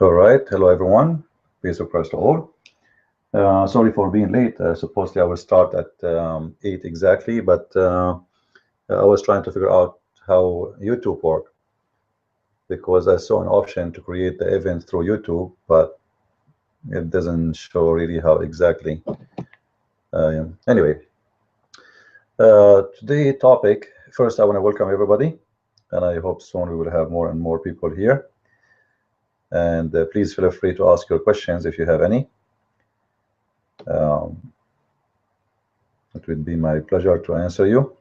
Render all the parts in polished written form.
All right, hello everyone. Peace of Christ to all. Sorry for being late. Supposedly I will start at 8 exactly, but I was trying to figure out how YouTube work because I saw an option to create the event through YouTube, but it doesn't show really how exactly. Anyway, today topic. First, I want to welcome everybody, and I hope soon we will have more and more people here. And please feel free to ask your questions if you have any. Um, it would be my pleasure to answer you.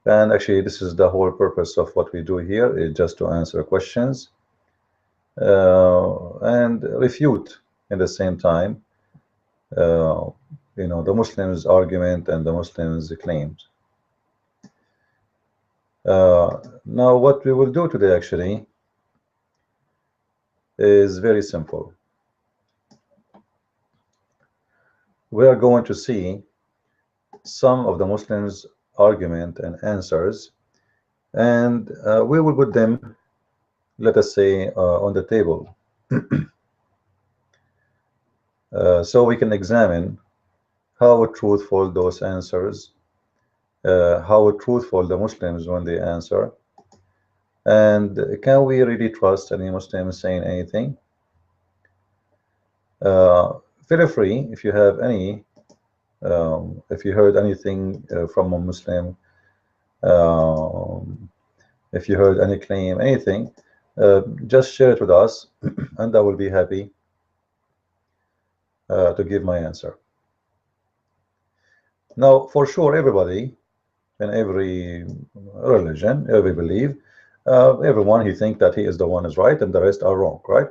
And actually, this is the whole purpose of what we do here, is just to answer questions and refute in the same time, uh, the Muslims' argument and the Muslims' claims. Now, what we will do today actually is very simple. We are going to see some of the Muslims' argument and answers, and we will put them, let us say, on the table. So we can examine how truthful those answers, how truthful the Muslims when they answer, and can we really trust any Muslim saying anything? Feel free if you have any, if you heard anything from a Muslim, if you heard any claim, anything, just share it with us, and I will be happy to give my answer. Now, for sure, everybody in every religion, every belief, everyone he think that he is the one is right and the rest are wrong, right?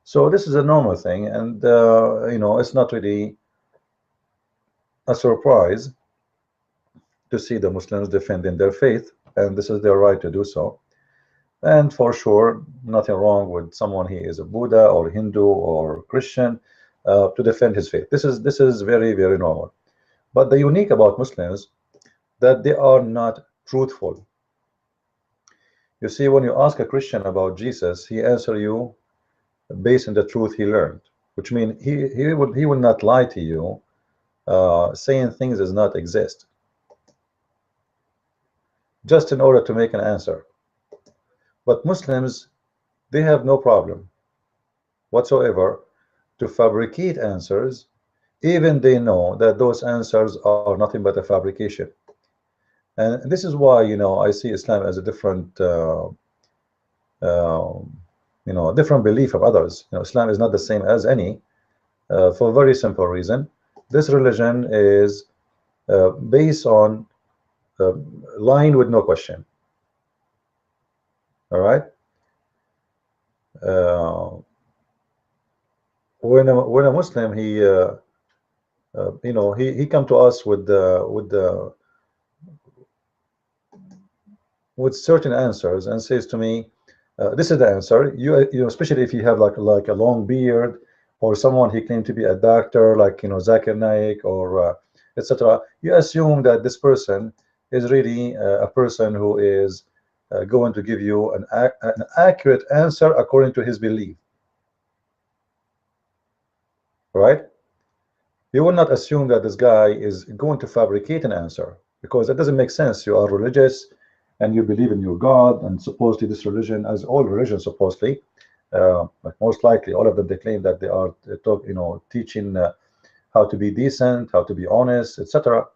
So this is a normal thing, and it's not really a surprise to see the Muslims defending their faith, and this is their right to do so. And for sure, nothing wrong with someone he is a Buddha or Hindu or Christian to defend his faith. This is very, very normal. But the unique about Muslims that they are not truthful. You see, when you ask a Christian about Jesus, he answer you based on the truth he learned, which means he will not lie to you, saying things does not exist, just in order to make an answer. But Muslims, they have no problem whatsoever to fabricate answers, even they know that those answers are nothing but a fabrication. And this is why I see Islam as a different different belief of others. Islam is not the same as any, for a very simple reason. This religion is based on lying with no question. All right. When a Muslim he come to us with certain answers and says to me, this is the answer. Especially if you have like a long beard, or someone he claimed to be a doctor, like Zakir Naik or etc. You assume that this person is really a person who is going to give you an accurate answer according to his belief, right? You will not assume that this guy is going to fabricate an answer, because it doesn't make sense. You are religious and you believe in your God, and supposedly this religion, as all religions supposedly, like most likely all of them, they claim that they are teaching how to be decent, how to be honest, etc.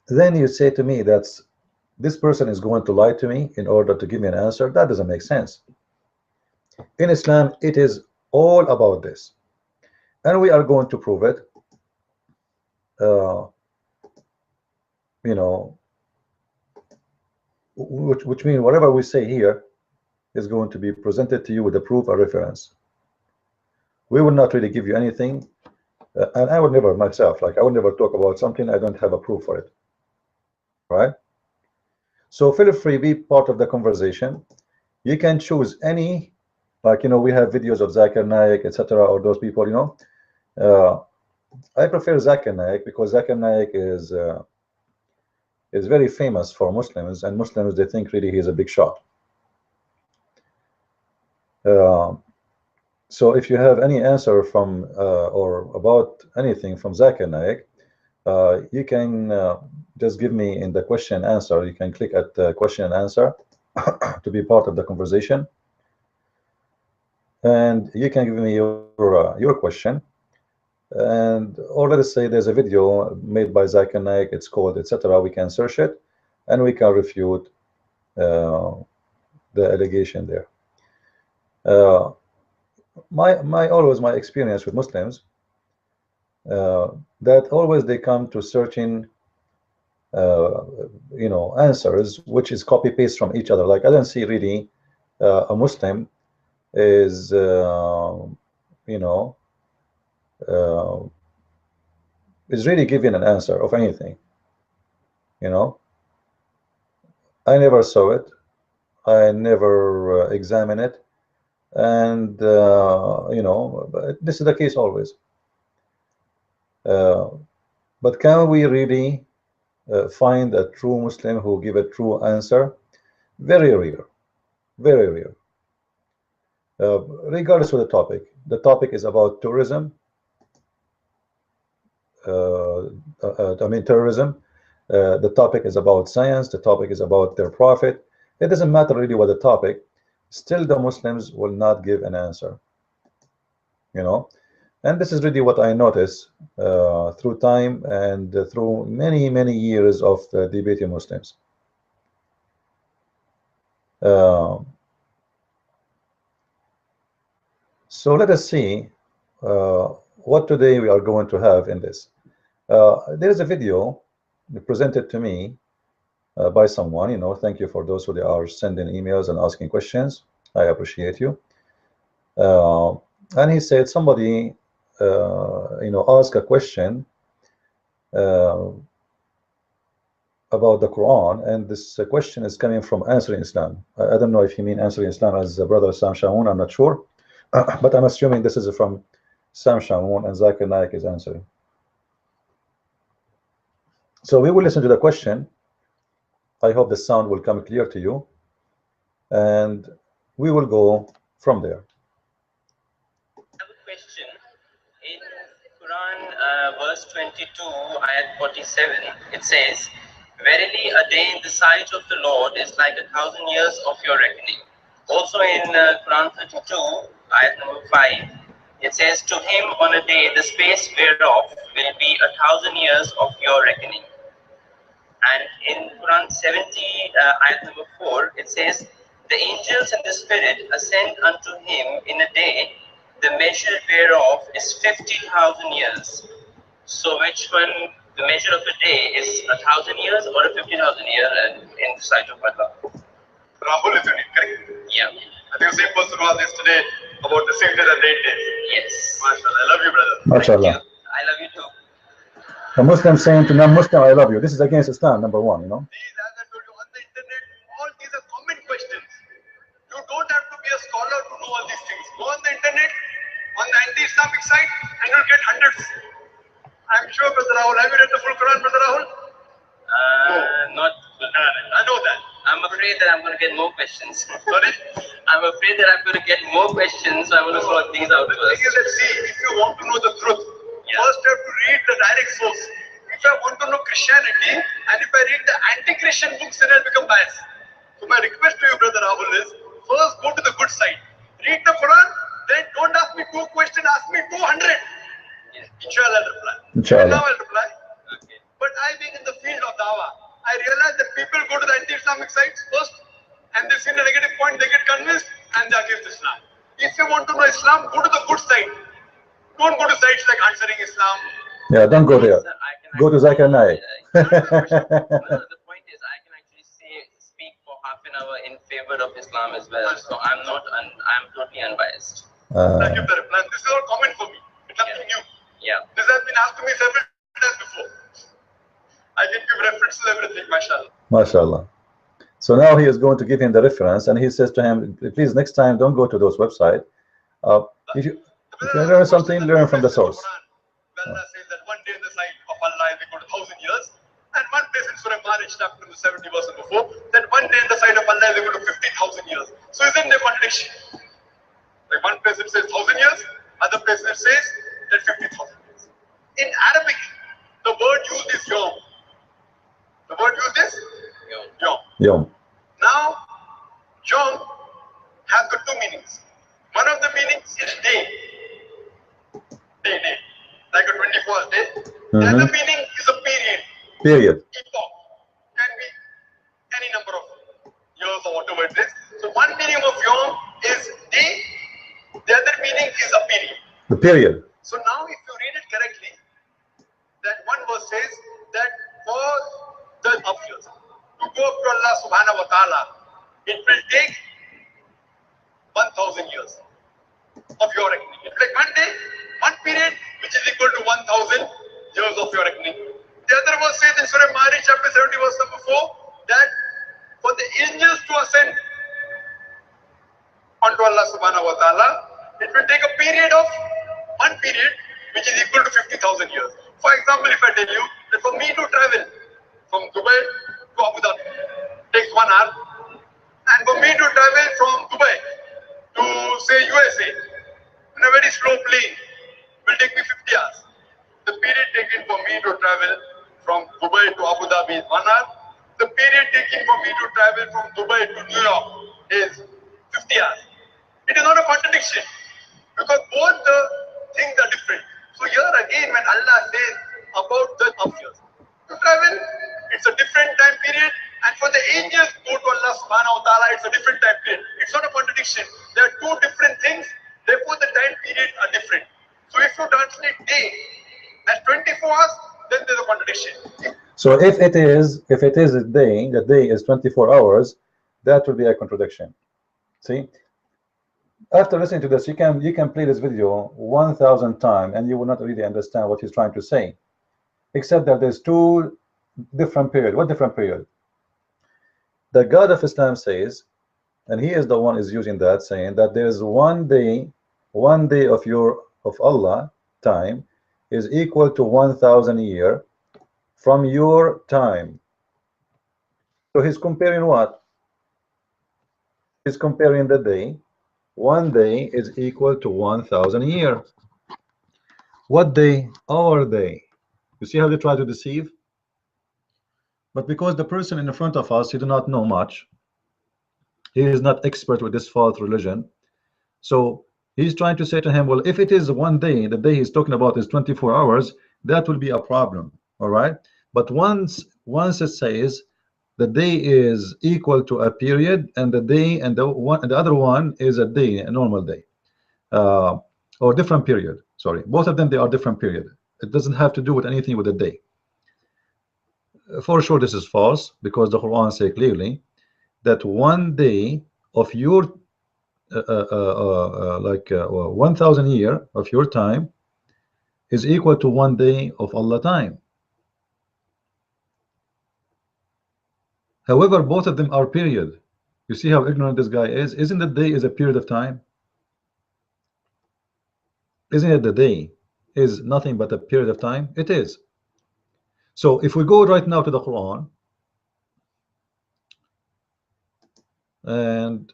Then you say to me that this person is going to lie to me in order to give me an answer. That doesn't make sense. In Islam, it is all about this, and we are going to prove it. Which means whatever we say here is going to be presented to you with a proof or reference. We will not really give you anything, and I would never myself, like I would never talk about something I don't have a proof for it, right? So feel free, be part of the conversation. You can choose any, like we have videos of Zakir Naik, etc., or those people. I prefer Zakir Naik because Zakir Naik is very famous for Muslims, and Muslims, they think really he is a big shot. Uh, so if you have any answer from or about anything from Zakir Naik, you can just give me in the question and answer. You can click at question and answer to be part of the conversation, and you can give me your question. And or let us say there's a video made by Zakir Naik, it's called etc. We can search it, and we can refute uh, the allegation there. Uh, my always my experience with Muslims, that always they come to searching uh, answers which is copy paste from each other. Like I don't see really a Muslim is you know uh, is really giving an answer of anything. you know I never saw it. I never examine it, and this is the case always. uh, but can we really find a true Muslim who give a true answer? Very rare, very rare. Regardless of the topic is about tourism. I mean terrorism. The topic is about science. The topic is about their profit. It doesn't matter really what the topic. Still, the Muslims will not give an answer. And this is really what I notice through time and through many years of debating Muslims. Uh, so let us see what today we are going to have in this. There is a video presented to me by someone. Thank you for those who they are sending emails and asking questions. I appreciate you. And he said somebody asked a question about the Quran, and this question is coming from Answering Islam. I don't know if you mean Answering Islam as brother Sam Shamoun, I'm not sure, but I'm assuming this is from Sam Shamoun, and Zakir Naik is answering. So we will listen to the question. I hope the sound will come clear to you, and we will go from there. I have a question. In Quran, verse 22, ayat 47, it says, "Verily, a day in the sight of the Lord is like 1,000 years of your reckoning." Also in Quran 32, ayat number 5, it says, "To him on a day the space whereof will be 1,000 years of your reckoning." And in Quran 70, ayat number 4, it says, "The angels and the spirit ascend unto him in a day, the measure whereof is 50,000 years." So which one, the measure of a day is 1,000 years or a 50,000 year in the sight of Allah? Rahul, isn't it correct? Yeah. I think the same person was yesterday about the same day that 8 days. Yes. MashaAllah. I love you, brother. MashaAllah. Thank you. I love you too. A Muslim saying to non-Muslim, I love you. This is against Islam, number one. These, as I told you, on the internet, all these are common questions. You don't have to be a scholar to know all these things. Go on the internet, on the anti-Islamic site, and you'll get hundreds. I'm sure, Brother Rahul. Have you read the full Quran, Brother Rahul? Not. I know that. I'm afraid that I'm going to get more questions. Sorry? I'm afraid that I'm going to get more questions, so I'm going to sort things out The thing first. is, let's see, if you want to know the truth, first you have to read the direct source. If I want to know Christianity, and if I read the anti-Christian books, then I'll become biased. So my request to you, Brother Rahul, is first go to the good side. Read the Quran, then don't ask me 2 questions, ask me 200. Inshallah, I'll reply. Inshallah. Now I'll reply. Okay. But I being in the field of dawah, I realize that people go to the anti-Islamic sites first, and they see the negative point, they get convinced, and they are against Islam. If you want to know Islam, go to the good side. Don't go to sites like Answering Islam. Yeah, don't go there. Sir, I can Go to Zakir Naik. No, the point is, I can actually speak for half an hour in favor of Islam as well. So I'm totally unbiased. I give the reply. This is all common for me. It's nothing new. Yeah. This has been asked to me several times before. I can give references to everything, mashallah. MashaAllah. So now he is going to give him the reference, and he says to him, please, next time, don't go to those websites. If you learn something, learn from the source. Allah says that one day in the sight of Allah is equal to 1,000 years, and one place in Surah Marriage, chapter 70 verse before, that one day in the sight of Allah is equal to 50,000 years. So isn't there contradiction? Like one place it says 1,000 years, other place it says that 50,000 years. In Arabic, the word used is yom. The word used is yom. Yom. Now, yom has got two meanings. One of the meanings is day. Day. Like a 24th day. The other meaning is a period. Period. Epoch. Can be any number of years or whatever it is. So one meaning of yom is day. The other meaning is a period. The period. So now if you read it correctly, that one verse says that for the years to go up to Allah subhanahu wa ta'ala, it will take 1,000 years of your reckoning. It's like one day, one period, which is equal to 1,000 years of your reckoning. The other verse says in Surah Ma'arij chapter 70 verse number 4 that for the angels to ascend onto Allah subhanahu wa ta'ala, it will take a period of one period which is equal to 50,000 years. For example, if I tell you that for me to travel from Dubai to Abu Dhabi takes 1 hour, and for me to travel from Dubai to say USA in a very slow plane will take me 50 hours. The period taken for me to travel from Dubai to Abu Dhabi is 1 hour. The period taken for me to travel from Dubai to New York is 50 hours. It is not a contradiction because both the things are different. So here again, when Allah says about the years to travel, it's a different time period, and for the angels go to Allah subhanahu wa ta'ala, it's a different time period. It's not a contradiction. There are two different things, therefore the time periods are different. So if you translate day as 24 hours, then there's a contradiction. So if it is a day, the day is 24 hours, that will be a contradiction. See? After listening to this, you can play this video 1,000 times and you will not really understand what he's trying to say, except that there's two different periods. What different period? The God of Islam says, and he is the one is using that, saying that there is one day of Allah time is equal to 1,000 year from your time. So he's comparing what? He's comparing the day. One day is equal to 1,000 year. What day? Our day. You see how they try to deceive? But because the person in the front of us, he do not know much, he is not expert with this false religion, so he's trying to say to him, well, if it is one day, the day he's talking about is 24 hours, that will be a problem. All right, but once it says the day is equal to a period, and the day and the other one is a day, a normal day, or different period, sorry, both of them, they are different period. It doesn't have to do with anything with the day. For sure this is false, because the Quran says clearly that one day of your 1,000 year of your time is equal to one day of Allah time. However, both of them are period. You see how ignorant this guy is? Isn't the day is a period of time? Isn't it the day is nothing but a period of time? It is. So if we go right now to the Quran, and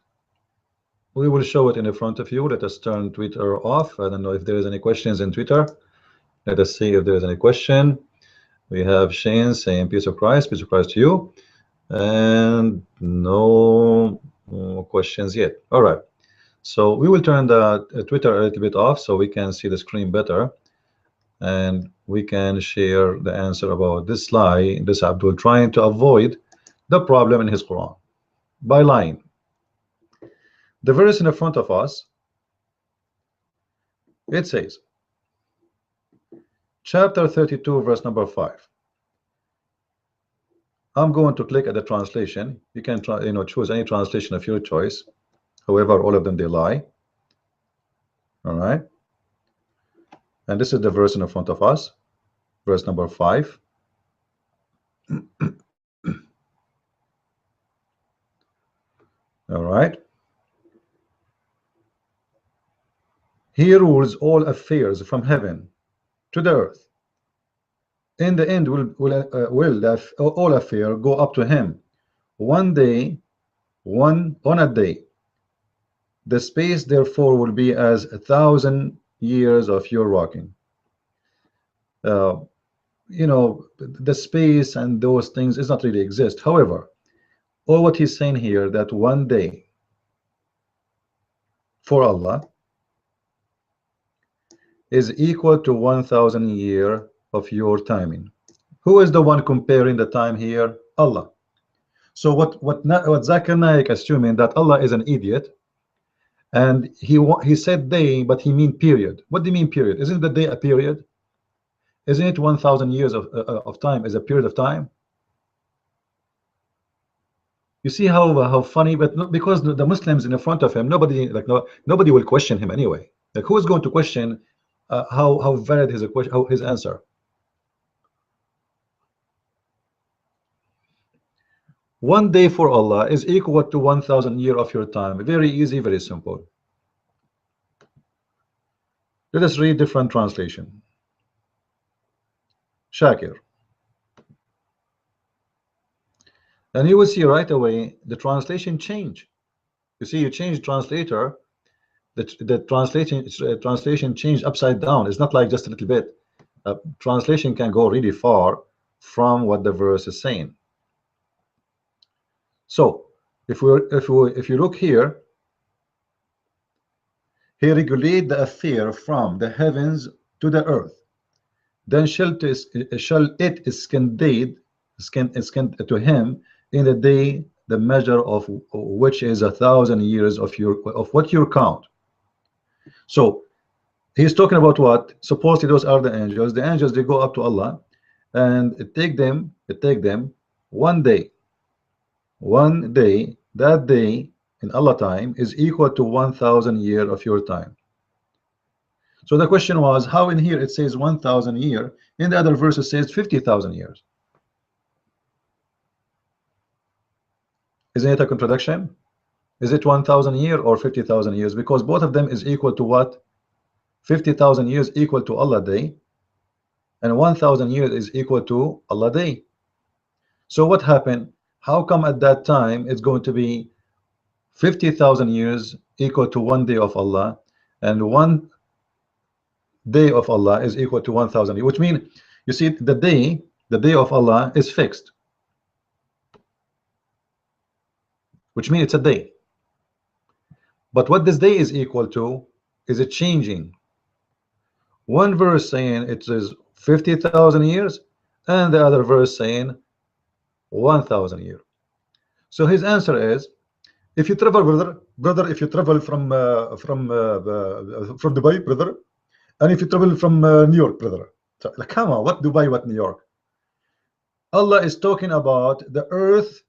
we will show it in the front of you. Let us turn Twitter off. I don't know if there is any questions in Twitter. Let us see if there is any question. We have Shane saying peace of Christ to you, and no questions yet. All right, so we will turn the Twitter a little bit off so we can see the screen better, and we can share the answer about this lie, this Abdul trying to avoid the problem in his Quran by lying. The verse in the front of us, it says, chapter 32, verse number 5. I'm going to click at the translation. You can try, choose any translation of your choice. However, all of them, they lie. All right. And this is the verse in the front of us, verse number 5. All right. He rules all affairs from heaven to the earth. In the end, will all affair go up to him one day, on a day. The space therefore will be as 1,000 years of your walking. You know, the space and those things does not really exist. However, all what he's saying here, that one day for Allah is equal to 1,000 year of your timing. Who is the one comparing the time here? Allah. So what Zakir Naik assuming that Allah is an idiot, and he said day, but he mean period. What do you mean period? Isn't the day a period? Isn't it 1,000 years of time is a period of time? You see how funny, but not, because the Muslims in the front of him, nobody like nobody will question him anyway. Like, who is going to question how valid his question, how his answer? One day for Allah is equal to 1,000 year of your time. Very easy, very simple. Let us read different translation. Shakir. And you will see right away the translation change. You see, you change translator, the translation changed upside down. It's not like just a little bit. Translation can go really far from what the verse is saying. So if you look here, he regulate the affair from the heavens to the earth. Then shall it scandate to him in the day the measure of which is 1,000 years of what you count. So he's talking about what? Supposedly those are the angels. The angels, they go up to Allah, and it take them one day. One day, that day in Allah time is equal to 1,000 year of your time. So the question was, how in here it says 1,000 year, in the other verse it says 50,000 years? Isn't it a contradiction? Is it 1,000 year or 50,000 years? Because both of them is equal to what? 50,000 years equal to Allah day, and 1,000 years is equal to Allah day. So what happened? How come at that time it's going to be 50,000 years equal to one day of Allah, and one day of Allah is equal to 1,000 years? Which means, you see, the day of Allah is fixed, which means it's a day. But what this day is equal to is it changing. One verse saying it is 50,000 years, and the other verse saying 1,000 years. So his answer is, if you travel, brother, if you travel from Dubai, brother, and if you travel from New York, brother. So, like, come on, what Dubai, what New York? Allah is talking about the earth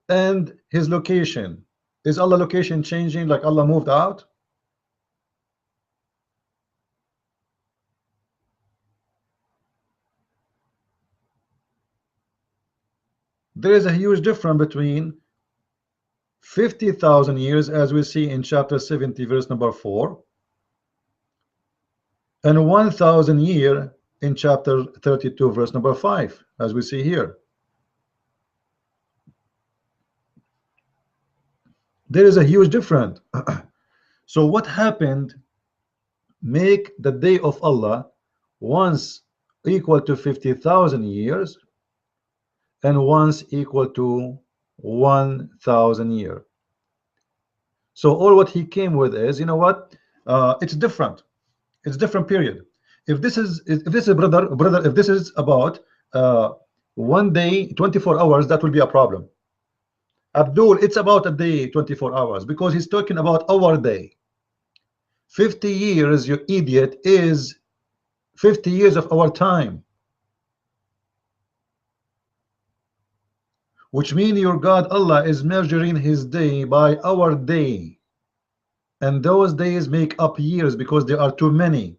and his location. Is Allah location changing, like Allah moved out? There is a huge difference between 50,000 years, as we see in chapter 70 verse number 4, and 1,000 year in chapter 32 verse number 5, as we see here. There is a huge difference. So what happened make the day of Allah once equal to 50,000 years and once equal to 1,000 years? So all what he came with is, you know what, it's different. It's different period. If this is brother, if this is about one day 24 hours, that will be a problem. Abdul, it's about a day 24 hours, because he's talking about our day. 50 years, you idiot, is 50 years of our time, which means your God Allah is measuring his day by our day, and those days make up years because there are too many.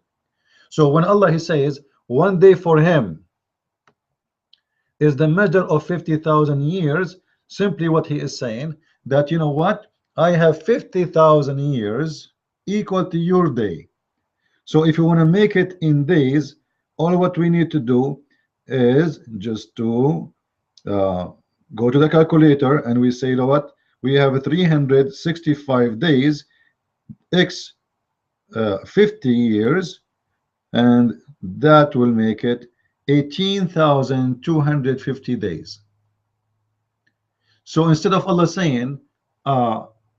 So when Allah he says one day for him is the measure of 50,000 years, simply what he is saying, that you know what, I have 50,000 years equal to your day. So if you want to make it in days, all what we need to do is just to go to the calculator, and we say, you know what, we have 365 days x 50 years, and that will make it 18,250 days. So instead of Allah saying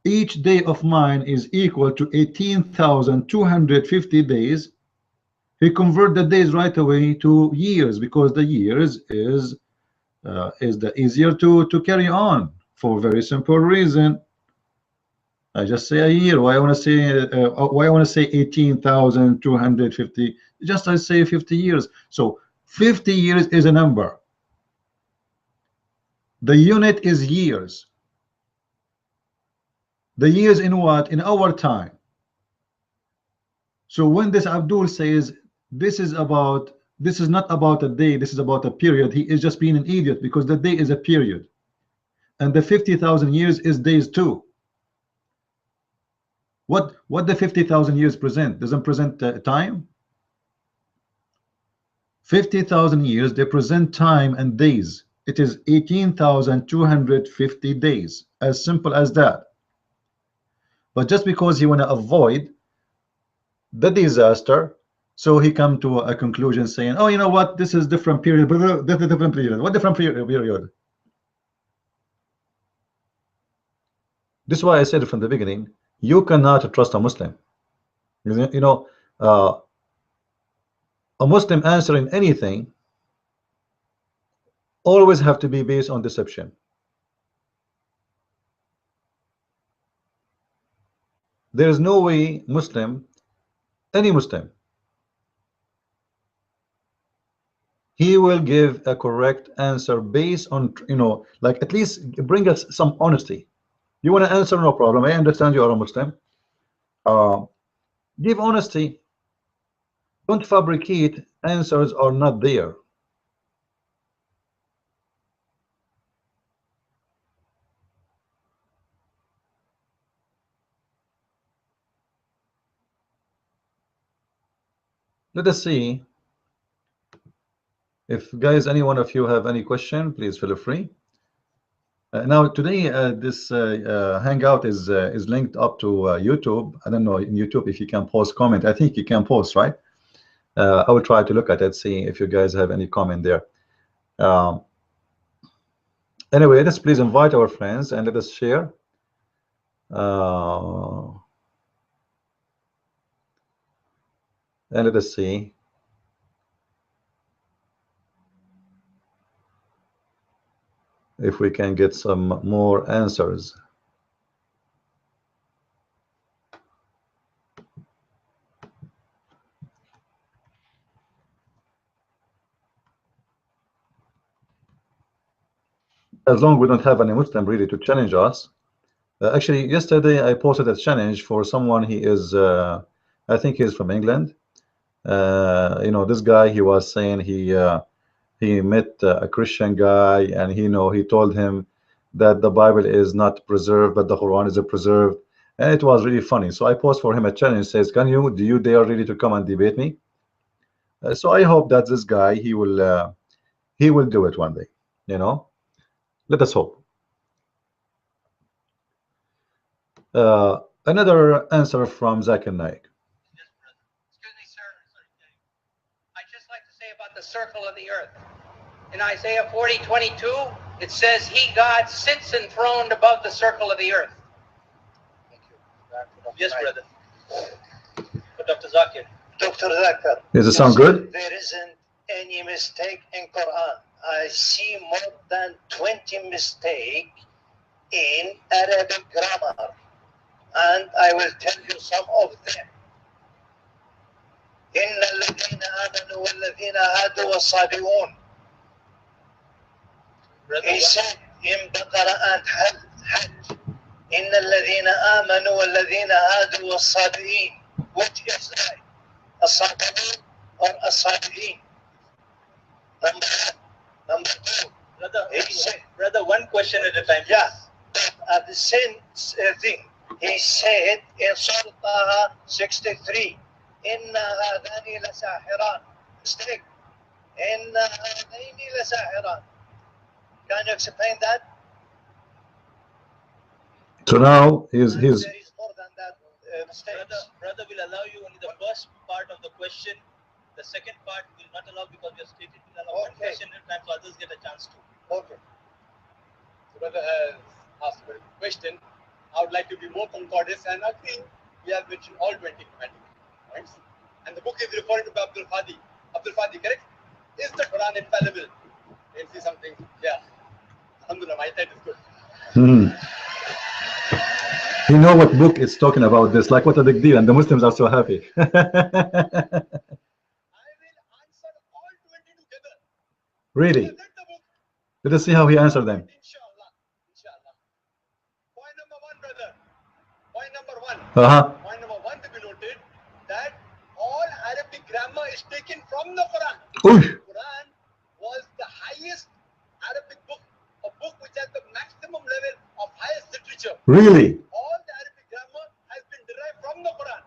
each day of mine is equal to 18,250 days, he convert the days right away to years, because the years is the easier to carry on, for a very simple reason. I just say a year. Why I want to say why I want to say 18,250? Just I say 50 years. So 50 years is a number. The unit is years. The years in what? In our time. So when this Abdul says this is not about a day, this is about a period, he is just being an idiot, because the day is a period, and the 50,000 years is days too. What the 50,000 years present? Doesn't present time. 50,000 years, they present time and days. It is 18,250 days, as simple as that. But just because he want to avoid the disaster, so he come to a conclusion saying, oh, you know what, this is different period. This is different period. What different period? This is why I said from the beginning, you cannot trust a Muslim. You know, a Muslim answering anything always have to be based on deception. There is no way Muslim, any Muslim, he will give a correct answer based on, you know, like at least bring us some honesty. You want to answer, no problem. I understand you are a Muslim. Give honesty. Don't fabricate answers are not there. Let us see if, guys, any one of you have any question, please feel free. Now today this hangout is linked up to YouTube. I don't know in YouTube if you can post comment. I think you can post, right? I will try to look at it, see if you guys have any comment there. Anyway, let's please invite our friends and let us share. And let us see if we can get some more answers. As long as we don't have any Muslim really to challenge us. Actually, yesterday I posted a challenge for someone. He is, I think he's from England. You know, this guy, he was saying he met a Christian guy, and he told him that the Bible is not preserved, but the Quran is preserved, and it was really funny. So I posed for him a challenge. Says, do you dare really to come and debate me? So I hope that this guy he will do it one day. You know, let us hope. Another answer from Zakir Naik. Excuse me, sir. I'd just like to say about the circle of the earth. In Isaiah 40:22, it says, "He, God, sits enthroned above the circle of the earth." Thank you. Yes, brother. For Dr. Zakir. Dr. Zakir. Does it sound good? There isn't any mistake in Quran. I see more than 20 mistakes in Arabic grammar, and I will tell you some of them. إن الذين آمنوا والذين هادوا والصابئون. He said in Baqarah and Hajj, إن الذين آمنوا والذين هادوا والصابئين. Which is right? الصابئون or الصابئين? Number two. Brother, one question at a time. Yeah, at the same thing. He said in Surah 63, إن هذان لساحران. Mistake. إن هذين لساحران. Can you explain that? So now he's There is more than that mistakes. Brother will allow you only the first part of the question. The second part will not allow because we have stated will allow one question at a time so others get a chance to. Okay. So brother has asked a question. I would like to be more concordant, and I think we have mentioned all 20 commanding points. And the book is referring to Abdul Fadi. Abdul Fadi, correct? Is the Quran infallible? Let's see something. Yeah. Alhamdulillah, my side is good. You know what book it's talking about this, like what a big deal, and the Muslims are so happy. I will answer all 20 together. Really? Read the book. Let us see how he answered them. Inshallah. Inshallah. Point number one, brother. Point number one. Point number one to be noted that all Arabic grammar is taken from the Quran. Quran was the highest Arabic book, a book which has the maximum level of highest literature. Really? All the Arabic grammar has been derived from the Quran.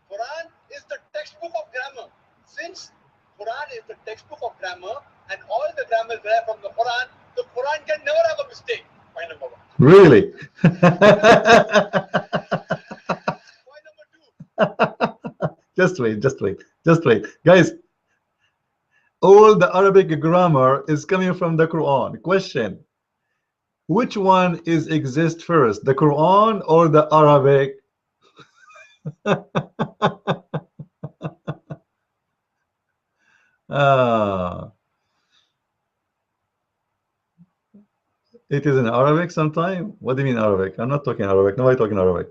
Quran is the textbook of grammar. Since Quran is the textbook of grammar and all the grammar is derived from the Quran can never have a mistake. Point number one. Really? Point number two. Just wait. Guys, all the Arabic grammar is coming from the Quran. Question: which one exists first, the Quran or the Arabic? It is in Arabic sometime? What do you mean Arabic? I'm not talking Arabic. Nobody talking Arabic.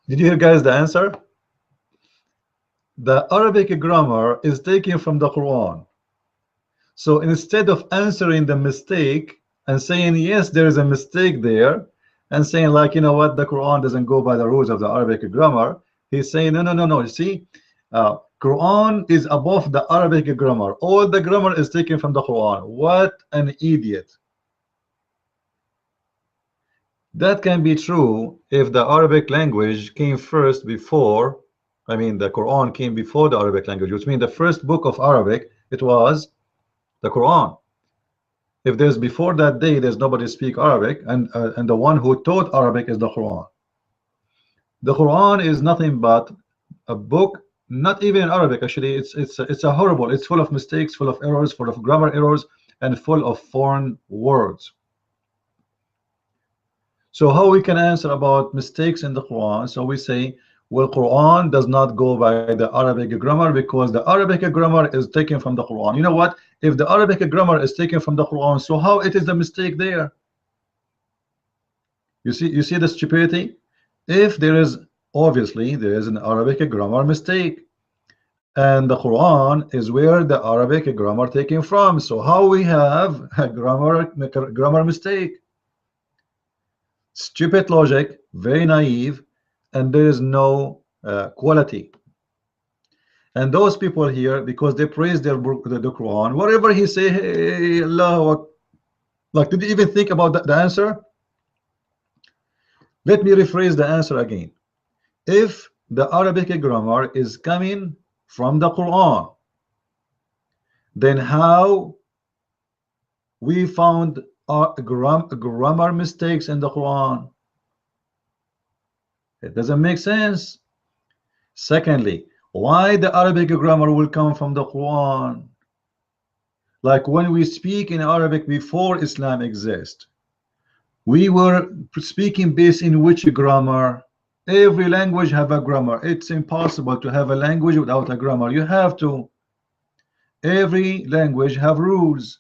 Did you hear, guys, the answer? The Arabic grammar is taken from the Quran. So instead of answering the mistake and saying, yes, there is a mistake there, and saying, like, you know what, the Quran doesn't go by the rules of the Arabic grammar, he's saying, no. You see, Quran is above the Arabic grammar. All the grammar is taken from the Quran. What an idiot. That can be true if the Arabic language came first before, I mean, the Quran came before the Arabic language, which means the first book of Arabic, it was the Quran. If there's before that day, there's nobody speak Arabic, and the one who taught Arabic is the Quran. The Quran is nothing but a book, not even in Arabic. Actually, it's a horrible. It's full of mistakes, full of errors, full of grammar errors, and full of foreign words. So how we can answer about mistakes in the Quran? So we say, well, Quran does not go by the Arabic grammar because the Arabic grammar is taken from the Quran. You know what? If the Arabic grammar is taken from the Quran, so how it is the mistake there? You see the stupidity? If there is, obviously there is an Arabic grammar mistake, and the Quran is where the Arabic grammar taken from. So how we have a grammar mistake? Stupid logic, very naive, and there is no quality. And those people here, because they praise the Quran, whatever he say, hey, Allah, like, did you even think about the answer? Let me rephrase the answer again. If the Arabic grammar is coming from the Quran, then how we found grammar mistakes in the Quran? It doesn't make sense. Secondly, why the Arabic grammar will come from the Quran? Like when we speak in Arabic before Islam exists, we were speaking based in which grammar? Every language have a grammar. It's impossible to have a language without a grammar. You have to. Every language have rules.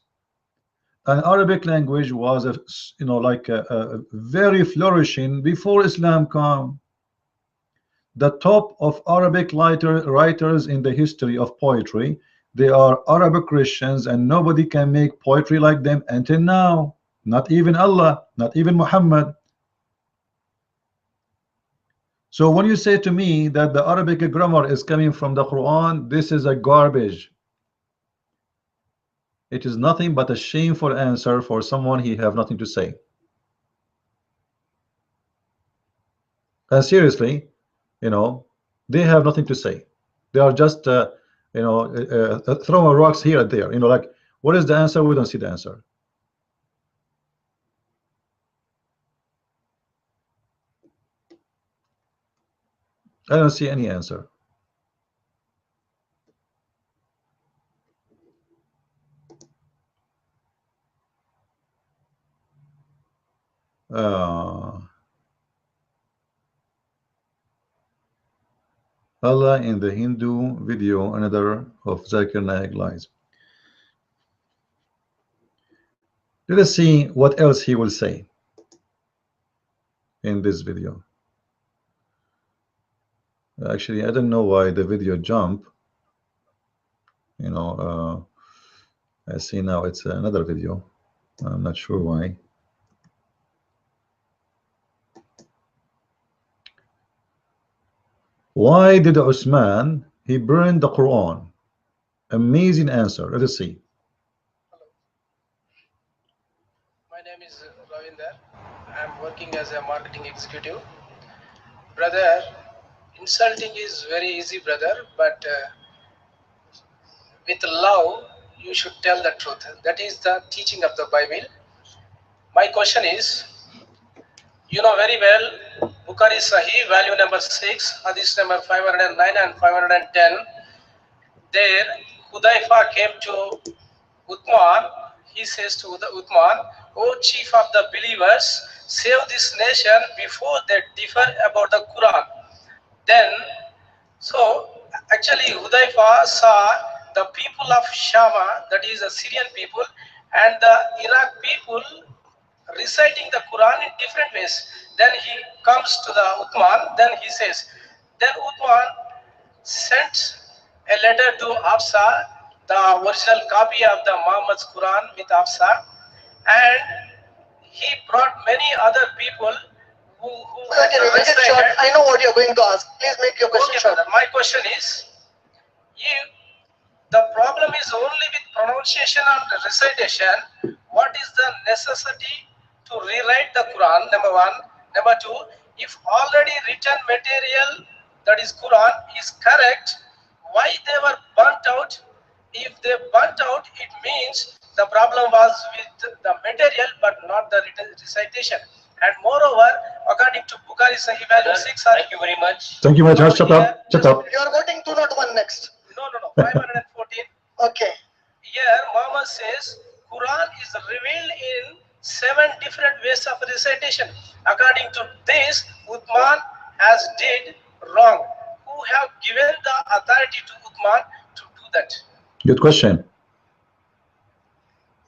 An Arabic language was a very flourishing before Islam come. The top of Arabic writers in the history of poetry, they are Arab Christians, and nobody can make poetry like them until now. Not even Allah, not even Muhammad. So when you say to me that the Arabic grammar is coming from the Quran, this is a garbage. It is nothing but a shameful answer for someone he have nothing to say. And seriously, they have nothing to say. They are just throwing rocks here and there. Like, what is the answer? We don't see the answer. I don't see any answer. Allah in the Hindu video, another of Zakir Naik lies. Let us see what else he will say in this video. Actually, I don't know why the video jump. You know, I see now it's another video. I'm not sure why. Why did Usman he burned the Quran? Amazing answer. Let us see. My name is Ravinder. I'm working as a marketing executive. Brother, insulting is very easy, brother, but with love, you should tell the truth. That is the teaching of the Bible. My question is, you know very well, Bukhari Sahih, value number 6, hadith number 509 and 510. There, Hudayfa came to Uthman. He says to Uthman, O chief of the believers, save this nation before they differ about the Quran. Then, so actually Hudayfa saw the people of Shama, that is the Syrian people, and the Iraq people reciting the Quran in different ways. Then he comes to the Uthman, then he says, then Uthman sent a letter to Hafsa, the original copy of the Muhammad's Quran with Hafsa, and he brought many other people who Okay, make it short. I know what you're going to ask. Please make your question short. My question is, if the problem is only with pronunciation and recitation, what is the necessity to rewrite the Quran, number one? Number two, if already written material, that is Quran, is correct, why they were burnt out? If they burnt out, it means the problem was with the material but not the recitation. And moreover, according to Bukhari Sahih value 6, thank you very much. Thank you very much. Shut up. Shut up. You are voting 201 next. No, 514. Okay. Here, Muhammad says Quran is revealed in 7 different ways of recitation. According to this, Uthman has did wrong. Who have given the authority to Uthman to do that? Good question.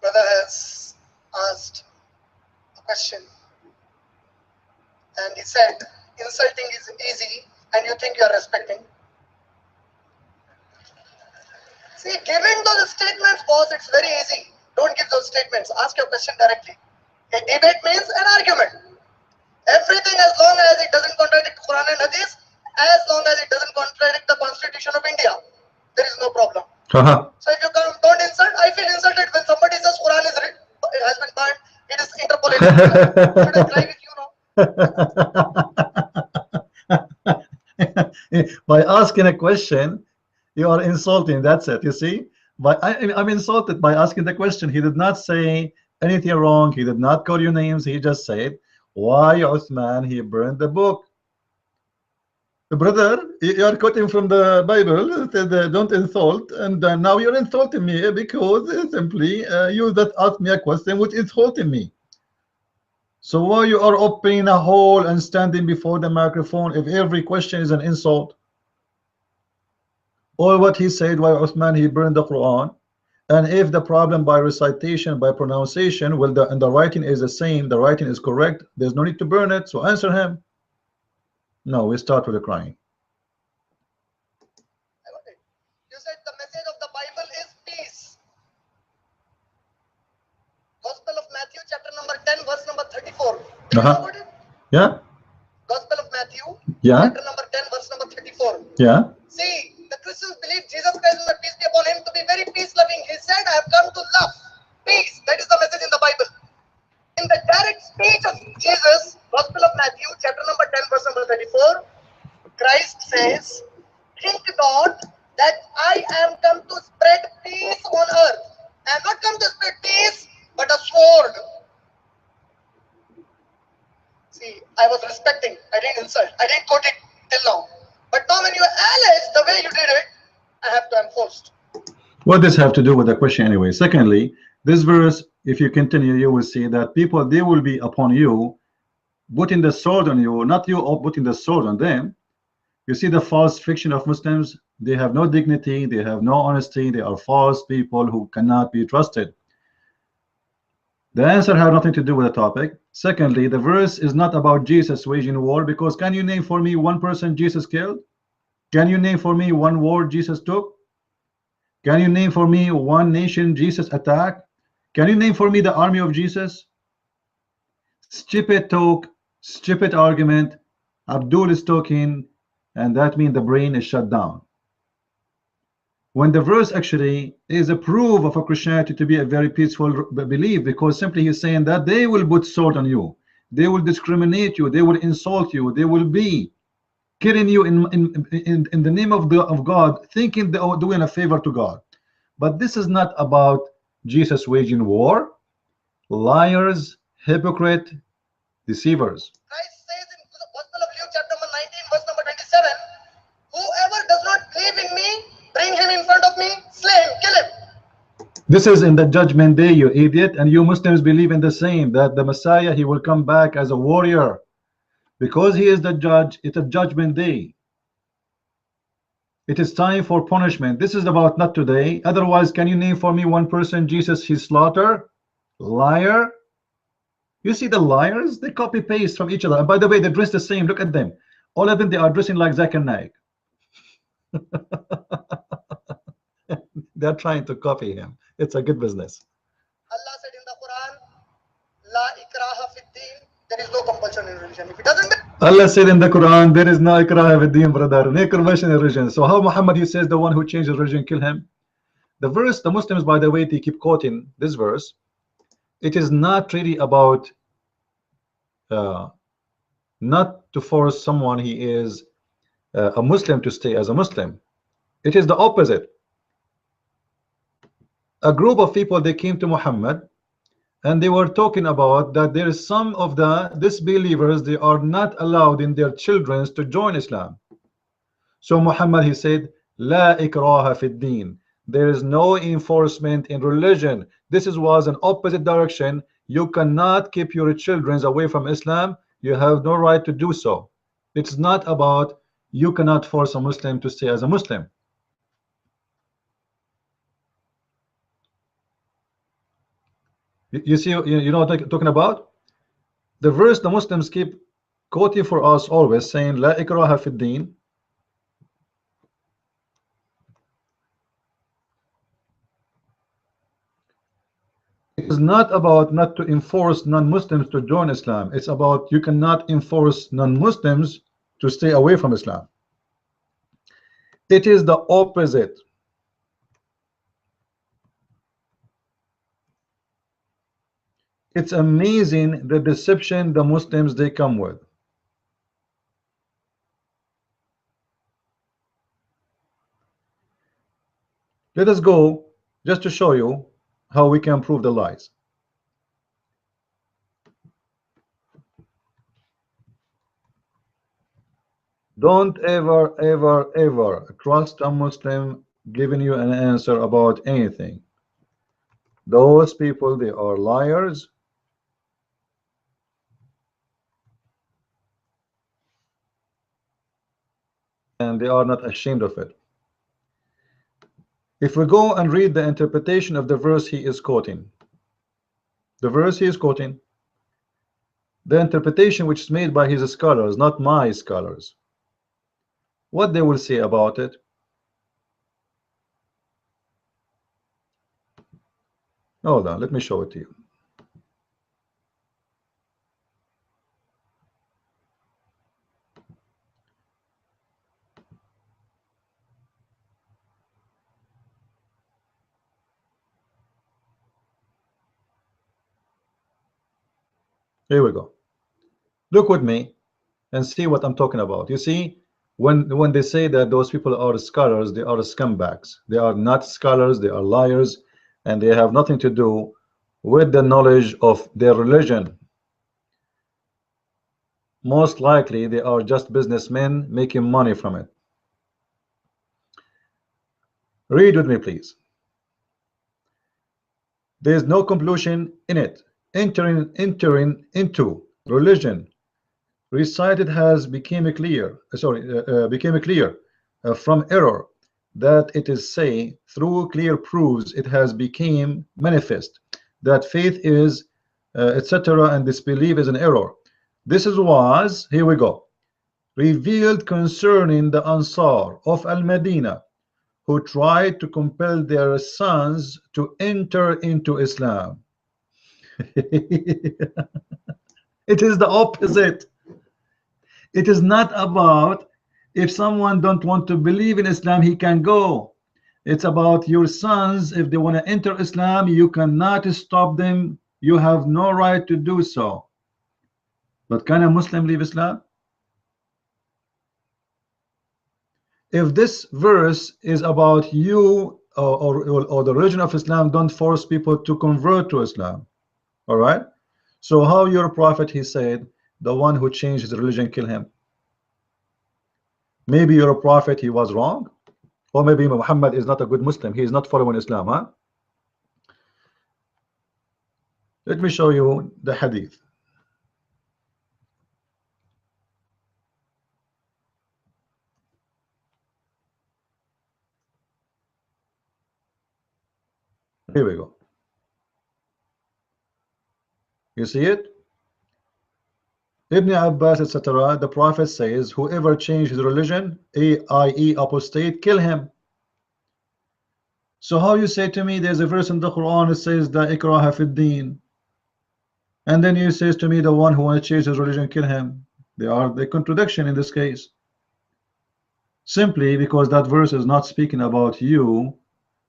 Brother has asked a question, and he said, insulting is easy, and you think you are respecting. See, giving those statements, boss, it's very easy. Don't give those statements. Ask your question directly. A debate means an argument. Everything, as long as it doesn't contradict Quran and Hadith, as long as it doesn't contradict the Constitution of India, there is no problem. So if you don't insult, I feel insulted when somebody says Quran is it has been burned, it is interpolated. Should I cry with you? By asking a question, you are insulting. That's it. You see, I'm insulted by asking the question. He did not say anything wrong. He did not call you names. He just said, "Why Uthman he burned the book?" Brother, you are quoting from the Bible. Don't insult, and now you're insulting me because simply you that asked me a question which is insulting me. So why you are opening a hole and standing before the microphone if every question is an insult? Or what he said, why Uthman he burned the Quran, and if the problem by recitation, by pronunciation, well, and the writing is the same, the writing is correct, there's no need to burn it. So answer him. No, we start with the crying. You said the message of the Bible is peace. Gospel of Matthew, chapter number 10, verse number 34. Do you know about it? Yeah. Gospel of Matthew, Yeah. chapter number 10, verse number 34. Yeah. See, the Christians believe Jesus Christ, may peace be upon him, to be very peace-loving. He said, I have come to love. Peace. That is the message in the Bible. In the direct speech of Jesus, Gospel of Matthew, chapter number 10, verse number 34, Christ says, think not that I am come to spread peace on earth. I am not come to spread peace, but a sword. See, I was respecting. I didn't insult. I didn't quote it till now. But now when you allege the way you did it, I have to enforce. What does have to do with the question anyway? Secondly, this verse, if you continue, you will see that people, they will be upon you, putting the sword on you, not you putting the sword on them. You see the false fiction of Muslims. They have no dignity, they have no honesty, they are false people who cannot be trusted. The answer has nothing to do with the topic. Secondly, the verse is not about Jesus waging war, because can you name for me one person Jesus killed? Can you name for me one war Jesus took? Can you name for me one nation Jesus attacked? Can you name for me the army of Jesus? Stupid talk, stupid argument. Abdul is talking, and that means the brain is shut down. When the verse actually is a proof of a Christianity to be a very peaceful belief, because simply he's saying that they will put sword on you, they will discriminate you, they will insult you, they will be killing you in the name of God, thinking they are doing a favor to God. But this is not about Jesus waging war. Liars, hypocrite, deceivers. Christ says in the Gospel of Luke chapter number 19 verse number 27, whoever does not believe in me, bring him in front of me, slay him, kill him. This is in the judgment day, you idiot, and you Muslims believe in the same, that the Messiah, he will come back as a warrior. Because he is the judge, it's a judgment day. It is time for punishment. This is about not today. Otherwise, can you name for me one person Jesus he slaughter? Liar. You see the liars, they copy paste from each other. And by the way, they dress the same. Look at them. All of them, they are dressing like Zakir Naik. They're trying to copy him. It's a good business. Allah said in the Quran, La ikraha fid din, there is no compulsion in religion. If it doesn't, Allah said in the Quran, there is no ikrah fi din, brother. No compulsion in religion. So how Muhammad, he says the one who changed the religion, kill him? The verse, the Muslims, by the way, they keep quoting this verse. It is not really about not to force someone he is a Muslim to stay as a Muslim. It is the opposite. A group of people, they came to Muhammad and they were talking about that there is some of the disbelievers, they are not allowed in their children to join Islam. So Muhammad, he said, La ikraha fid din. There is no enforcement in religion. This was an opposite direction. You cannot keep your children away from Islam. You have no right to do so. It's not about you cannot force a Muslim to stay as a Muslim. You see, you know what I'm talking about? The verse the Muslims keep quoting for us always, saying La ikraha fid din. It is not about not to enforce non-Muslims to join Islam. It's about you cannot enforce non-Muslims to stay away from Islam. It is the opposite. It's amazing the deception the Muslims they come with. Let us go just to show you how we can prove the lies. Don't ever trust a Muslim giving you an answer about anything. Those people, they are liars. And they are not ashamed of it. If we go and read the interpretation of the verse he is quoting, the verse he is quoting, the interpretation which is made by his scholars, not my scholars, what they will say about it. Hold on, let me show it to you. Here we go. Look with me and see what I'm talking about. You see, when they say that those people are scholars, they are scumbags. They are not scholars, they are liars, and they have nothing to do with the knowledge of their religion. Most likely they are just businessmen making money from it. Read with me, please. There is no compulsion in it. Entering into religion recited has became clear. Became clear from error that it is say through clear proofs it has became manifest that faith is etc. and disbelief is an error. This is was, here we go, revealed concerning the Ansar of Al-Madinah who tried to compel their sons to enter into Islam. It is the opposite. It is not about if someone don't want to believe in Islam, he can go. It's about your sons. If they want to enter Islam, you cannot stop them. You have no right to do so. But can a Muslim leave Islam? If this verse is about you or the religion of Islam, don't force people to convert to Islam. All right. So how your prophet, he said, the one who changed his religion, kill him. Maybe your prophet, he was wrong, or maybe Muhammad is not a good Muslim. He is not following Islam. Huh? Let me show you the hadith. Here we go. You see it? Ibn Abbas, etc. The prophet says, whoever changed his religion, i.e. apostate, kill him. So how you say to me there's a verse in the Quran that says the ikraha fi din, and then you says to me the one who want to change his religion, kill him? They are the contradiction in this case. Simply because that verse is not speaking about you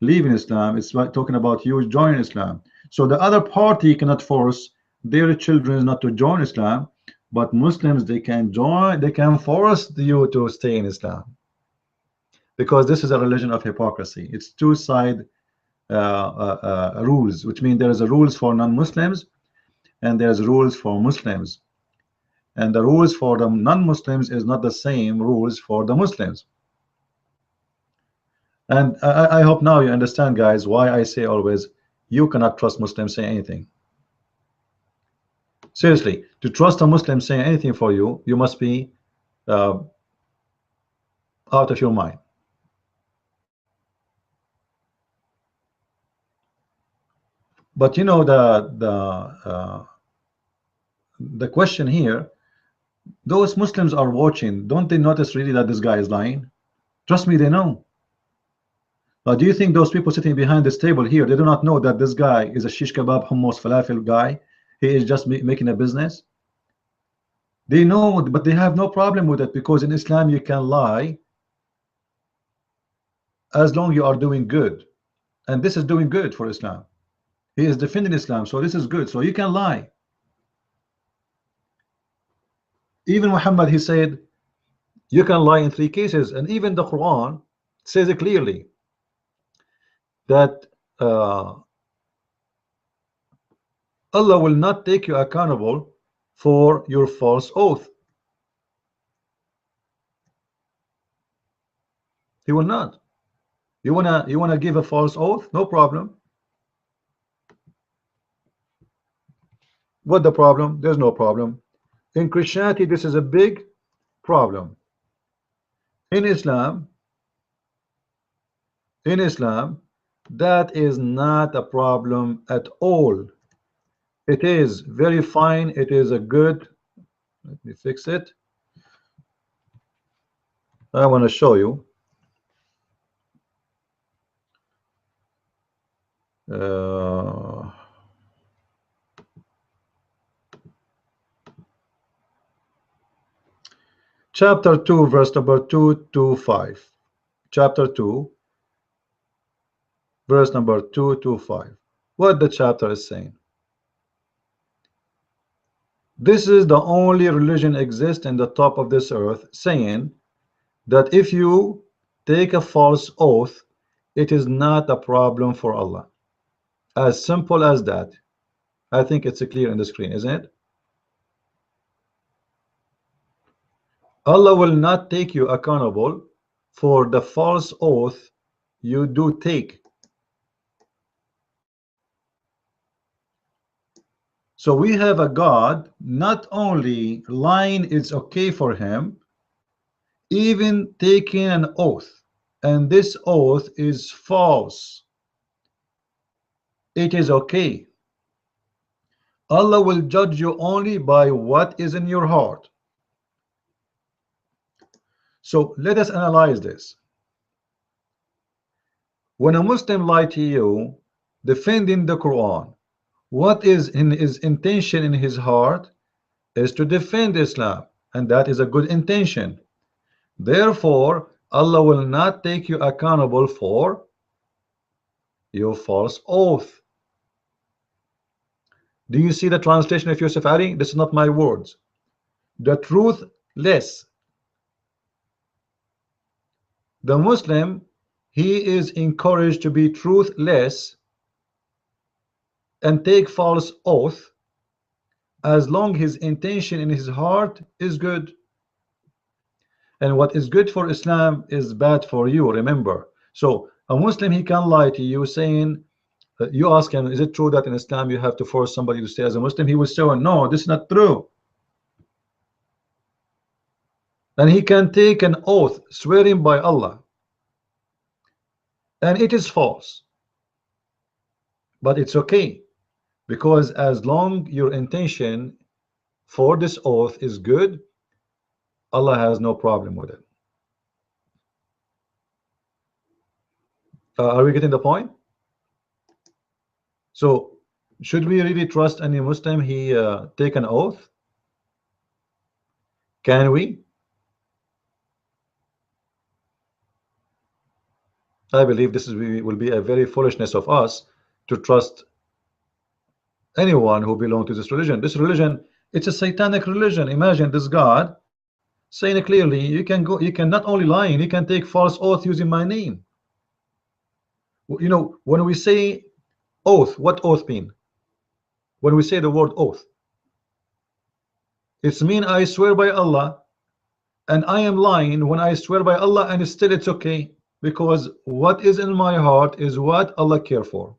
leaving Islam, it's talking about you joining Islam. So the other party cannot force their children not to join Islam, but Muslims, they can join, they can force you to stay in Islam, because this is a religion of hypocrisy. It's two-side rules, which means there is a rules for non-Muslims and there's rules for Muslims, and the rules for the non-Muslims is not the same rules for the Muslims. And I hope now you understand, guys, why I say always you cannot trust Muslims say anything. Seriously, to trust a Muslim saying anything for you, you must be out of your mind. But you know the question here, those Muslims are watching, don't they notice really that this guy is lying? Trust me, they know. Do you think those people sitting behind this table here, they do not know that this guy is a shish kebab, hummus, falafel guy? He is just making a business. They know, but they have no problem with it, because in Islam you can lie as long you are doing good, and this is doing good for Islam. He is defending Islam, so this is good, so you can lie. Even Muhammad, he said you can lie in 3 cases, and even the Quran says it clearly that Allah will not take you accountable for your false oath. He will not. You wanna give a false oath? No problem. What the problem? There's no problem. In Christianity, this is a big problem. In Islam, that is not a problem at all. It is very fine. It is a good. Let me fix it. I want to show you. Chapter 2, verse number 2 to 5. Chapter 2, verse number 2 to 5. What the chapter is saying. This is the only religion exists in the top of this earth, saying that if you take a false oath, it is not a problem for Allah. As simple as that. I think it's clear in the screen, isn't it? Allah will not take you accountable for the false oath you do take. So we have a God, not only lying is okay for him, even taking an oath, and this oath is false, it is okay. Allah will judge you only by what is in your heart. So let us analyze this. When a Muslim lies to you, defending the Quran, what is in his intention in his heart is to defend Islam, and that is a good intention. Therefore, Allah will not take you accountable for your false oath. Do you see the translation of Yusuf Ali? This is not my words. The truthless. The Muslim, he is encouraged to be truthless and take false oath as long his intention in his heart is good. And what is good for Islam is bad for you, remember. So a Muslim, he can lie to you saying, you ask him, is it true that in Islam you have to force somebody to stay as a Muslim? He will say, no, this is not true. And he can take an oath swearing by Allah, and it is false, but it's okay, because as long your intention for this oath is good, Allah has no problem with it. Are we getting the point? So should we really trust any Muslim he take an oath? Can we? I believe this will be a very foolishness of us to trust anyone who belongs to this religion. This religion, it's a satanic religion. Imagine this God saying clearly, you can not only lying, you can take false oath using my name. You know, when we say oath, what oath mean? When we say the word oath, it's mean I swear by Allah, and I am lying when I swear by Allah, and still it's okay, because what is in my heart is what Allah care for.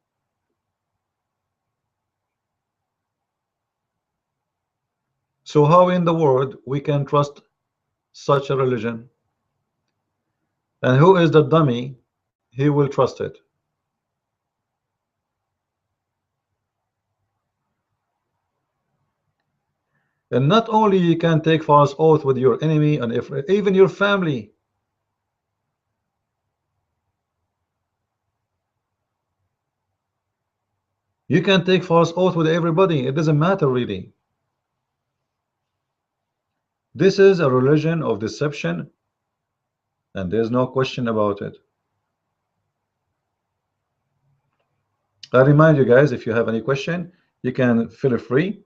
So how in the world we can trust such a religion? And who is the dummy? He will trust it. And not only you can take false oath with your enemy, and if even your family. You can take false oath with everybody. It doesn't matter really. This is a religion of deception, and there's no question about it. I remind you guys, if you have any question, you can feel free.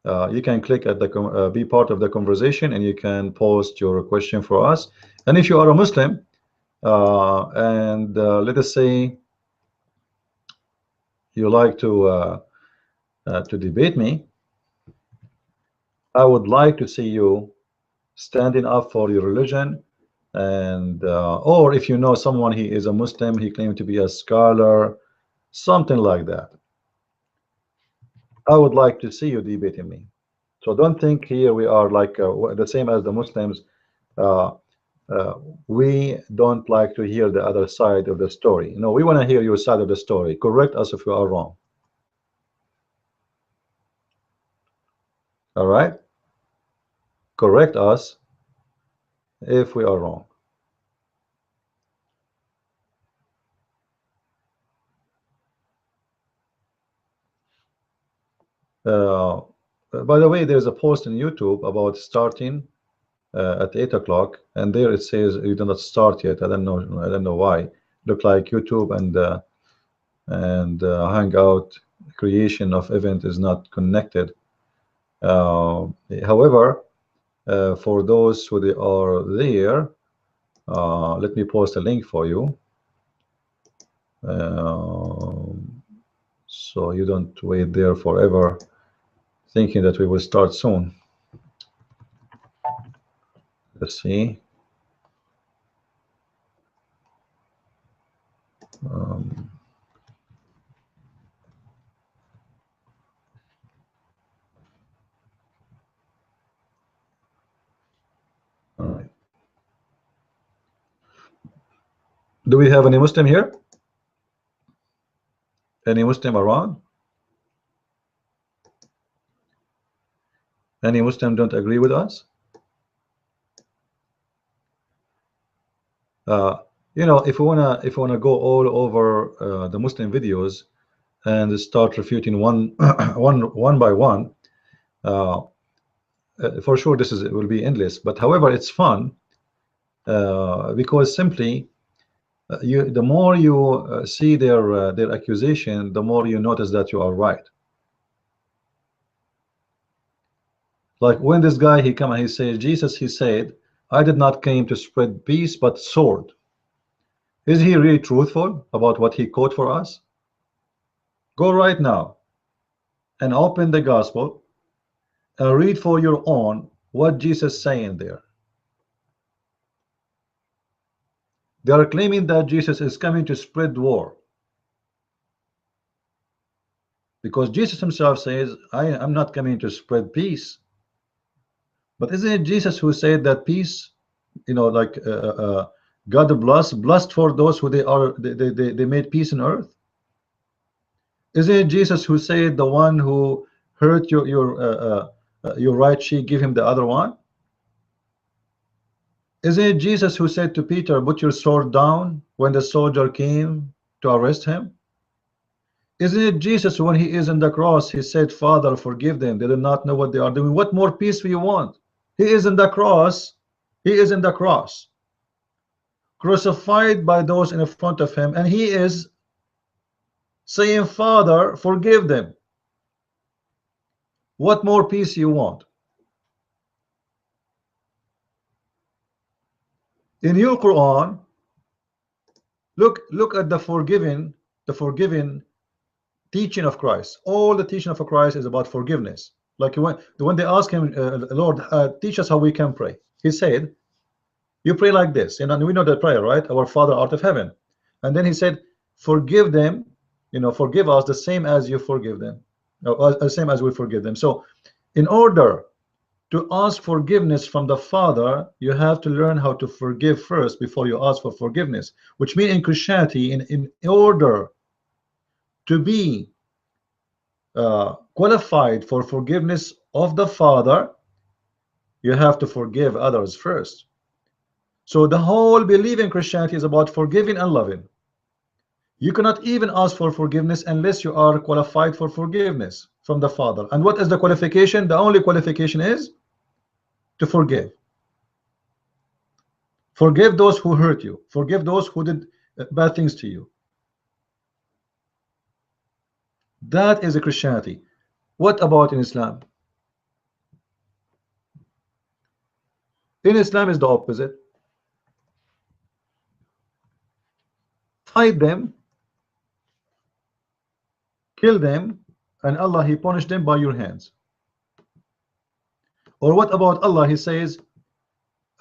You can click at the be part of the conversation, and you can post your question for us. And if you are a Muslim, and let us say you like to debate me, I would like to see you standing up for your religion, and or if you know someone, he is a Muslim, he claimed to be a scholar, something like that, I would like to see you debating me. So don't think here we are like the same as the Muslims. We don't like to hear the other side of the story. No, we want to hear your side of the story. Correct us if we are wrong. All right, correct us if we are wrong. By the way, there's a post on YouTube about starting at 8 o'clock, and there it says you do not start yet. I don't know why. Look like YouTube and Hangout creation of event is not connected. However, for those who are there, let me post a link for you, so you don't wait there forever thinking that we will start soon. Let's see. Um, all right. Do we have any Muslim here? Any Muslim around? Any Muslim don't agree with us? You know, if we wanna go all over the Muslim videos and start refuting one one by one, for sure it will be endless. But however, it's fun because simply the more you see their accusation, the more you notice that you are right. Like when this guy he come and he says, Jesus, he said, I did not came to spread peace but sword. Is he really truthful about what he quote for us? Go right now and open the gospel and read for your own what Jesus saying there. They are claiming that Jesus is coming to spread war, because Jesus himself says, I am not coming to spread peace. But isn't it Jesus who said that peace, you know, like God blessed for those who they made peace on earth? Isn't it Jesus who said the one who hurt your right cheek, give him the other one? Isn't it Jesus who said to Peter, put your sword down when the soldier came to arrest him? Isn't it Jesus when he is on the cross, he said, Father, forgive them, they do not know what they are doing? What more peace do you want? He is in the cross, he is in the cross, crucified by those in front of him, and he is saying, Father, forgive them. What more peace you want? In your Quran, look at the forgiven teaching of Christ. All the teaching of Christ is about forgiveness. Like when they ask him, Lord, teach us how we can pray, he said, you pray like this, and we know the prayer, right? Our Father art of heaven. And then he said, forgive them, you know, forgive us the same as you forgive them, the same as we forgive them. So in order to ask forgiveness from the Father, you have to learn how to forgive first before you ask for forgiveness. Which means in Christianity, in order to be qualified for forgiveness of the Father, you have to forgive others first. So the whole belief in Christianity is about forgiving and loving. You cannot even ask for forgiveness unless you are qualified for forgiveness from the Father. And what is the qualification? The only qualification is to forgive. Forgive those who hurt you. Forgive those who did bad things to you. That is a Christianity. What about in Islam? In Islam is the opposite. Fight them, kill them, and Allah he punished them by your hands. Or what about Allah? He says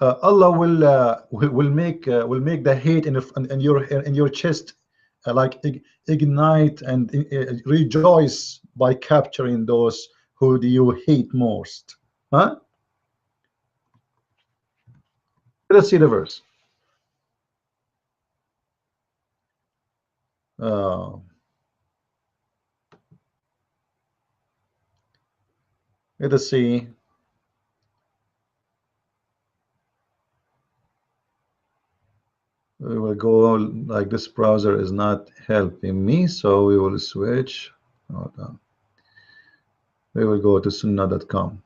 Allah will make the hate in your chest like ignite and rejoice by capturing those who do you hate most. Huh? Let's see the verse. Let us see. We will go like this browser is not helping me, so we will switch. Hold on. We will go to sunnah.com.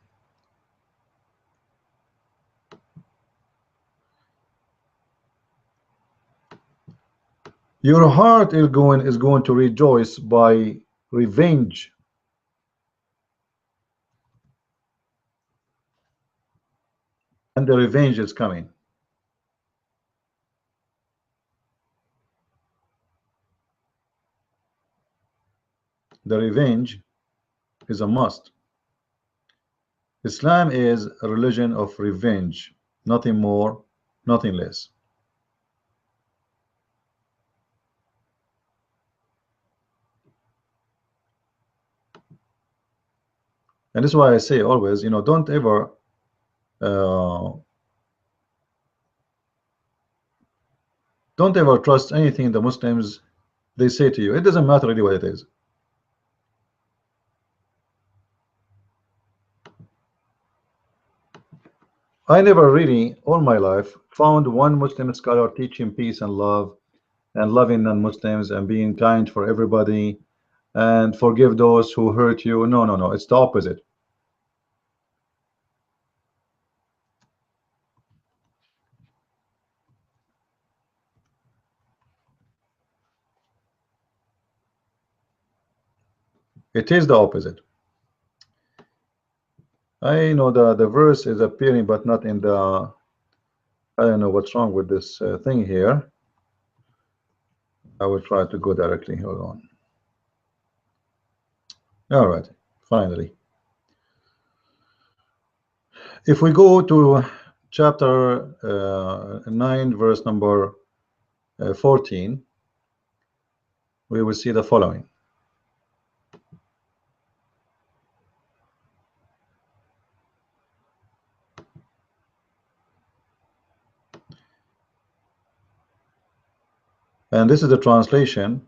Your heart is going to rejoice by revenge. And the revenge is coming. The revenge is a must. Islam is a religion of revenge, nothing more, nothing less. And this is why I say always, you know, don't ever uh, don't ever trust anything the Muslims they say to you. It doesn't matter really what it is. I never really, all my life, found one Muslim scholar teaching peace and love and loving non-Muslims and being kind for everybody and forgive those who hurt you. No, no, no. It's the opposite. It is the opposite. I know the verse is appearing, but not in the. I don't know what's wrong with this thing here. I will try to go directly. Hold on. All right, finally. If we go to chapter 9, verse number 14, we will see the following. And this is the translation.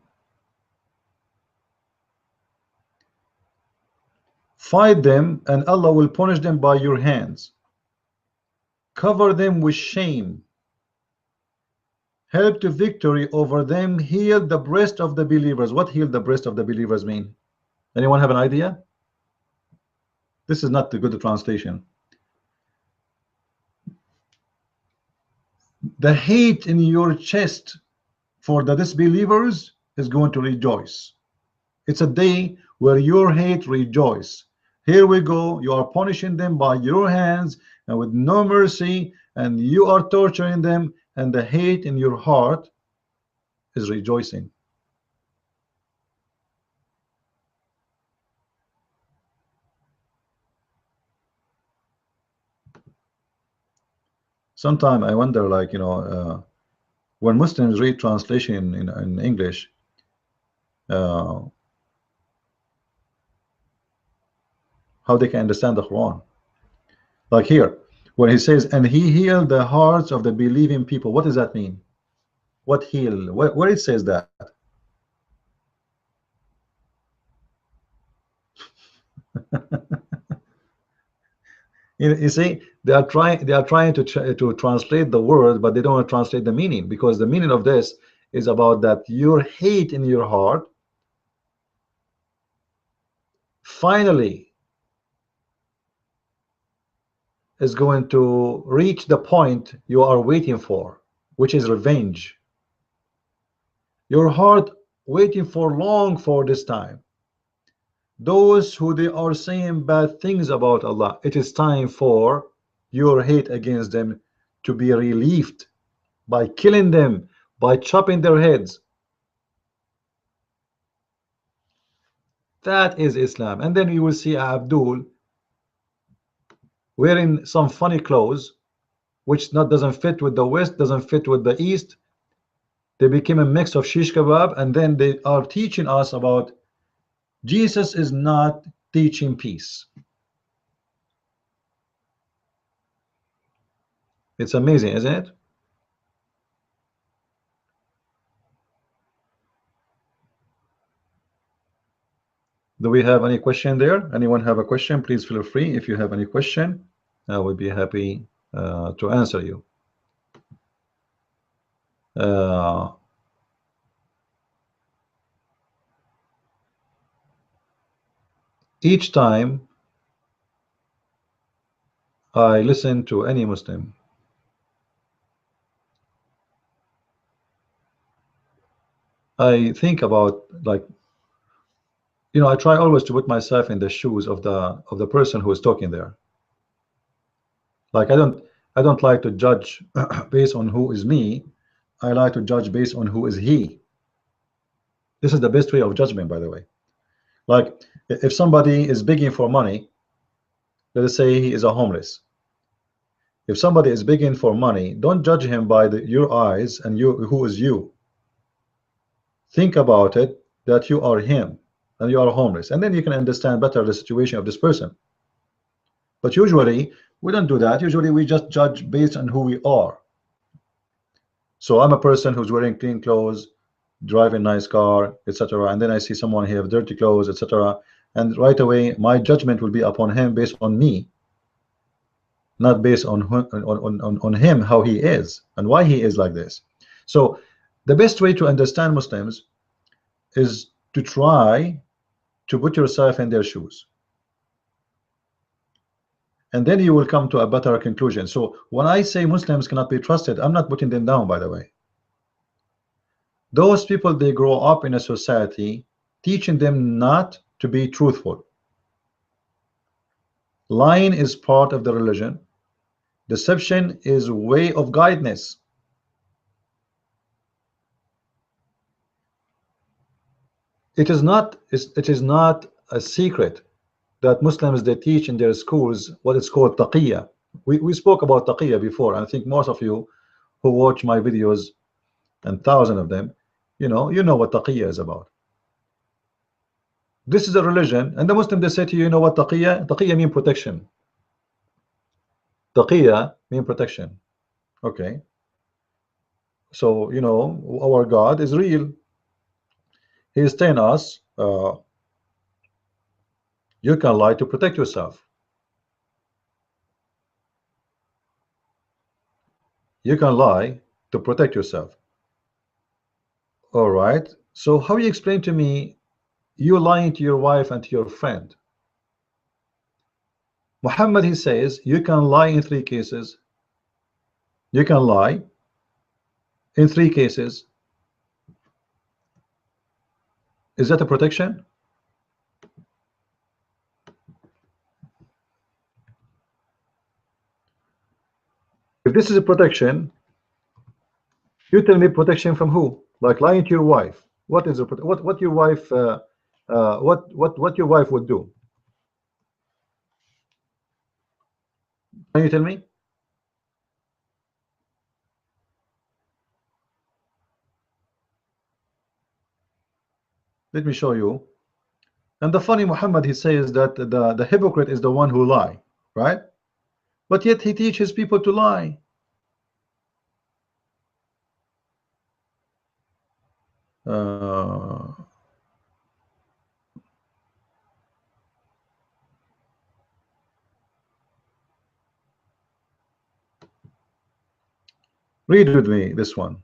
Fight them, and Allah will punish them by your hands. Cover them with shame. Help to victory over them. Heal the breast of the believers. What heal the breast of the believers mean? Anyone have an idea? This is not the good translation. The hate in your chest for the disbelievers is going to rejoice. It's a day where your hate rejoice. Here we go. You are punishing them by your hands and with no mercy, and you are torturing them, and the hate in your heart is rejoicing. Sometimes I wonder, like, you know, when Muslims read translation in English, how they can understand the Quran. Like here, when he says, and he healed the hearts of the believing people, what does that mean? What heal? Where it says that? You see, they are trying to translate the word, but they don't want to translate the meaning, because the meaning of this is about that your hate in your heart finally is going to reach the point you are waiting for, which is revenge. Your heart waiting for long for this time. Those who they are saying bad things about Allah, it is time for your hate against them to be relieved by killing them, by chopping their heads. That is Islam. And then you will see Abdul wearing some funny clothes, which doesn't fit with the West, doesn't fit with the East. They became a mix of shish kebab, and then they are teaching us about Jesus is not teaching peace. It's amazing, isn't it? Do we have any question there? Anyone have a question? Please feel free. If you have any question, I would be happy to answer you. Each time I listen to any Muslim, I think about, like, you know, I try always to put myself in the shoes of the person who is talking there. Like, I don't like to judge based on who is me. I like to judge based on who is he. This is the best way of judgment, by the way. Like, if somebody is begging for money, let us say he is a homeless. If somebody is begging for money, don't judge him by your eyes and who is you. Think about it, that you are him and you are homeless, and then you can understand better the situation of this person. But usually we don't do that. Usually we just judge based on who we are. So I'm a person who's wearing clean clothes, driving nice car, etc., and then I see someone here have dirty clothes, etc., and right away my judgment will be upon him based on me, not based on on him, how he is and why he is like this. So the best way to understand Muslims is to try to put yourself in their shoes, and then you will come to a better conclusion. So when I say Muslims cannot be trusted, I'm not putting them down, by the way. Those people, they grow up in a society teaching them not to be truthful. Lying is part of the religion. Deception is a way of guidance. It is not a secret that Muslims, they teach in their schools what is called taqiyya. We spoke about taqiyya before, and I think most of you who watch my videos, and thousands of them, you know what taqiyya is about. This is a religion, and the Muslim, they say to you, you know what taqiyya? Taqiyya mean protection. Taqiyya mean protection. Okay. So our God is real. He is telling us you can lie to protect yourself. You can lie to protect yourself. All right. So how you explain to me you lying to your wife and to your friend? Muhammad, he says you can lie in 3 cases. You can lie in 3 cases. Is that a protection? If this is a protection, you tell me protection from who? Like lying to your wife. What is what your wife what your wife would do? Can you tell me? Let me show you. And the funny Muhammad, he says that the hypocrite is the one who lie, right? But yet he teaches people to lie. Uh, read with me this one.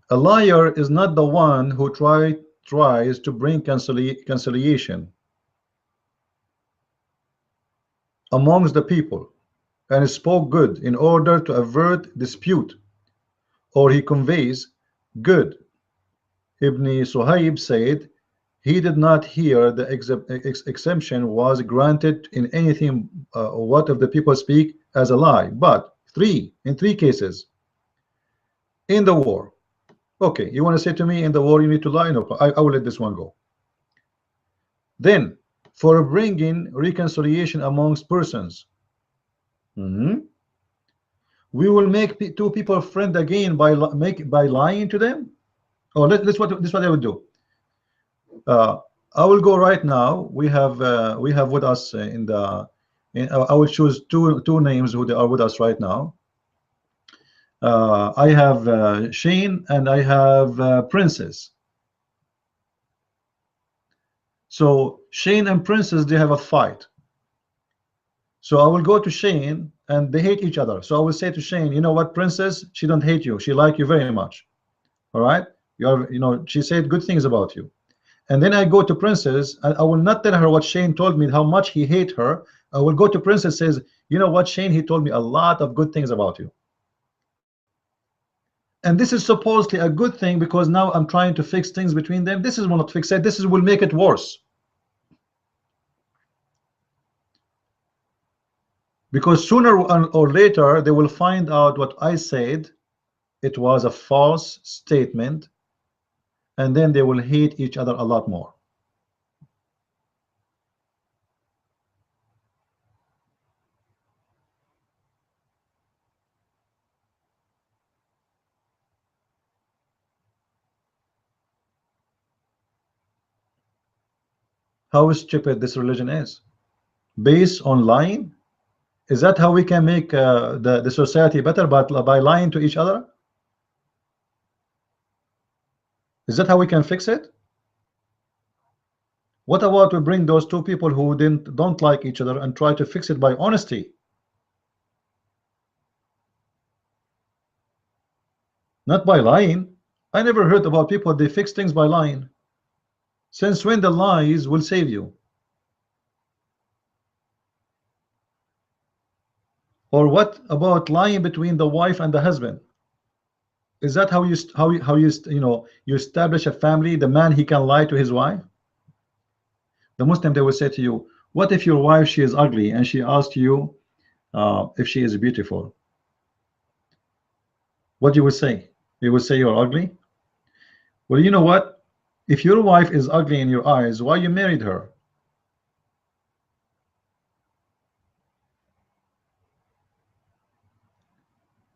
A liar is not the one who tries to bring conciliation amongst the people and spoke good in order to avert dispute, or he conveys good. Ibn Suhaib said he did not hear the exemption was granted in anything what of the people speak as a lie, but in 3 cases. In the war. Okay, you want to say to me in the war you need to lie? No, I will let this one go. Then for bringing reconciliation amongst persons, we will make 2 people friend again by lying to them. Oh, this what I would do. I will go right now. We have with us I will choose two names who they are with us right now. I have Shane and I have Princess. So Shane and Princess, they have a fight. So I will go to Shane, and they hate each other. So I will say to Shane, you know what, Princess, she don't hate you. She like you very much. All right, she said good things about you. And then I go to Princess, and I will not tell her what Shane told me, how much he hate her. I will go to Princess, says, you know what, Shane, he told me a lot of good things about you. And this is supposedly a good thing because now I'm trying to fix things between them. This is will not fix it. This will make it worse. Because sooner or later they will find out what I said. It was a false statement, and then they will hate each other a lot more. how stupid this religion is. Based on lying? Is that how we can make the society better, but by lying to each other? Is that how we can fix it? What about we bring those two people who don't like each other and try to fix it by honesty? Not by lying. I never heard about people they fix things by lying. Since when the lies will save you? Or what about lying between the wife and the husband? Is that how you establish a family? The man, he can lie to his wife. The Muslim, they will say to you, what if your wife, she is ugly and she asked you if she is beautiful? What you would say? You would say you're ugly? Well, you know what? If your wife is ugly in your eyes, why you married her?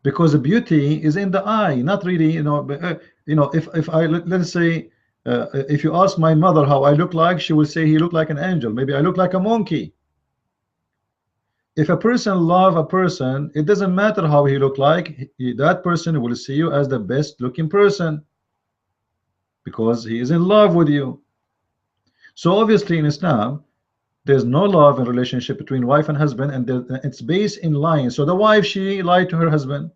Because the beauty is in the eye, not really, if I let's say if you ask my mother how I look like, she will say he look like an angel. Maybe I look like a monkey. If a person love a person, it doesn't matter how he look like, that person will see you as the best looking person because he is in love with you. So obviously in Islam there's no love in relationship between wife and husband, and it's based in lying. So the wife, she lied to her husband.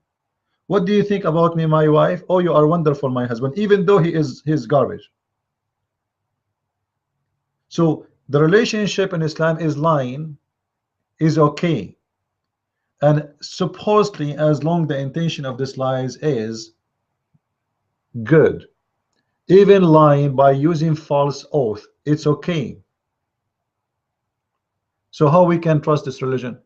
What do you think about me, my wife? Oh, you are wonderful, my husband, even though he's garbage. So the relationship in Islam is lying, is okay, and supposedly as long the intention of this lies is good, even lying by using false oath, it's okay. So how we can trust this religion?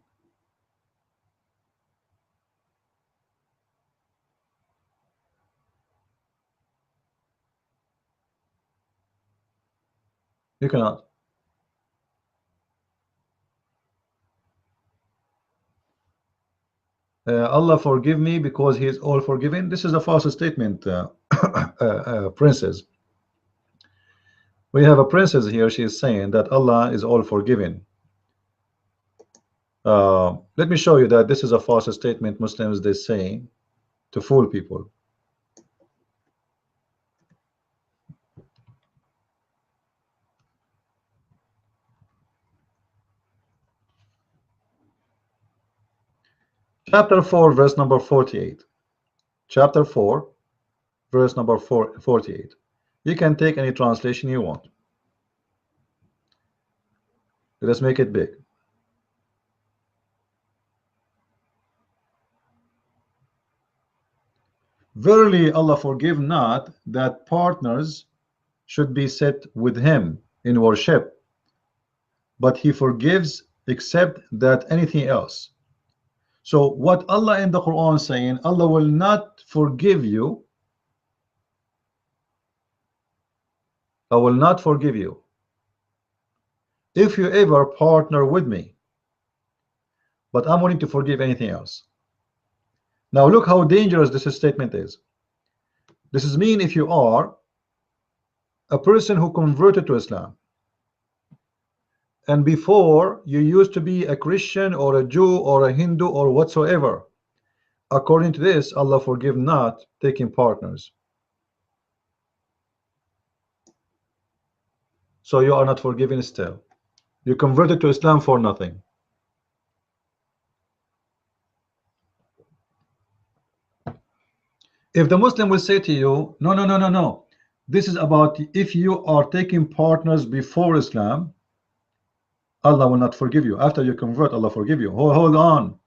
You cannot. Allah forgive me because he is all forgiving. This is a false statement, princess. We have a princess here. She is saying that Allah is all forgiving. Let me show you that this is a false statement. Muslims, they say to fool people. Chapter 4, verse number 48. Chapter 4, verse number 48. You can take any translation you want. Let's make it big. Verily Allah forgive not that partners should be set with him in worship, but he forgives except that anything else. So what Allah in the Quran saying, Allah will not forgive you. I will not forgive you if you ever partner with me, but I'm willing to forgive anything else. Now look how dangerous this statement is. This is mean if you are a person who converted to Islam, and before you used to be a Christian or a Jew or a Hindu or whatsoever. According to this, Allah forgive not taking partners. So you are not forgiven still. You converted to Islam for nothing. If the Muslim will say to you, no, no, no, no, no, this is about if you are taking partners before Islam, Allah will not forgive you. After you convert, Allah forgive you. Hold on.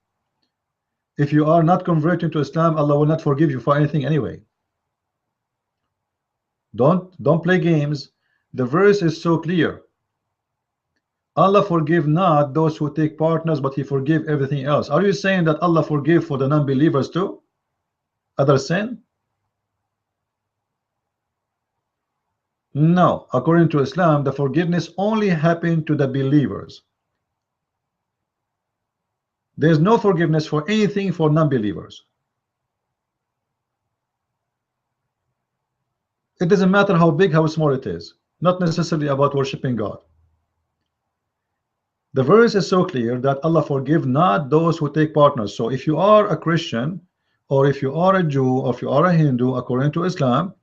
If you are not converting to Islam, Allah will not forgive you for anything anyway. Don't play games. The verse is so clear. Allah forgive not those who take partners, but he forgive everything else. Are you saying that Allah forgive for the non-believers too? Other sin? No. According to Islam, the forgiveness only happened to the believers. There is no forgiveness for anything for non-believers. It doesn't matter how big, how small it is. Not necessarily about worshiping God. The verse is so clear that Allah forgive not those who take partners. So if you are a Christian, or if you are a Jew, or if you are a Hindu, according to Islam,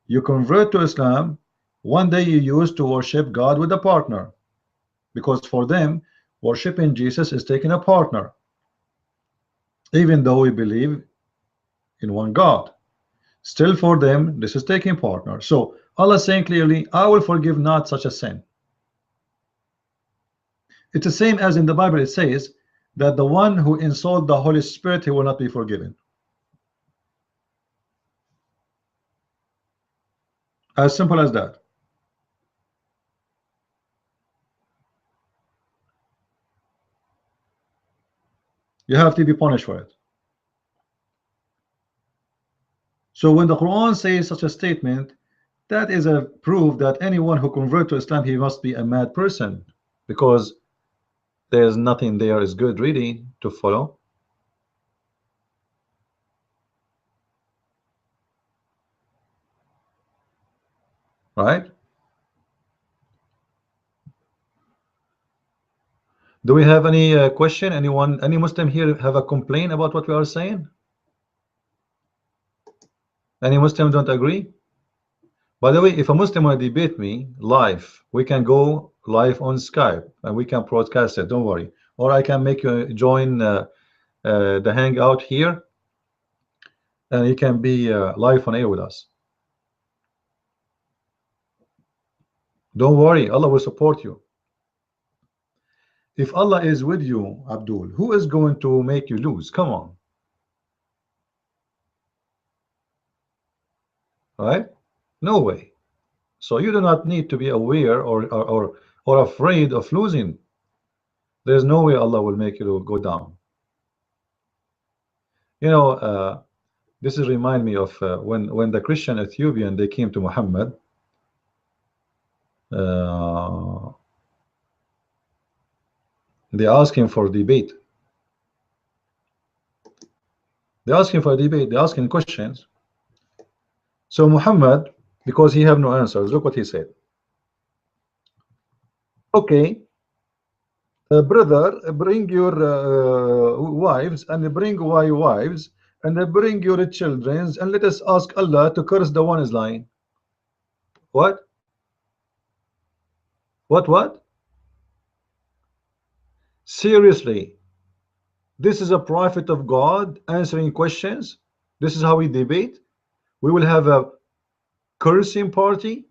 you convert to Islam, one day you used to worship God with a partner, because for them worshiping Jesus is taking a partner, even though we believe in one God. Still for them this is taking partner. So Allah is saying clearly, I will forgive not such a sin. It's the same as in the Bible. It says that the one who insults the Holy Spirit, he will not be forgiven. As simple as that. You have to be punished for it. So when the Quran says such a statement, that is a proof that anyone who converts to Islam, he must be a mad person, because there's nothing there is good really to follow. Right? Do we have any question? Anyone, any Muslim here have a complaint about what we are saying? Any Muslim don't agree? By the way, if a Muslim want to debate me live, we can go live on Skype and we can broadcast it. Don't worry. Or I can make you join the hangout here, and you can be live on air with us. Don't worry, Allah will support you. If Allah is with you, Abdul, who is going to make you lose? Come on. Right? No way. So you do not need to be aware or afraid of losing. There's no way Allah will make you go down. You know, this is remind me of when the Christian Ethiopian, they came to Muhammad. They asked him for debate. They asked him for a debate. They asked him questions. So Muhammad, because he have no answers, look what he said. Okay, brother, bring your wives, and bring my wives, and bring your children, and let us ask Allah to curse the one is lying. What? What? Seriously, this is a prophet of God answering questions? This is how we debate? We will have a cursing party?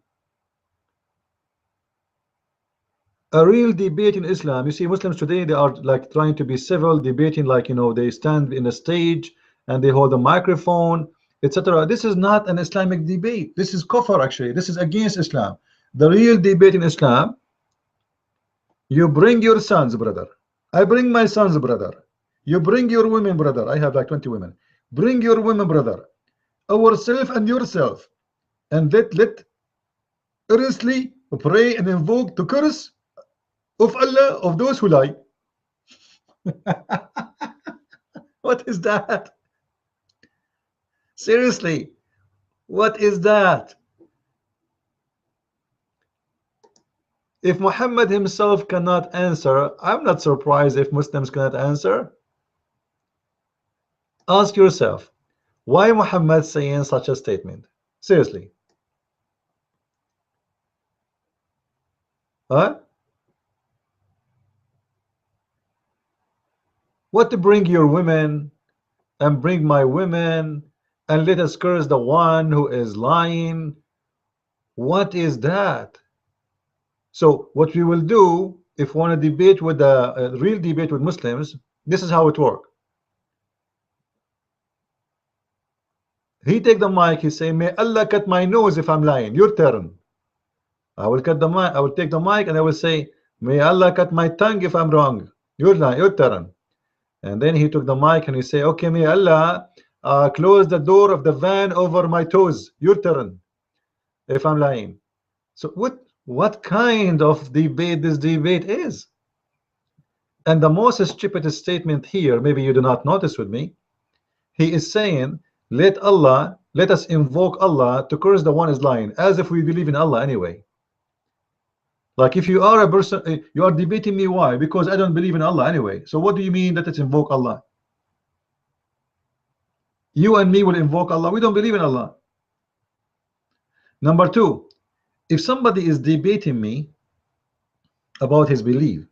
A real debate in Islam. You see, Muslims today, they are like trying to be civil, debating, like, you know, they stand in a stage and they hold a microphone, etc. This is not an Islamic debate. This is kufr, actually. This is against Islam. The real debate in Islam, you bring your sons, brother. I bring my sons, brother. You bring your women, brother. I have like 20 women. Bring your women, brother. Ourself and yourself. And let earnestly pray and invoke the curse of Allah of those who lie. What is that? Seriously, what is that? If Muhammad himself cannot answer, I'm not surprised if Muslims cannot answer. Ask yourself, why Muhammad saying such a statement? Seriously. Huh? What to bring your women and bring my women and let us curse the one who is lying? What is that? So what we will do, if we want to debate with a real debate with Muslims, this is how it works. He take the mic, he say, may Allah cut my nose if I'm lying. Your turn. I will cut the mic, I will take the mic and I will say, may Allah cut my tongue if I'm wrong. Your turn. And then he took the mic and he say, okay, may Allah close the door of the van over my toes. Your turn. If I'm lying. So what kind of debate this debate is? And the most stupid statement here, maybe you do not notice with me, he is saying, let us invoke Allah to curse the one is lying, as if we believe in Allah anyway. Like if you are a person, you are debating me. Why? Because I don't believe in Allah anyway. So what do you mean that it's invoke Allah? You and me will invoke Allah. We don't believe in Allah. Number two, if somebody is debating me about his belief,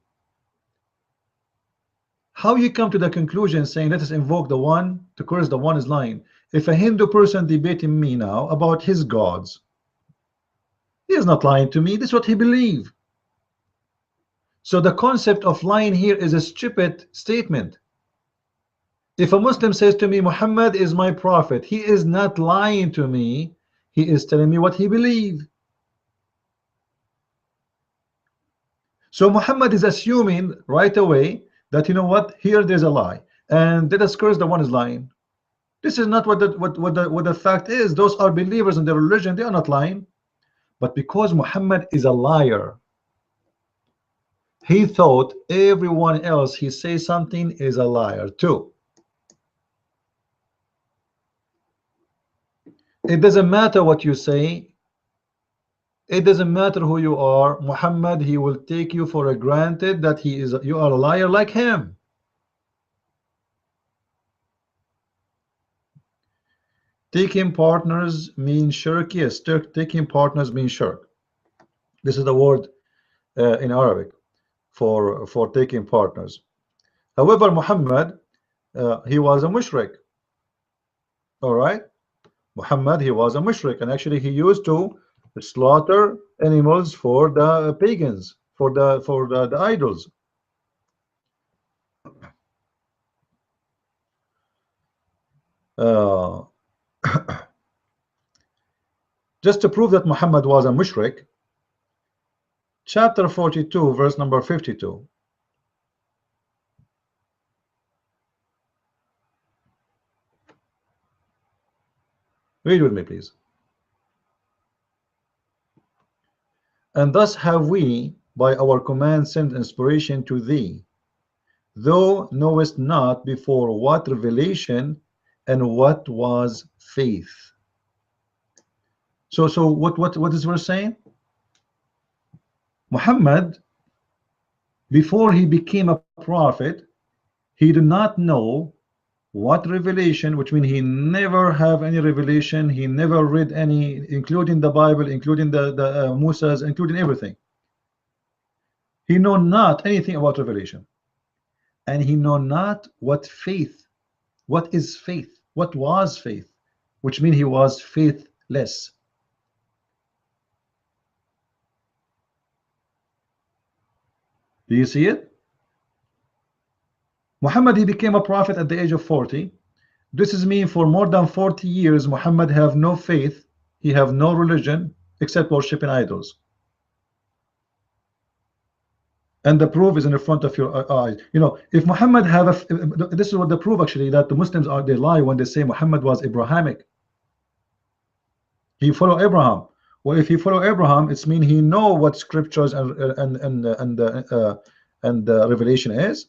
how you come to the conclusion saying let us invoke the one to curse the one is lying? If a Hindu person debating me now about his gods, he is not lying to me. This is what he believes. So the concept of lying here is a stupid statement. If a Muslim says to me Muhammad is my prophet, he is not lying to me. He is telling me what he believes. So Muhammad is assuming right away that, you know what, here there's a lie, and let us curse the one is lying. This is not what the fact is. Those are believers in their religion. They are not lying. But because Muhammad is a liar, he thought everyone else he says something is a liar too. It doesn't matter what you say. It doesn't matter who you are. Muhammad, he will take you for granted that you are a liar like him. Taking partners mean shirk. Yes, taking partners mean shirk. This is the word in Arabic for taking partners. However, Muhammad, he was a mushrik. All right, Muhammad, he was a mushrik, and actually he used to slaughter animals for the pagans, for the idols. Just to prove that Muhammad was a mushrik, chapter 42 verse number 52. Read with me, please. And thus have we by our command sent inspiration to thee, thou knowest not before what revelation and what was faith. So what is verse saying? Muhammad, before he became a prophet, he did not know what revelation, which means he never have any revelation, he never read any, including the Bible, including the Musa's, including everything. He know not anything about revelation, and he know not what faith, what is faith, what was faith, which means he was faithless. Do you see it? Muhammad, he became a prophet at the age of 40. This is mean for more than 40 years Muhammad have no faith, he have no religion except worshiping idols. And the proof is in the front of your eyes. You know, if Muhammad have this is what the proof actually, that the Muslims are, they lie when they say Muhammad was Abrahamic. He follow Abraham. Well, if he follow Abraham, it's mean he know what scriptures and revelation is,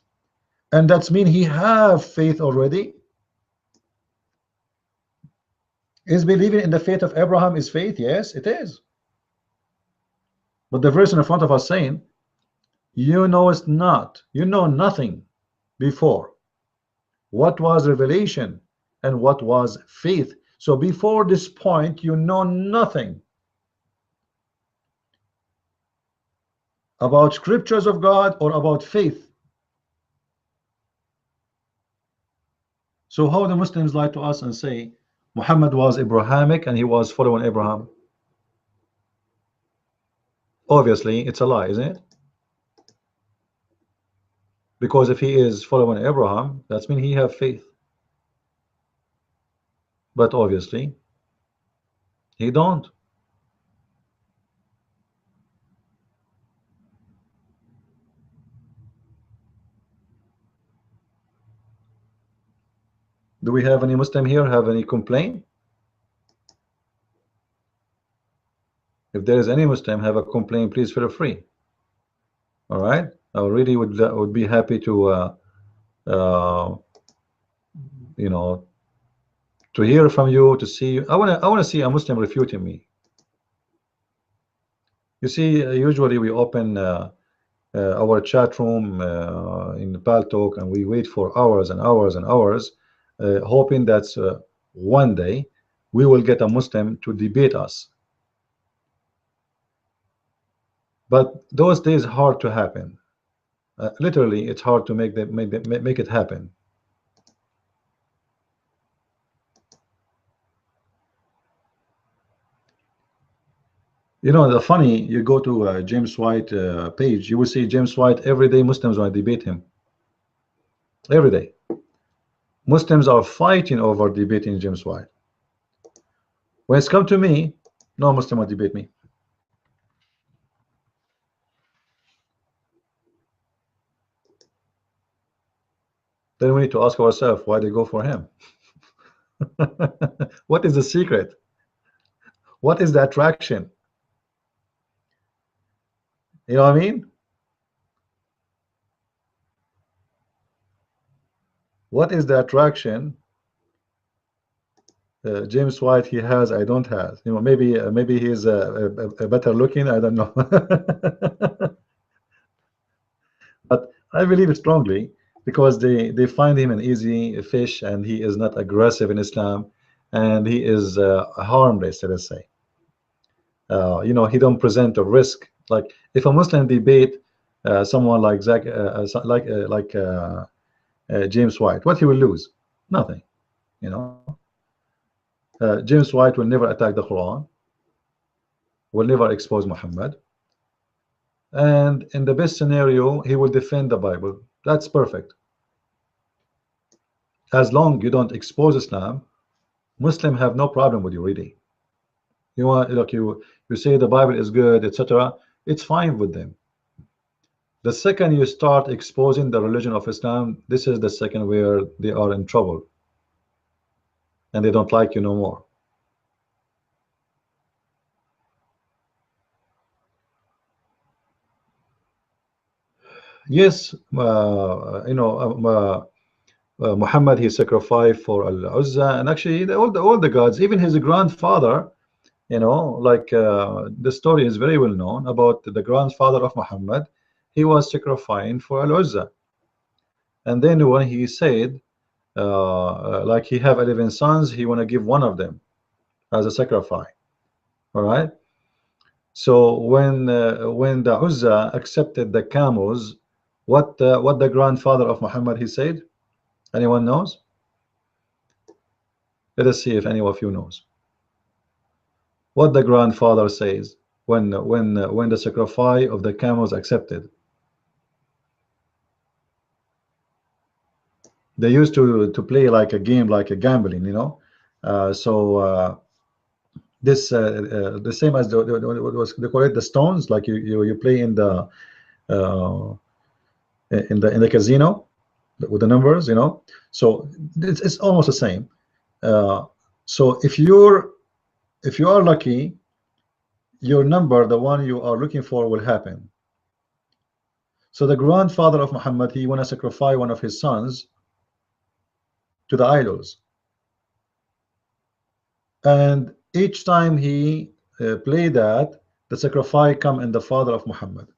and that's mean he have faith already. Is believing in the faith of Abraham is faith? Yes, it is. But the verse in the front of us saying, you knowest not, you know nothing before what was revelation and what was faith. So before this point you know nothing about scriptures of God or about faith. So how the Muslims lie to us and say Muhammad was Abrahamic and he was following Abraham? Obviously it's a lie, isn't it? Because if he is following Abraham, that's mean he have faith. But obviously he don't. Do we have any Muslim here have any complaint? If there is any Muslim have a complaint, please feel free. All right, I really would be happy to you know, to hear from you, to see you. I want to see a Muslim refuting me. You see, usually we open our chat room in Paltalk, and we wait for hours and hours and hours, hoping that one day we will get a Muslim to debate us. But those days hard to happen. Literally, it's hard to make it happen. You know, the funny, you go to James White page, you will see James White every day. Muslims want to debate him every day. Muslims are fighting over debating James White. When it's come to me, no Muslim will debate me. Then we need to ask ourselves why they go for him. What is the secret? What is the attraction? You know what I mean? What is the attraction James White he has, I don't have? You know, maybe he's a better looking, I don't know. But I believe it strongly because they find him an easy fish, and he is not aggressive in Islam, and he is harmless, let us say. You know, he don't present a risk. Like if a Muslim debate someone like James White, what he will lose? Nothing. You know, James White will never attack the Quran, will never expose Muhammad, and in the best scenario, he will defend the Bible. That's perfect. As long you don't expose Islam, Muslims have no problem with you reading. You want, look, you say the Bible is good, etc. It's fine with them. The second you start exposing the religion of Islam, this is the second where they are in trouble, and they don't like you no more. Yes, you know, Muhammad, he sacrificed for Al-Uzza, and actually all the gods, even his grandfather, you know, like the story is very well known about the grandfather of Muhammad. He was sacrificing for Al-Uzza, and then when he said like he have 11 sons, he want to give one of them as a sacrifice. All right. So when the Uzza accepted the camels, what the grandfather of Muhammad he said? Anyone knows? Let us see if any of you knows what the grandfather says when the sacrifice of the camels accepted. They used to play like a game, like a gambling, you know. This the same as what was they call it, the stones, like you play in the casino with the numbers, you know. So it's almost the same. So if you are lucky, your number, the one you are looking for, will happen. So the grandfather of Muhammad, he want to sacrifice one of his sons to the idols, and each time he play that, the sacrifice come in the father of Muhammad.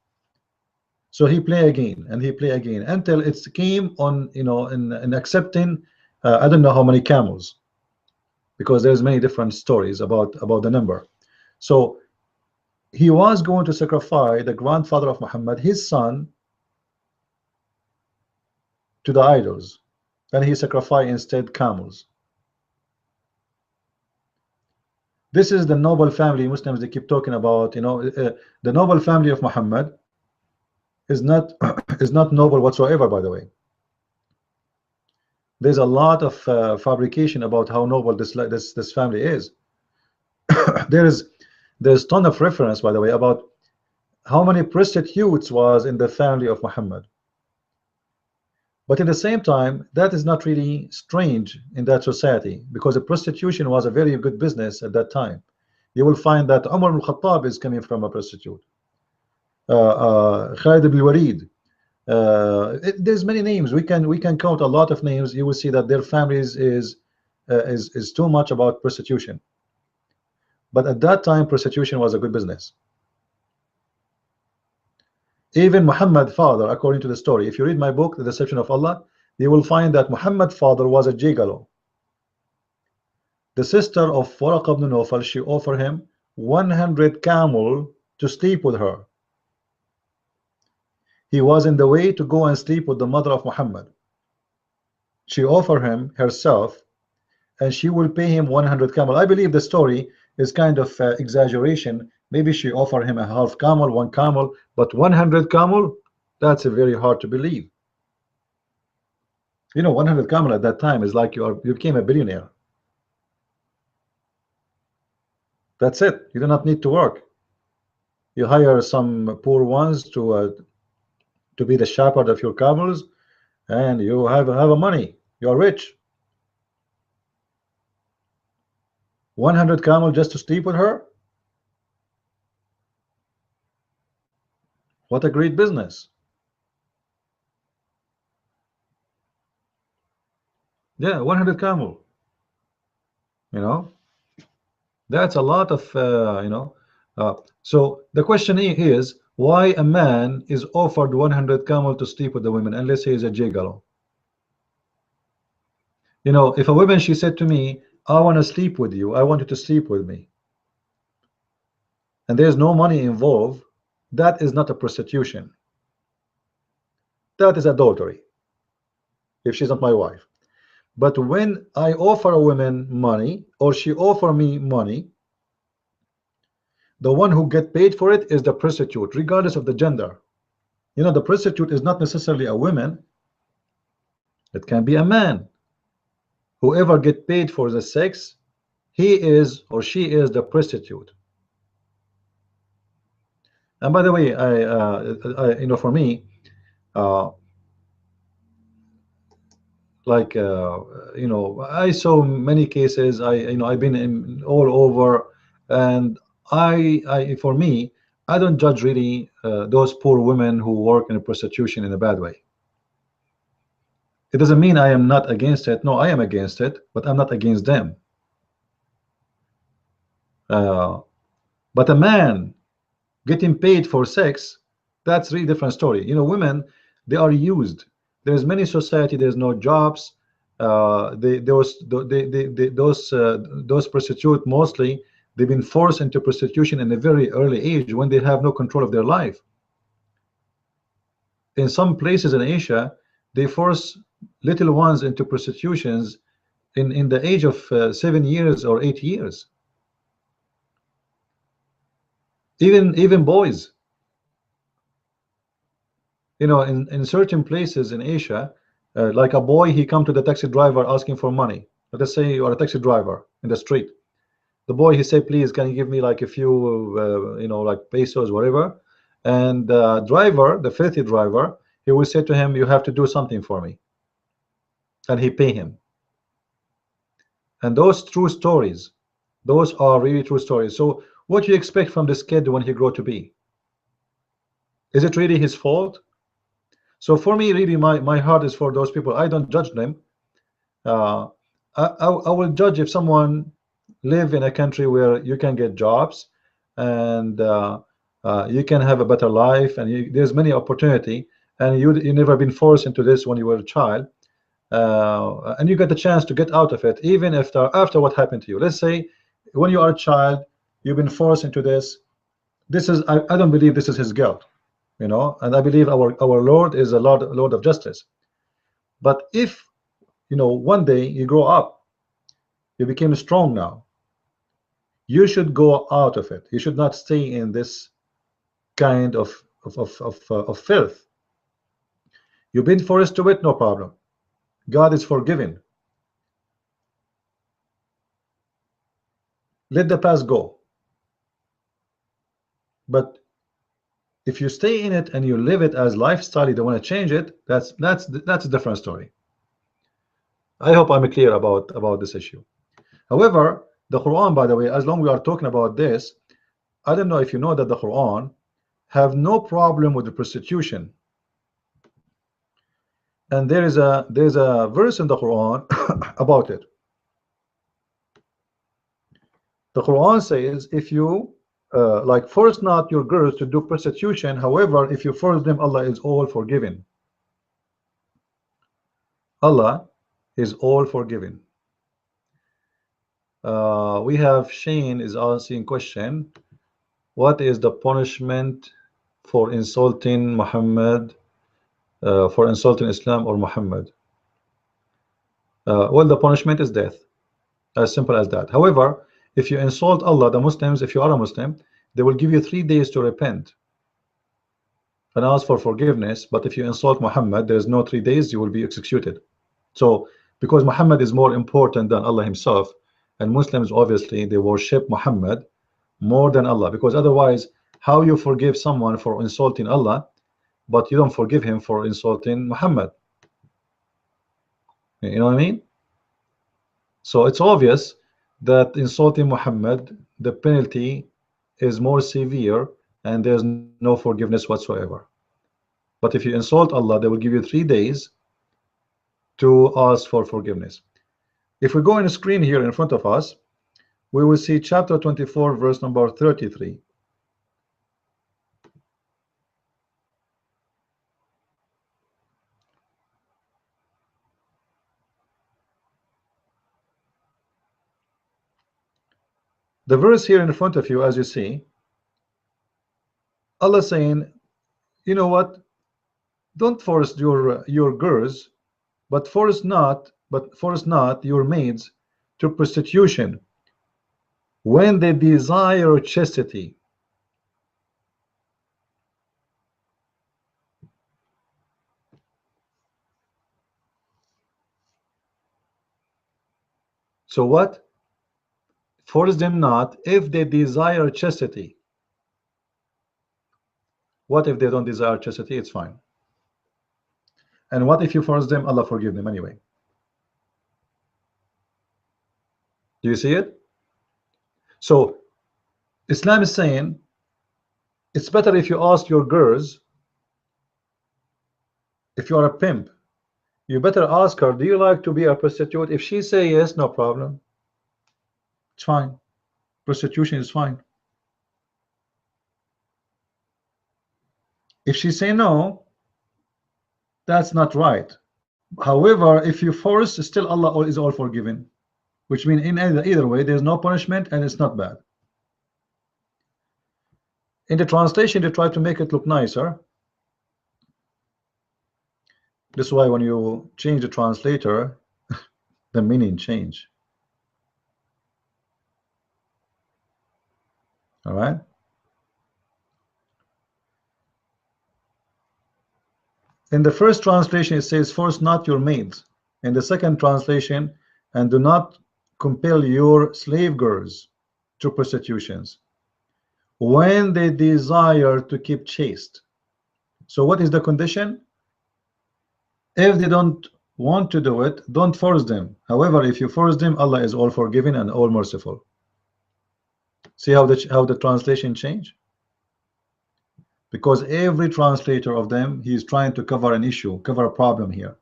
So he play again and he play again until it came on, you know, in accepting I don't know how many camels, because there's many different stories about the number. So he was going to sacrifice the grandfather of Muhammad, his son, to the idols, and he sacrificed instead camels. This is the noble family Muslims they keep talking about, you know. The noble family of Muhammad is not is not noble whatsoever, by the way. There's a lot of fabrication about how noble this family is. there's ton of reference, by the way, about how many prostitutes was in the family of Muhammad. But at the same time, that is not really strange in that society, because the prostitution was a very good business at that time. You will find that Umar al-Khattab is coming from a prostitute. Khalid ibn Walid. There's many names. We can count a lot of names. You will see that their families is too much about prostitution. But at that time, prostitution was a good business. Even Muhammad father, according to the story, if you read my book, The Deception of Allah, you will find that Muhammad father was a gigolo. The sister of Waraq ibn Nawfal, she offered him 100 camel to sleep with her. He was in the way to go and sleep with the mother of Muhammad. She offered him herself, and she will pay him 100 camel. I believe the story is kind of exaggeration. Maybe she offered him a half camel, 1 camel, but 100 camel, that's very hard to believe. You know, 100 camel at that time is like you became a billionaire. That's it. You do not need to work. You hire some poor ones to be the shepherd of your camels, and you have a money. You are rich. 100 camel just to sleep with her. What a great business. Yeah, 100 camel. You know, that's a lot of so the question is, why a man is offered 100 camel to sleep with the women unless he is a gigolo? You know, if a woman, she said to me, I want to sleep with you, I want you to sleep with me, and there's no money involved, that is not a prostitution. That is adultery if she's not my wife. But when I offer a woman money, or she offer me money, the one who get paid for it is the prostitute, regardless of the gender. You know, the prostitute is not necessarily a woman. It can be a man. Whoever get paid for the sex, he is or she is the prostitute. And by the way, you know, for me, like you know, I saw many cases. I've been in all over, and for me, I don't judge really those poor women who work in prostitution in a bad way. It doesn't mean I am not against it. No, I am against it, but I'm not against them. But a man getting paid for sex, that's really different story. You know, women, they are used. There's many society, there's no jobs. Those prostitutes, mostly they've been forced into prostitution in a very early age when they have no control of their life. In some places in Asia, they force little ones into prostitutions in the age of 7 years or 8 years. Even boys. You know, in certain places in Asia, like a boy, he come to the taxi driver asking for money. Let us say you are a taxi driver in the street. The boy, he say, please, can you give me like a few you know, like pesos, whatever. And driver, the filthy driver, he will say to him, you have to do something for me, and he pay him. And those true stories, those are really true stories. So what do you expect from this kid when he grow to be? Is it really his fault? So for me, really, my heart is for those people. I don't judge them. I will judge if someone live in a country where you can get jobs, and you can have a better life, and there's many opportunity, and you never been forced into this when you were a child, and you get the chance to get out of it, even after what happened to you. Let's say when you are a child, you've been forced into this. This is I don't believe this is his guilt, you know, and I believe our Lord is a Lord of justice. But if, you know, one day you grow up, you became strong now, you should go out of it. You should not stay in this kind of filth. You've been forced to it, no problem. God is forgiving. Let the past go. But if you stay in it and you live it as lifestyle, you don't want to change it, that's a different story. I hope I'm clear about this issue. However, the Quran, by the way, as long as we are talking about this, I don't know if you know that the Quran have no problem with the prostitution. And there's a verse in the Quran about it. The Quran says, if you like force not your girls to do prostitution. However, if you force them, Allah is all forgiving. Allah is all forgiving. We have Shane is asking question: what is the punishment for insulting Muhammad, for insulting Islam or Muhammad? Well, the punishment is death, as simple as that. However, if you insult Allah, the Muslims, if you are a Muslim, they will give you 3 days to repent and ask for forgiveness. But if you insult Muhammad, there is no 3 days, you will be executed. So because Muhammad is more important than Allah himself, and Muslims obviously they worship Muhammad more than Allah, because otherwise how you forgive someone for insulting Allah but you don't forgive him for insulting Muhammad? You know what I mean? So it's obvious that insulting Muhammad, the penalty is more severe and there's no forgiveness whatsoever. But if you insult Allah, they will give you 3 days to ask for forgiveness. If we go on the screen here in front of us, we will see chapter 24 verse number 33. The verse here in front of you, as you see, Allah saying, you know what, don't force your girls, but force not your maids to prostitution when they desire chastity. So what? Force them not if they desire chastity. What if they don't desire chastity? It's fine. And what if you force them? Allah forgive them anyway. Do you see it? So Islam is saying it's better if you ask your girls, if you are a pimp, you better ask her, do you like to be a prostitute? If she say yes, no problem, it's fine. Prostitution is fine. If she say no, that's not right. However, if you force, still Allah is all forgiving, which means in either way there's no punishment and it's not bad. In the translation they try to make it look nicer. This is why when you change the translator the meaning change. All right. In the first translation it says force not your maids. In the second translation, and do not compel your slave girls to prostitutions when they desire to keep chaste. So what is the condition? If they don't want to do it, don't force them. However, if you force them, Allah is all forgiving and all merciful. See how the translation change? Because every translator of them, he is trying to cover an issue, cover a problem here.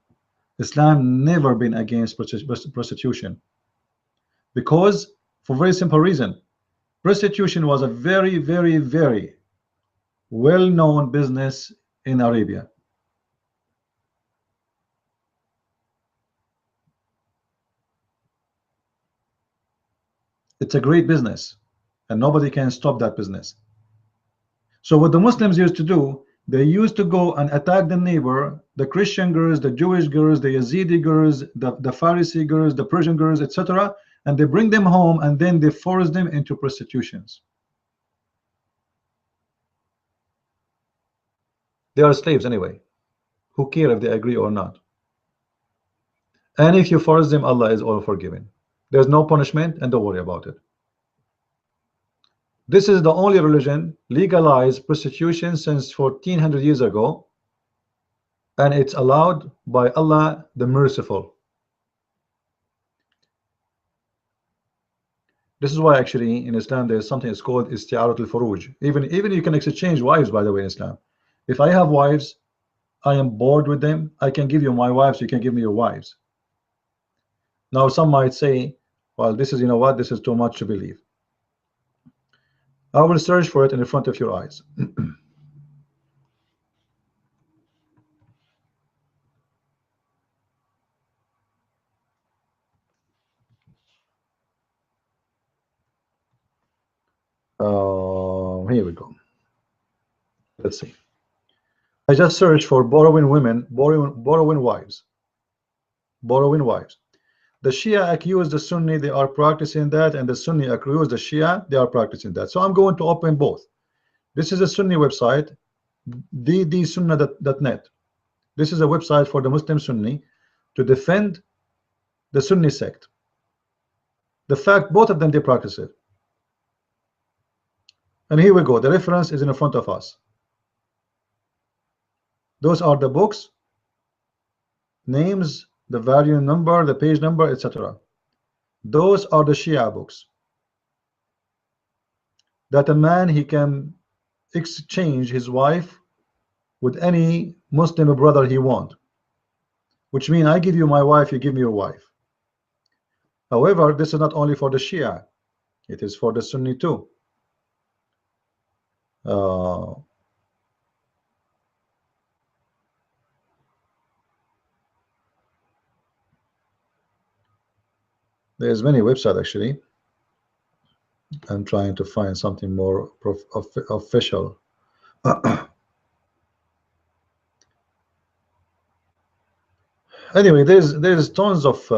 Islam never been against prostitution, because for very simple reason, prostitution was a very, very, very well-known business in Arabia. It's a great business and nobody can stop that business. So what the Muslims used to do, they used to go and attack the neighbor, the Christian girls, the Jewish girls, the Yazidi girls, the Pharisee girls, the Persian girls, etc., and they bring them home and then they force them into prostitutions. They are slaves anyway. Who care if they agree or not? And if you force them, Allah is all forgiving. There's no punishment and don't worry about it. This is the only religion legalized prostitution since 1400 years ago, and it's allowed by Allah the Merciful. This is why actually in Islam there is something that's called isti'aratul furuj. Even you can exchange wives, by the way, in Islam. If I have wives, I am bored with them, I can give you my wives, you can give me your wives. Now some might say, well, this is, you know what, this is too much to believe. I will search for it in front of your eyes. Here we go. Let's see. I just searched for borrowing women, borrowing wives. Borrowing wives. The Shia accuse the Sunni, they are practicing that, and the Sunni accuse the Shia, they are practicing that. So I'm going to open both. This is a Sunni website, ddsunnah.net. This is a website for the Muslim Sunni to defend the Sunni sect. The fact both of them they practice it. And here we go. The reference is in front of us. Those are the books, names, the volume number, the page number, etc. Those are the Shia books. That a man he can exchange his wife with any Muslim brother he want, which means I give you my wife, you give me your wife. However, this is not only for the Shia, it is for the Sunni too. There's many websites actually. I'm trying to find something more official. Anyway, there's tons of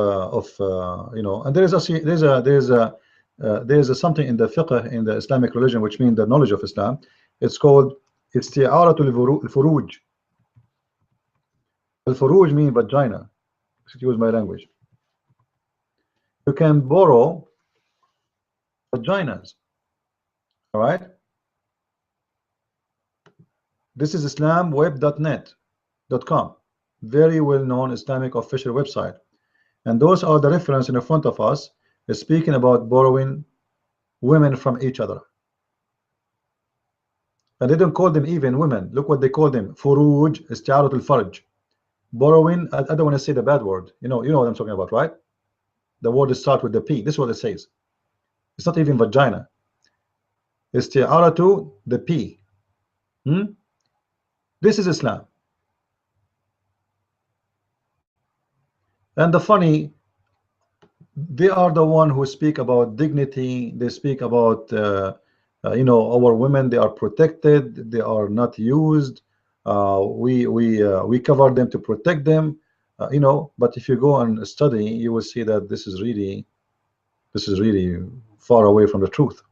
you know, and there's something in the fiqh in the Islamic religion, which means the knowledge of Islam. It's called isti'aratul furuj. Al-furuj means vagina. Excuse my language. You can borrow vaginas. All right. This is islamweb.net.com. Very well-known Islamic official website, and those are the reference in front of us, is speaking about borrowing women from each other. And they don't call them even women. Look what they call them: furuj, isti'arat al-farj. Borrowing. I don't want to say the bad word. You know what I'm talking about, right? The word starts with the P. This is what it says. It's not even vagina. Isti'aratu, the P. This is Islam. And the funny, they are the one who speak about dignity. They speak about you know, our women, they are protected, they are not used. We cover them to protect them, you know. But if you go and study, you will see that this is really far away from the truth.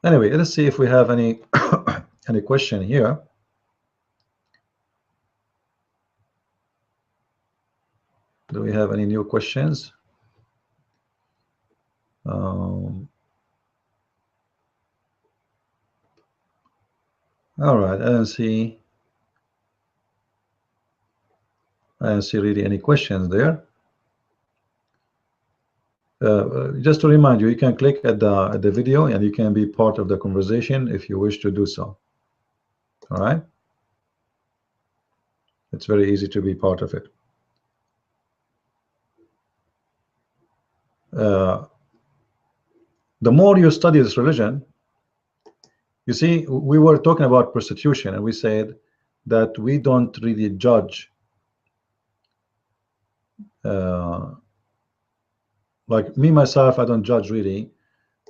Anyway, let's see if we have any any question here. Do we have any new questions? All right, I don't see really any questions there. Just to remind you, you can click at the video and you can be part of the conversation if you wish to do so. All right, it's very easy to be part of it. The more you study this religion, you see, we were talking about prostitution, and we said that we don't really judge like me myself, I don't judge really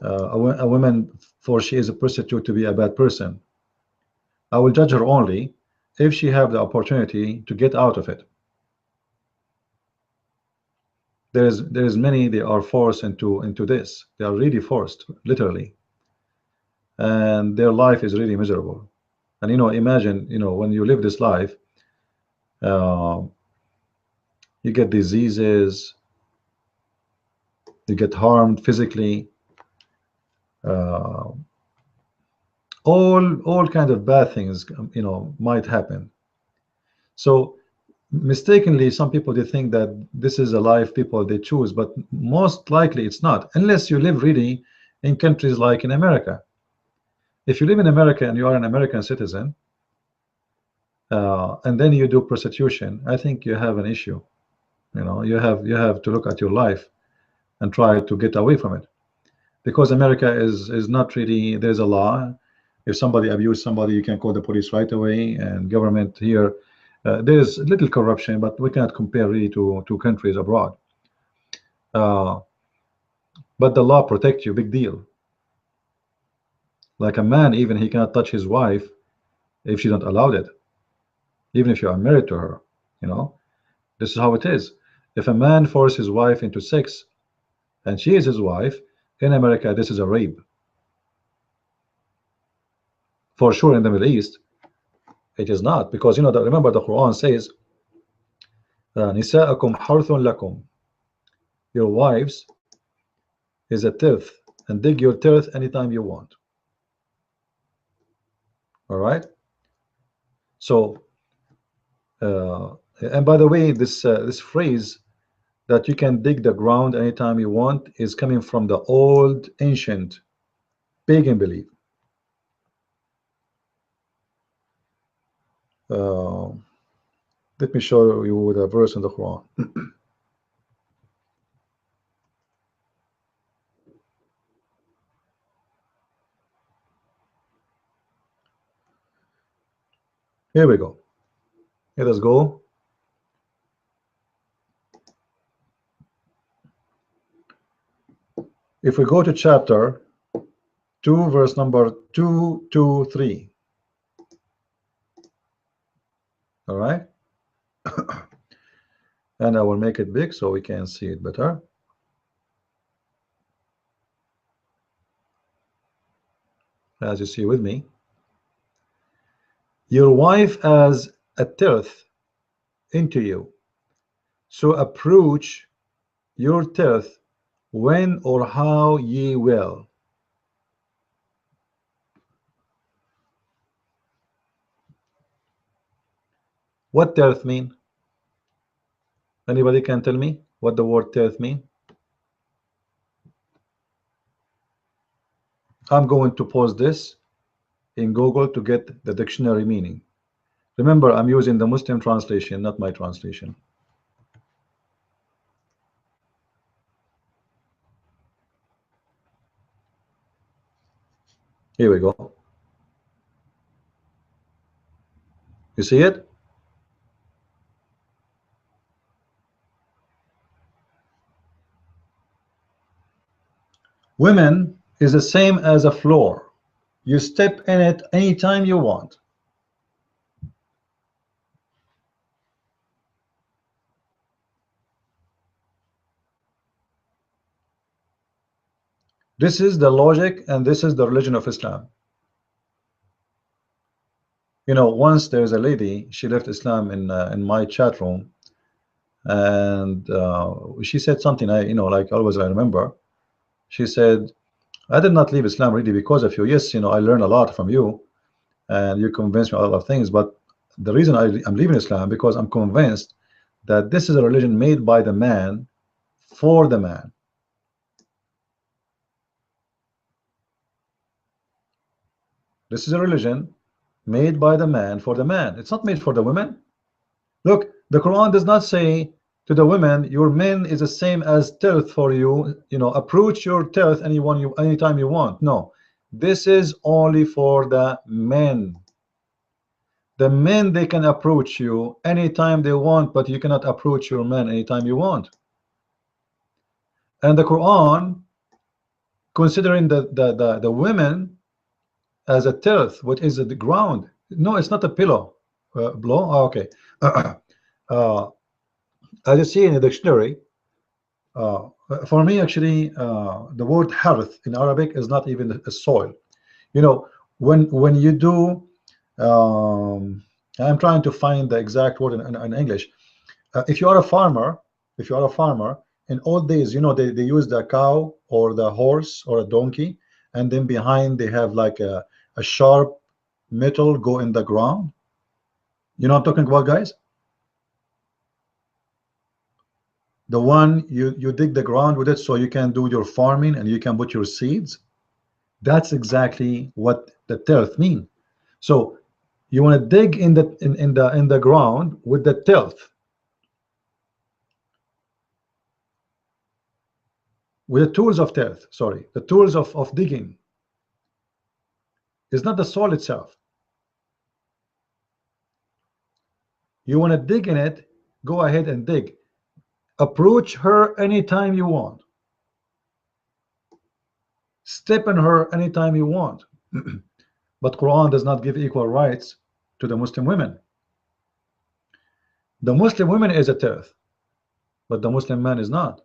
a woman for she is a prostitute to be a bad person. I will judge her only if she have the opportunity to get out of it. There's many, they are forced into this. They are really forced, literally, and their life is really miserable. And you know, imagine, you know, when you live this life, you get diseases, you get harmed physically, all kind of bad things, you know, might happen. So mistakenly, some people, they think that this is a life people they choose, but most likely it's not, unless you live really in countries like in America. If you live in America and you are an American citizen, and then you do prostitution, I think you have an issue. You know, you have to look at your life and try to get away from it, because America is not really, there's a law. If somebody abuse somebody, you can call the police right away. And government here, there's little corruption, but we cannot compare really to countries abroad. Uh, but the law protects you, big deal. Like a man, even he cannot touch his wife if she don't allow it, even if you are married to her. You know, this is how it is. If a man forces his wife into sex and she is his wife, in America, this is a rape. For sure, in the Middle East, it is not, because you know that, remember the Quran says, "Nisa'akum harthun lakum." Your wives is a tilth, and dig your tilth anytime you want. All right. So, and by the way, this phrase that you can dig the ground anytime you want is coming from the old ancient pagan belief. Uh, let me show you with a verse in the Quran. Here we go. Let us go. If we go to chapter 2, verse number 223. All right. And I will make it big so we can see it better. As you see with me, your wife as a tilth into you, so approach your tilth when or how ye will. What tilth mean? Anybody can tell me what the word tilth mean? I'm going to post this in Google to get the dictionary meaning. Remember, I'm using the Muslim translation, not my translation. Here we go. You see it? Women is the same as a floor. You step in it anytime you want. This is the logic, and this is the religion of Islam. You know, once there's a lady, she left Islam in my chat room, and she said something, I, you know, like always I remember. She said, I did not leave Islam really because of you. Yes, you know, I learned a lot from you, and you convinced me a lot of things, but the reason I'm leaving Islam because I'm convinced that this is a religion made by the man for the man. This is a religion made by the man for the man. It's not made for the women. Look, the Quran does not say to the women, your men is the same as tilth for you. You know, approach your tilth anytime you want. No, this is only for the men. The men, they can approach you anytime they want, but you cannot approach your man anytime you want. And the Quran, considering the women as a tilth, what is it, the ground? No, it's not a pillow. Blow. Oh, okay. As you see in the dictionary, for me actually, the word harth in Arabic is not even a soil. You know, when you do, I'm trying to find the exact word in English. If you are a farmer, in old days, you know, they use the cow or the horse or a donkey, and then behind they have like a sharp metal go in the ground. You know what I'm talking about, guys? The one you dig the ground with it so you can do your farming and you can put your seeds. That's exactly what the tilth mean. So you want to dig in the ground with the tilth. with the tools of death, sorry, the tools of digging. It's not the soul itself. You want to dig in it, go ahead and dig. Approach her anytime you want. Step in her anytime you want. But Quran does not give equal rights to the Muslim women. The Muslim woman is a turf, but the Muslim man is not.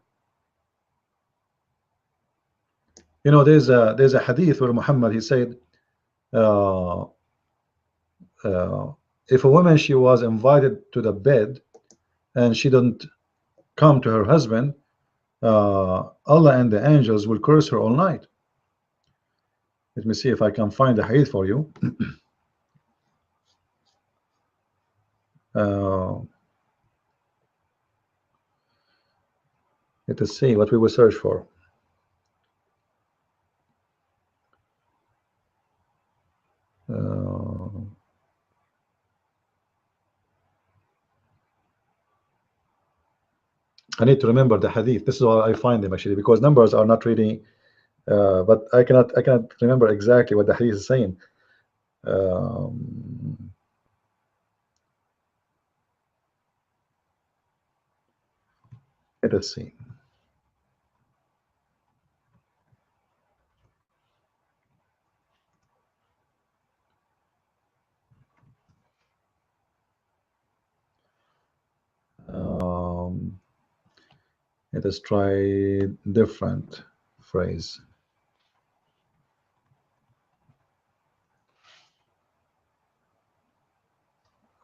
You know, there's a hadith where Muhammad, he said, uh, if a woman, she was invited to the bed and she didn't come to her husband, Allah and the angels will curse her all night. Let me see if I can find the hadith for you. Let us see what we will search for. I need to remember the hadith. This is why I find them actually, because numbers are not really, but I cannot remember exactly what the hadith is saying. Let us see. Let us try different phrase.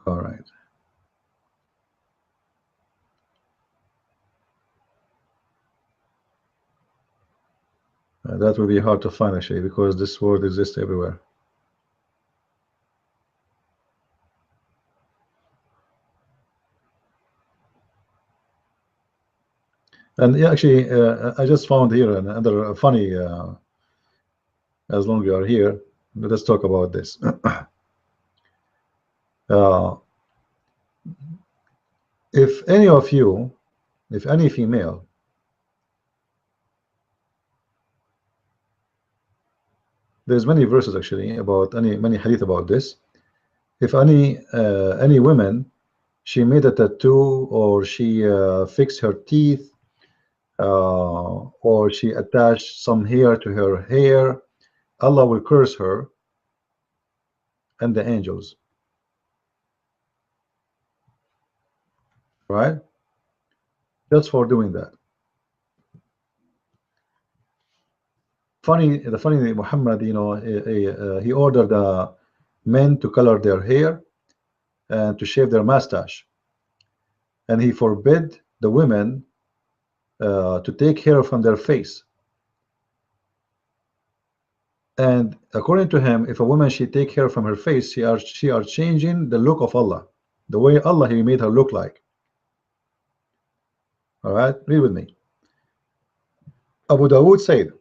All right. That will be hard to find actually, because this word exists everywhere. And yeah, actually, I just found here another funny. As long as you are here, let us talk about this. If any of you, if any female, there's many verses actually about many hadith about this. If any woman, she made a tattoo, or she fixed her teeth, or she attached some hair to her hair, Allah will curse her and the angels. Right? Just for doing that. The funny Muhammad, you know, he ordered men to color their hair and to shave their mustache, and he forbid the women to take hair from their face. And according to him, if a woman, she take hair from her face, she are changing the look of Allah, the way Allah, he made her look like. All right, read with me. Abu Dawood said,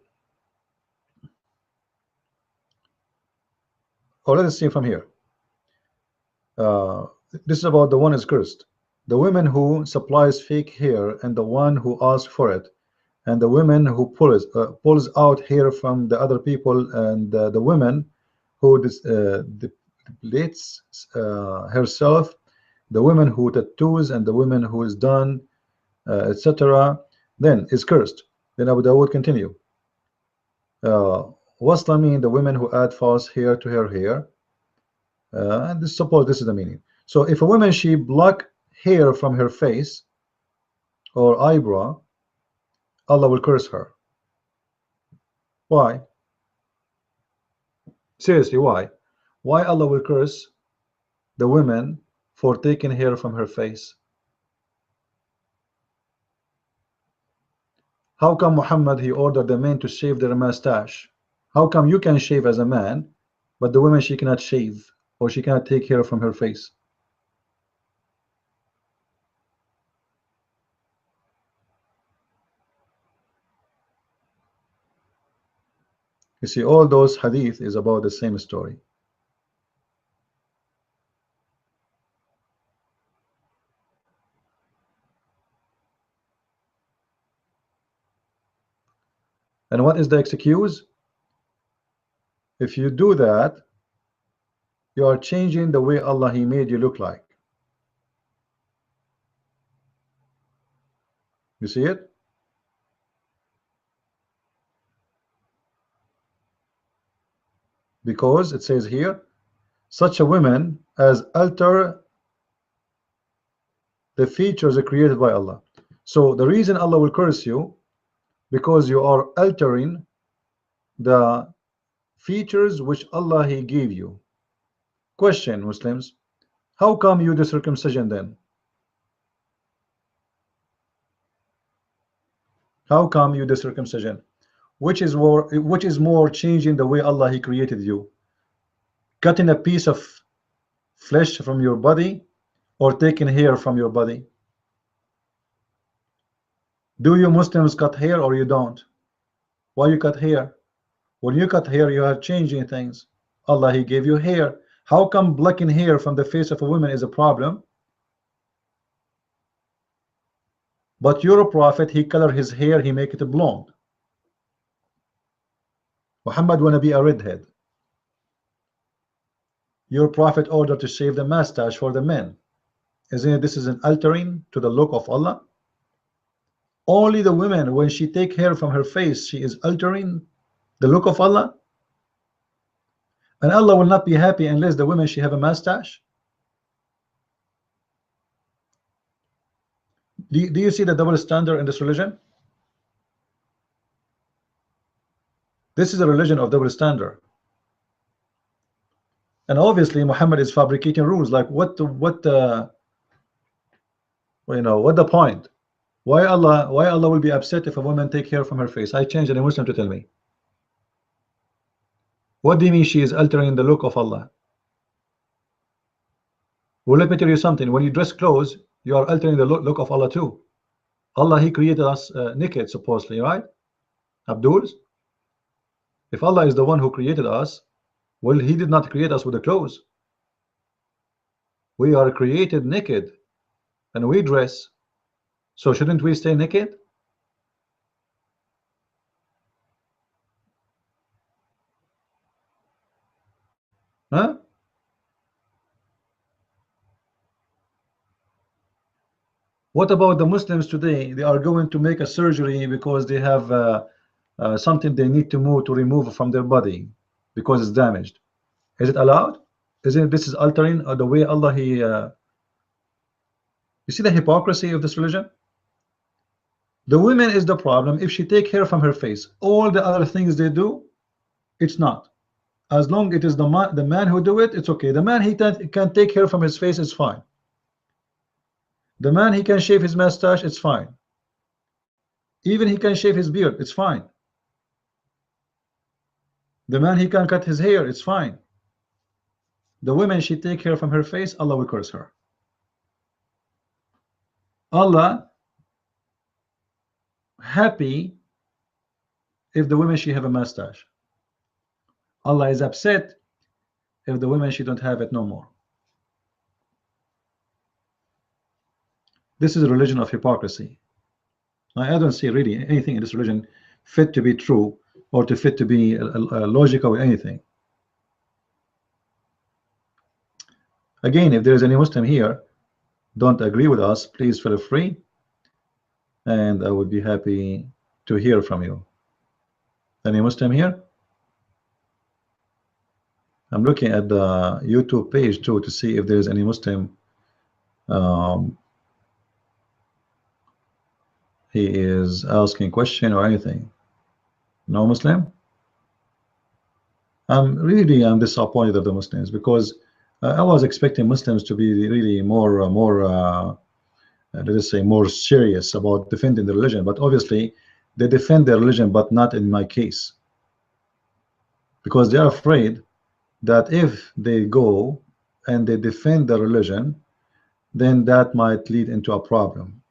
or let us see from here. This is about the one is cursed. The woman who supplies fake hair and the one who asks for it, and the women who pulls out hair from the other people, and the women who depilates herself, the women who tattoos, and the women who is done, etc., then is cursed. Then Abu Dawood continue. Wasla mean the women who add false hair to her hair, and suppose this is the meaning. So if a woman, she block hair from her face or eyebrow, Allah will curse her. Why? Seriously, why? Why Allah will curse the women for taking hair from her face? How come Muhammad, he ordered the men to shave their mustache? How come you can shave as a man, but the woman, she cannot shave, or she cannot take hair from her face? You see, all those hadith is about the same story. And what is the excuse? If you do that, you are changing the way Allah He made you look like. You see it? Because it says here, such a woman as alter the features created by Allah. So the reason Allah will curse you, because you are altering the features which Allah He gave you. Question, Muslims, how come you do circumcision then? How come you do circumcision? Which is more changing the way Allah He created you? Cutting a piece of flesh from your body or taking hair from your body? Do you Muslims cut hair or you don't? Why you cut hair? When you cut hair, you are changing things. Allah He gave you hair. How come blacking hair from the face of a woman is a problem? But your prophet, he color his hair, he make it blonde. Muhammad wanna be a redhead. Your prophet ordered to shave the mustache for the men. Isn't it this is an altering to the look of Allah? Only the women, when she take hair from her face, she is altering the look of Allah. And Allah will not be happy unless the women she have a mustache. Do you see the double standard in this religion? This is a religion of double standard. And obviously Muhammad is fabricating rules. Like what the point? Why Allah will be upset if a woman take hair from her face? I changed any Muslim to tell me. What do you mean she is altering the look of Allah? Well, let me tell you something. When you dress clothes, you are altering the look of Allah too. Allah, He created us naked, supposedly, right? Abdul? If Allah is the one who created us, well, He did not create us with the clothes. We are created naked and we dress. So shouldn't we stay naked? Huh? What about the Muslims today? They are going to make a surgery because they have something they need to remove from their body because it's damaged. Is it allowed? Isn't this is altering the way Allah He? You see the hypocrisy of this religion? The woman is the problem. If she take hair from her face, all the other things they do, it's not. As long it is the man who do it, it's okay. The man he can take hair from his face, it's fine. The man he can shave his mustache, it's fine. Even he can shave his beard, it's fine. The man he can cut his hair, it's fine. The woman she take hair from her face, Allah will curse her. Allah happy if the woman she have a mustache. Allah is upset if the women she don't have it no more. This is a religion of hypocrisy. I don't see really anything in this religion fit to be true or to fit to be logical or anything. Again, if there is any Muslim here don't agree with us, please feel free, and I would be happy to hear from you. Any Muslim here? I'm looking at the YouTube page too to see if there is any Muslim. He is asking question or anything. No Muslim? I'm disappointed of the Muslims because I was expecting Muslims to be really more let us say more serious about defending the religion, but obviously they defend their religion, but not in my case, because they are afraid that if they go and they defend the religion, then that might lead into a problem.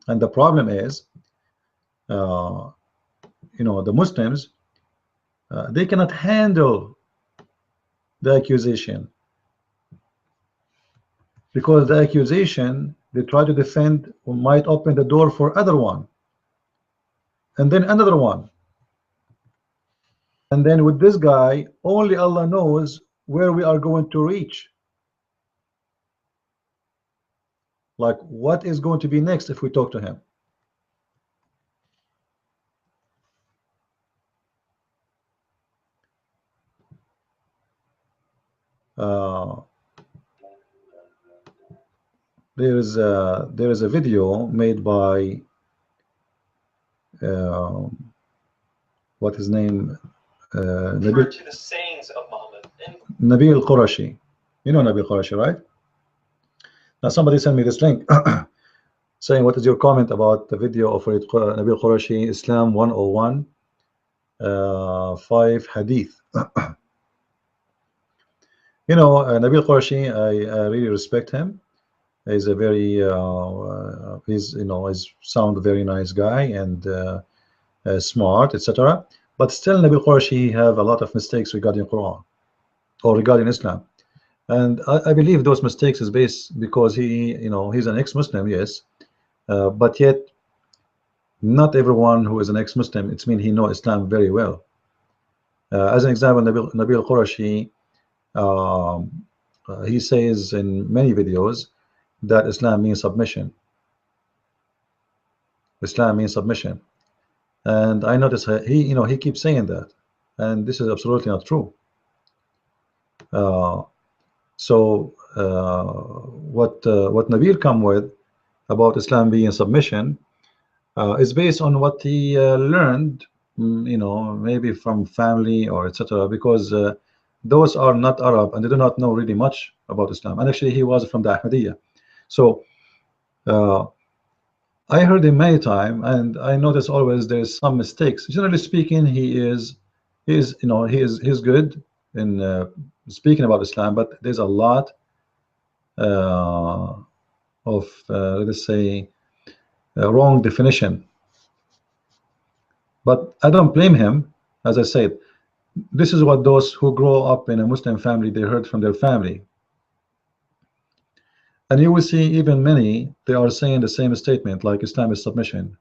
And the problem is, the Muslims, they cannot handle the accusation, because the accusation they try to defend might open the door for other one, and then another one, And then with this guy, only Allah knows where we are going to reach. Like, what is going to be next if we talk to him? There is a video made by what his name, Refer to the sayings of Muhammad. Nabil Qurashi. You know Nabil Qurashi, right? Now somebody sent me this link saying, what is your comment about the video of Nabil Qurashi, Islam 101, 5 hadith? You know, Nabil Qurashi, I really respect him. He's a very he's sound very nice guy and smart, etc. But still, Nabil Qurashi have a lot of mistakes regarding Quran or regarding Islam, and I believe those mistakes is based because he's an ex-Muslim, yes, but yet not everyone who is an ex-Muslim, it's mean he know Islam very well. As an example, Nabil Qurashi, he says in many videos that Islam means submission. Islam means submission, and I notice he keeps saying that, and this is absolutely not true. So what Nabil come with about Islam being submission is based on what he learned, maybe from family or etc. Because those are not Arab and they do not know really much about Islam. And actually, he was from the Ahmadiyya. So I heard him many times, and I notice always there's some mistakes. Generally speaking, he's good in speaking about Islam, but there's a lot of let's say wrong definition. But I don't blame him. As I said, this is what those who grow up in a Muslim family, they heard from their family. And you will see even many, they are saying the same statement, like Islam is submission.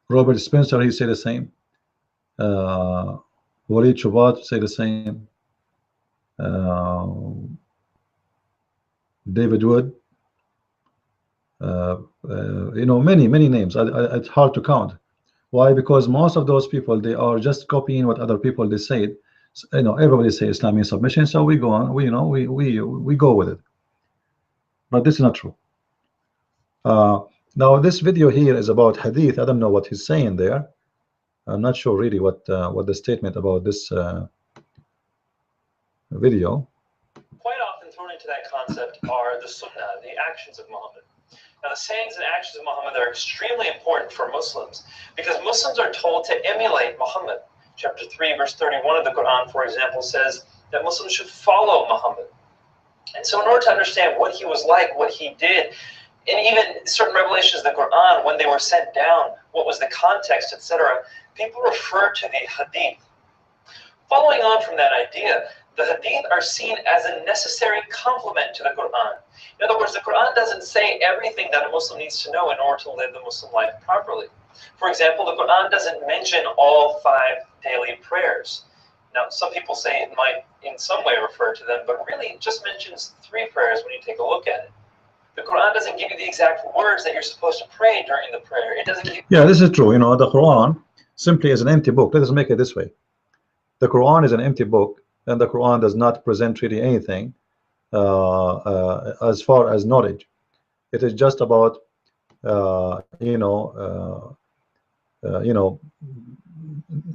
Robert Spencer, he said the same. Walid Chubat say the same. David Wood. Many names. It's hard to count. Why? Because most of those people, they are just copying what other people they said. Everybody say Islam means submission, so we go on. We go with it. But this is not true. Now this video here is about hadith. I don't know what he's saying there. I'm not sure really what the statement about this video. Quite often thrown into that concept are the sunnah, the actions of Muhammad. Now, the sayings and actions of Muhammad are extremely important for Muslims because Muslims are told to emulate Muhammad. Chapter 3, verse 31 of the Quran, for example, says that Muslims should follow Muhammad. And so in order to understand what he was like, what he did, and even certain revelations of the Quran, when they were sent down, what was the context, etc., people refer to the hadith. Following on from that idea, the hadith are seen as a necessary complement to the Quran. In other words, the Quran doesn't say everything that a Muslim needs to know in order to live the Muslim life properly. For example, the Quran doesn't mention all 5 daily prayers. Now, some people say it might in some way refer to them, but really it just mentions 3 prayers when you take a look at it. The Quran doesn't give you the exact words that you're supposed to pray during the prayer. It doesn't give. Yeah, this is true. The Quran simply is an empty book. Let us make it this way. The Quran is an empty book, and the Quran does not present really anything as far as knowledge. It is just about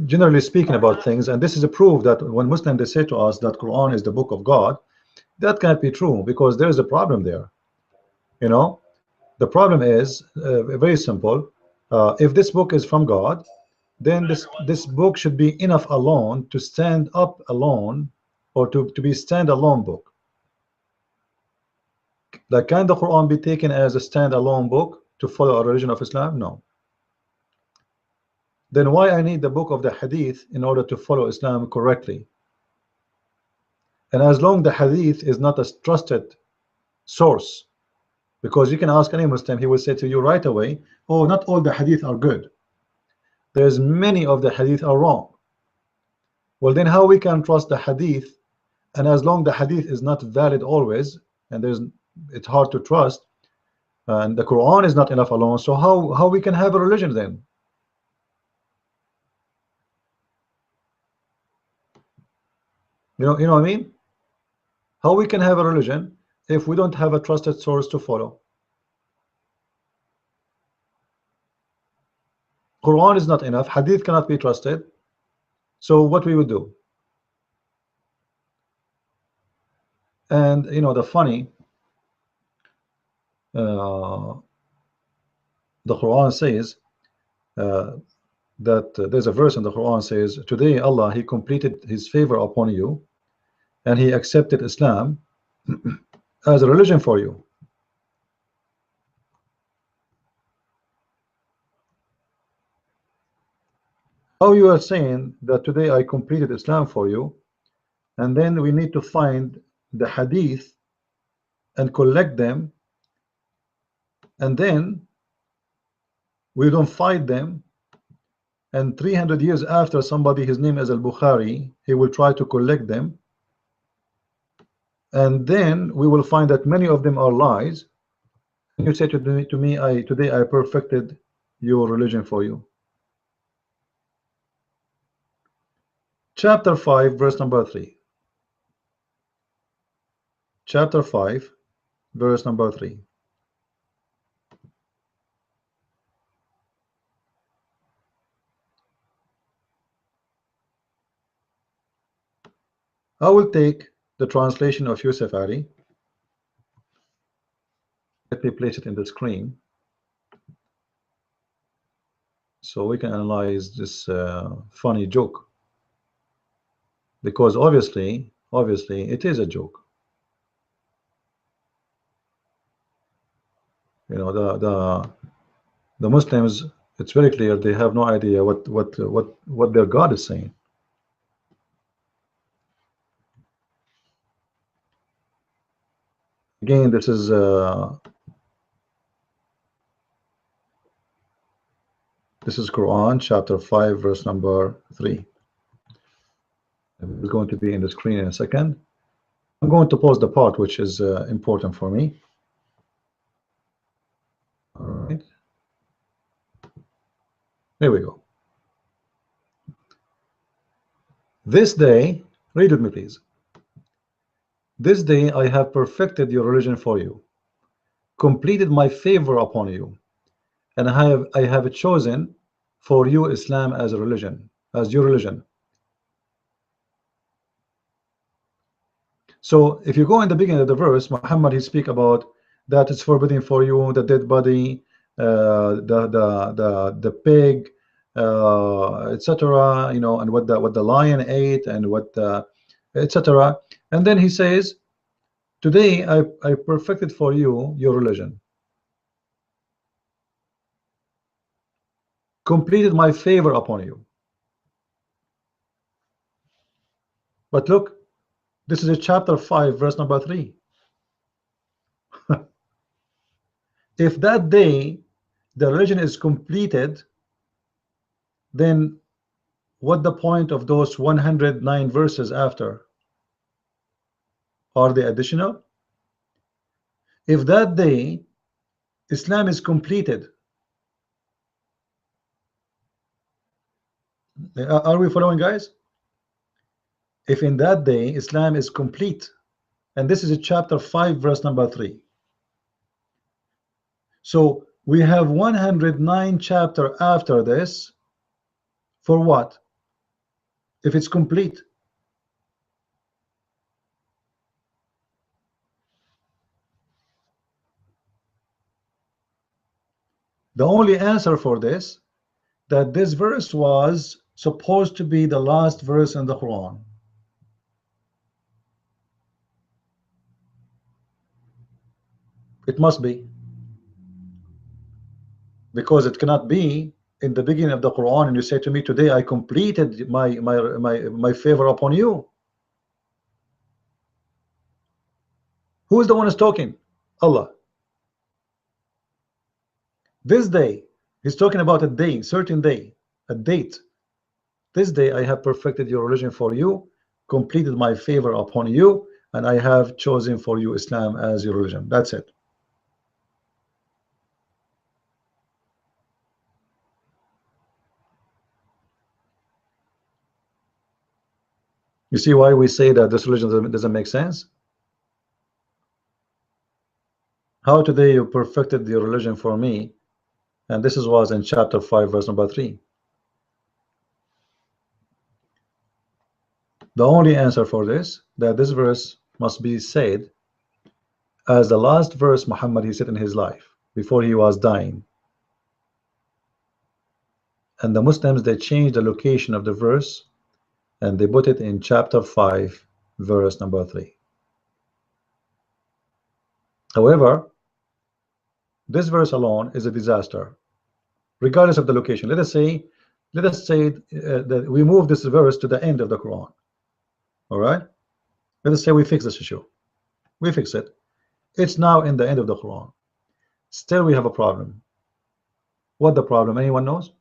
generally speaking about things. And this is a proof that when Muslims they say to us that Quran is the book of God, that can't be true because there is a problem there. The problem is very simple. If this book is from God, then this book should be enough alone to stand up alone, or to be stand-alone book. Like, can the Quran be taken as a stand-alone book to follow a religion of Islam? No. Then why I need the book of the hadith in order to follow Islam correctly? And as long the hadith is not a trusted source, because you can ask any Muslim, he will say to you right away, oh, not all the hadith are good. there's many of the hadith are wrong. Well, then how we can trust the hadith? And as long the hadith is not valid always, and it's hard to trust, and the Quran is not enough alone, so how we can have a religion then? You know what I mean? How we can have a religion if we don't have a trusted source to follow? Quran is not enough, hadith cannot be trusted, so what we would do? And the funny, the Quran says that there's a verse in the Quran says, today Allah, He completed His favor upon you and He accepted Islam as a religion for you. How you are saying that today I completed Islam for you, and then we need to find the hadith and collect them, and then we don't find them, and 300 years after somebody, his name is Al-Bukhari, he will try to collect them, and then we will find that many of them are lies. You say to me, today I perfected your religion for you. Chapter 5 verse number 3. Chapter 5 verse number 3. I will take the translation of Yusuf Ali. Let me place it in the screen so we can analyze this funny joke, because obviously it is a joke. The Muslims, it's very clear they have no idea what their God is saying. Again, this is Quran chapter 5 verse number 3. It's going to be in the screen in a second. I'm going to pause the part which is important for me. All right, there we go. This day, read with me please. This day I have perfected your religion for you, completed my favor upon you, and I have chosen for you Islam as a religion, as your religion. So if you go in the beginning of the verse, Muhammad, he speak about that it's forbidden for you the dead body, the pig, etc. And what the lion ate, and what etc. And then he says, today I perfected for you your religion, completed my favor upon you. But look, this is a chapter 5 verse number 3. If that day the religion is completed, then what the point of those 109 verses after? Are they additional? If that day Islam is completed, are we following, guys? If in that day Islam is complete, and this is a chapter 5 verse number 3, so we have 109 chapter after this for what? If it's complete, the only answer for this, that this verse was supposed to be the last verse in the Quran. It must be, because it cannot be in the beginning of the Quran and you say to me, today I completed my favor upon you. Who is the one who's talking? Allah. This day, he's talking about a day, certain day. a date. This day I have perfected your religion for you, completed my favor upon you, and I have chosen for you Islam as your religion. That's it. You see why we say that this religion doesn't make sense? How today you perfected your religion for me, and this was in chapter 5 verse number 3. The only answer for this, that this verse must be said as the last verse Muhammad he said in his life before he was dying. And the Muslims, they changed the location of the verse and they put it in chapter 5 verse number 3. However, this verse alone is a disaster regardless of the location. Let us say that we move this verse to the end of the Quran. All right, let us say we fix this issue. We fix it. It's now in the end of the Quran. Still we have a problem. What the problem? Anyone knows?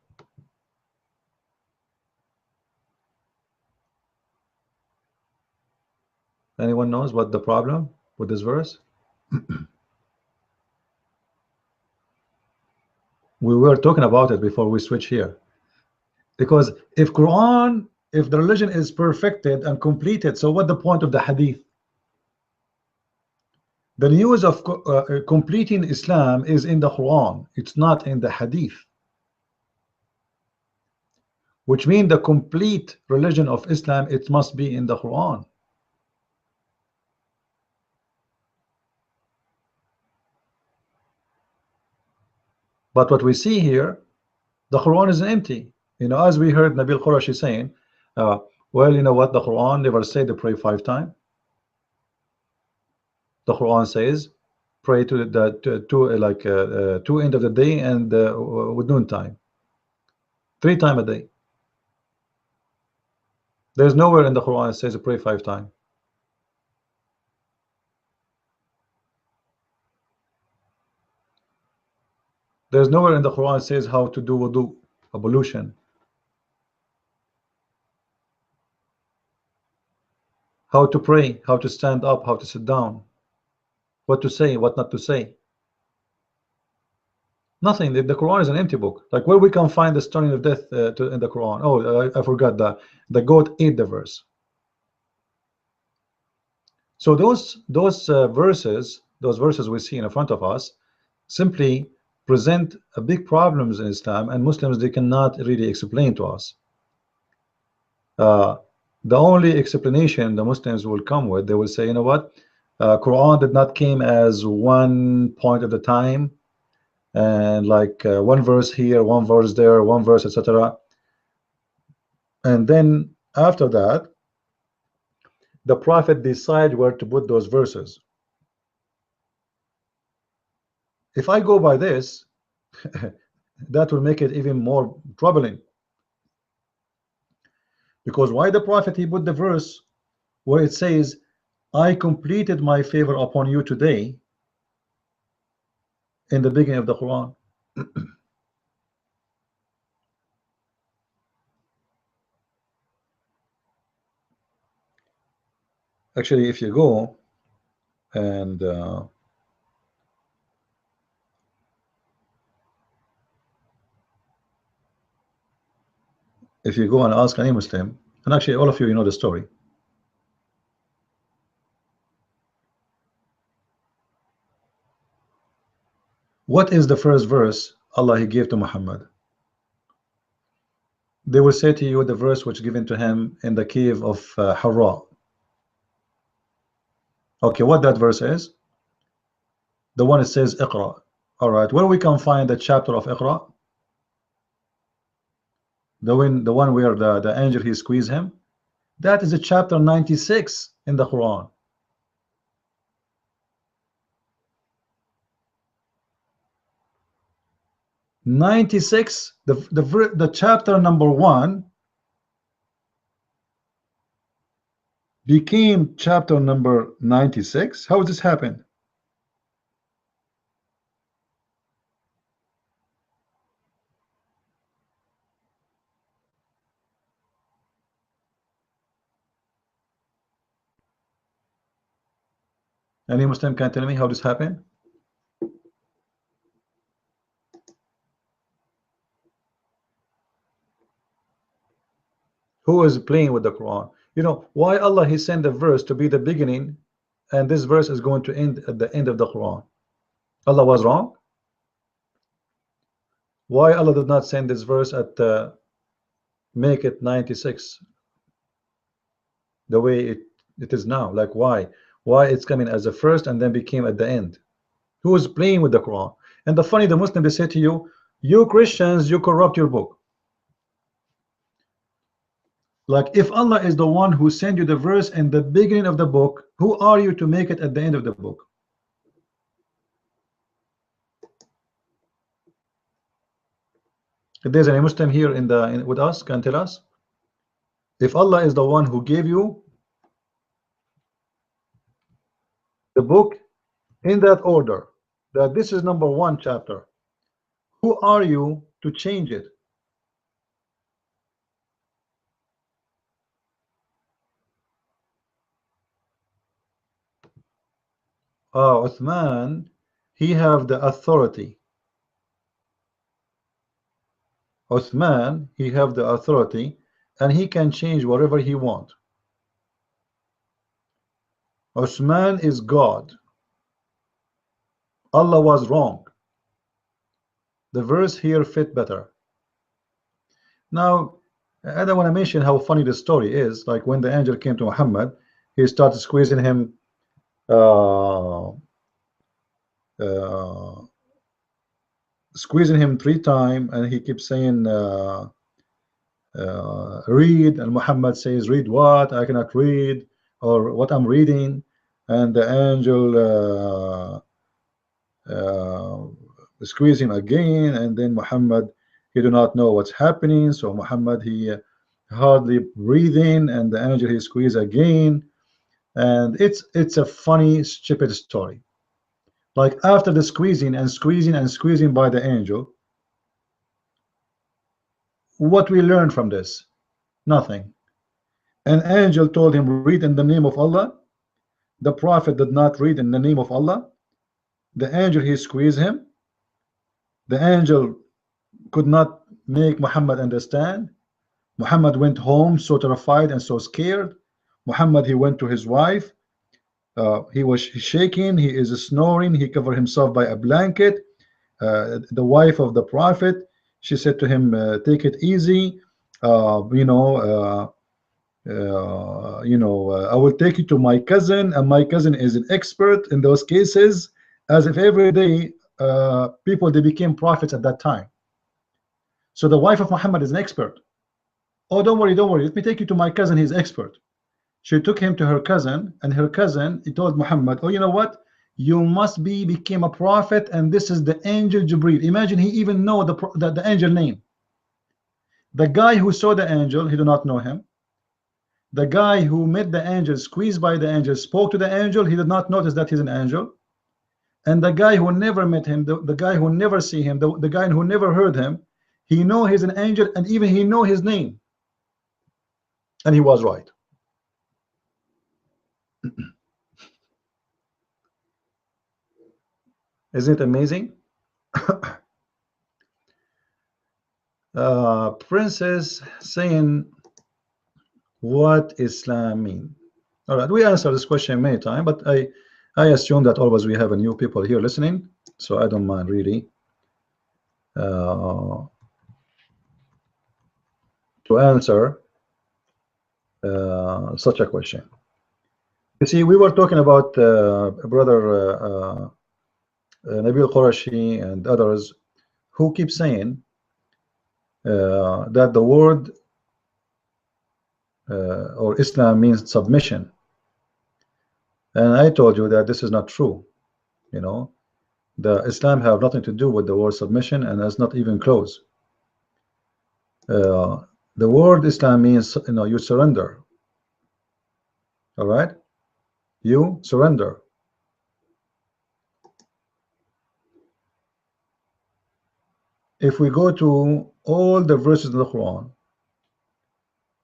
Anyone knows what the problem with this verse? We were talking about it before we switch here. Because if the religion is perfected and completed, so what the point of the hadith? The news of completing Islam is in the Quran. It's not in the hadith. Which means the complete religion of Islam, it must be in the Quran. But what we see here, the Quran is empty. You know, as we heard Nabil Qurashi saying, well, you know what, the Quran never said to pray 5 times. The Quran says pray to the two end of the day and with noon time, 3 times a day. There's nowhere in the Quran it says to pray 5 times. There's nowhere in the Quran it says how to do wudu, ablution, how to pray, how to stand up, how to sit down, what to say, what not to say. Nothing. The Quran is an empty book. Like where we can find the stoning of death in the Quran. Oh, I forgot the goat ate the verse. So those verses we see in front of us simply present a big problems in Islam, and Muslims, they cannot really explain to us. The only explanation the Muslims will come with, they will say, you know what, Quran did not came as one point at a time, and like one verse here, one verse there, one verse, etc. And then after that, the Prophet decide where to put those verses. If I go by this, that will make it even more troubling. Because why the Prophet he put the verse where it says, I completed my favor upon you today, in the beginning of the Quran? Actually, if you go and if you go and ask any Muslim, and actually all of you, you know the story. What is the first verse Allah he gave to Muhammad? They will say to you the verse which given to him in the cave of Hira. Okay, what that verse is? The one that says Iqra. All right, where we can find the chapter of Iqra? The one where the angel he squeezed him? That is a chapter 96 in the Quran. The chapter number 1 became chapter number 96. How does this happen? Any Muslim can tell me how this happened? Who is playing with the Quran? You know why Allah He sent a verse to be the beginning, and this verse is going to end at the end of the Quran? Allah was wrong. Why Allah did not send this verse at make it 96 the way it is now? Like why it's coming as the first and then became at the end? Who is playing with the Quran? And the funny, the Muslim, they say to you, you Christians, you corrupt your book. Like if Allah is the one who sent you the verse in the beginning of the book, who are you to make it at the end of the book? If there's any Muslim here with us, can tell us. If Allah is the one who gave you the book in that order, that this is number 1 chapter, who are you to change it? Uthman, he have the authority. Uthman, he have the authority, and he can change whatever he want. Uthman is God. Allah was wrong. The verse here fit better. Now, I don't want to mention how funny the story is. Like when the angel came to Muhammad, he started squeezing him squeezing him 3 times, and he keeps saying read, and Muhammad says, read what? I cannot read, or what I'm reading. And the angel squeeze him again, and then Muhammad, he do not know what's happening. So Muhammad, he hardly breathing, and the angel, he squeeze again. And it's a funny, stupid story. Like after the squeezing and squeezing and squeezing by the angel, what we learn from this? Nothing. An angel told him, read in the name of Allah. The prophet did not read in the name of Allah. The angel, he squeezed him. The angel could not make Muhammad understand. Muhammad went home so terrified and so scared. Muhammad, he went to his wife. He was shaking, he is snoring, he covered himself by a blanket. The wife of the prophet, she said to him, take it easy, I will take you to my cousin, and my cousin is an expert in those cases. As if every day people, they became prophets at that time. So the wife of Muhammad is an expert. Oh, don't worry, let me take you to my cousin, he's expert. She took him to her cousin, and her cousin, he told Muhammad, oh, you know what, you must became a prophet, and this is the angel Jibril. Imagine, he even know the angel name. The guy who saw the angel, he do not know him. The guy who met the angel, squeezed by the angel, spoke to the angel, he did not notice that he's an angel. And the guy who never met him, the guy who never see him, the guy who never heard him, he know he's an angel, and even he know his name. And he was right. Isn't it amazing? Princess saying, what Islam mean? All right, we answered this question many times, but I assume that always we have a new people here listening, so I don't mind really to answer such a question. You see, we were talking about brother Nabil Qurashi and others who keep saying that the word or Islam means submission, and I told you that this is not true. You know, the Islam have nothing to do with the word submission, and that's not even close. The word Islam means, you know, you surrender. All right, you surrender. If we go to all the verses in the Quran,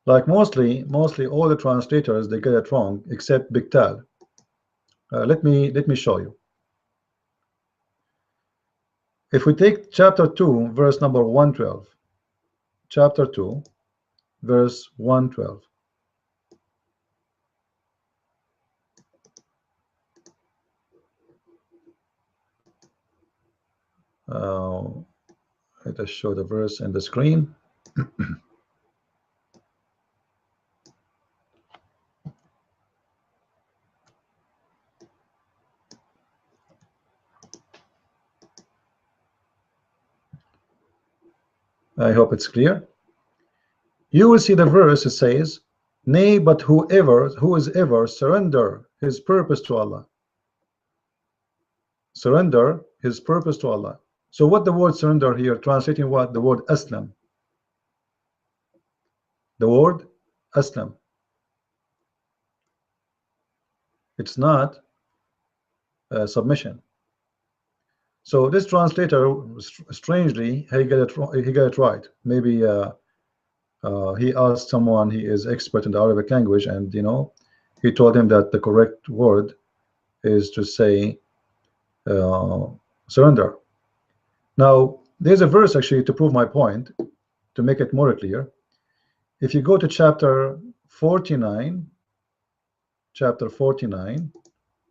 like mostly all the translators, they get it wrong except Biktal. Let me show you. If we take chapter 2 verse number 112, chapter 2 verse 112, let us show the verse in the screen. I hope it's clear. You will see the verse. It says, nay, but who is ever surrender his purpose to Allah. Surrender his purpose to Allah. So what the word surrender here, translating what? The word aslam. The word aslam. It's not submission. So this translator, strangely, he got it right. Maybe he asked someone, he is expert in the Arabic language, and he told him that the correct word is to say surrender. Now there's a verse actually to prove my point, to make it more clear. If you go to chapter 49,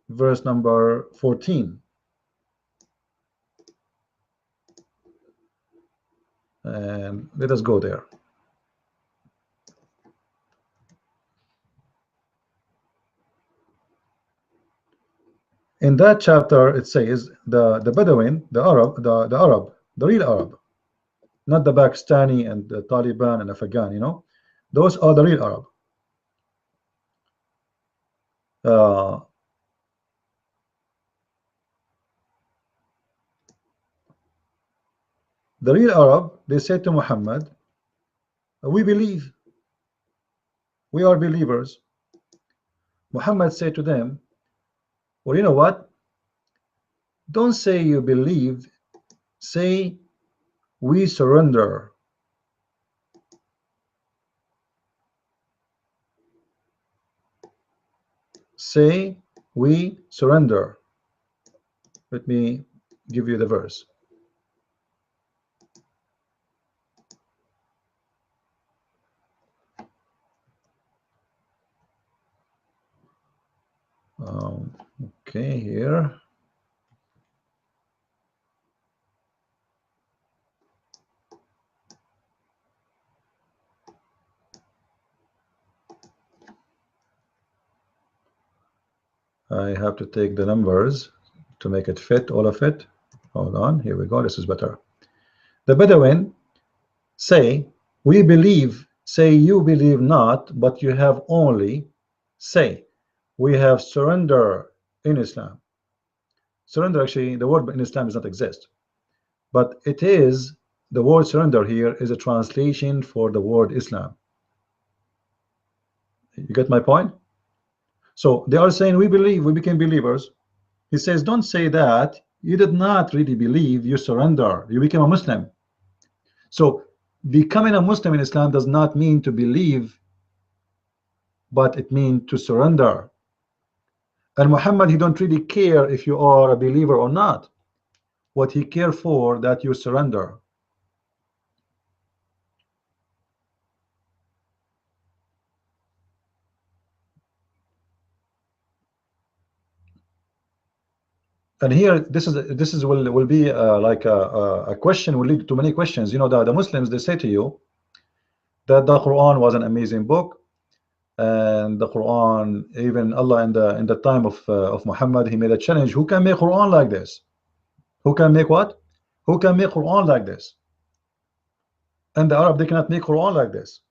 verse number 14, and let us go there. In that chapter, it says the Bedouin, the Arab, the real Arab, not the Pakistani and the Taliban and Afghan. Those are the real Arab. The real Arab, they said to Muhammad, we believe, we are believers. Muhammad said to them, well, you know what? Don't say you believe, say we surrender. Say we surrender. Let me give you the verse. Okay, here. I have to take the numbers to make it fit, all of it. Hold on, here we go. This is better. The Bedouin say, we believe, say you believe not, but you have only, say, we have surrender in Islam. Surrender, actually, the word in Islam does not exist, but it is, the word surrender here is a translation for the word Islam. You get my point? So they are saying, we believe, we became believers. He says, don't say that. You did not really believe, you surrender, you became a Muslim. So becoming a Muslim in Islam does not mean to believe, but it means to surrender. And Muhammad, he don't really care if you are a believer or not. What he cares for, that you surrender. And here, this is will be like a question, will lead to many questions. The Muslims, they say to you that the Quran was an amazing book, and the Quran, even Allah in the time of Muhammad, he made a challenge. Who can make Quran like this? Who can make what? Who can make Quran like this? And the Arab, they cannot make Quran like this.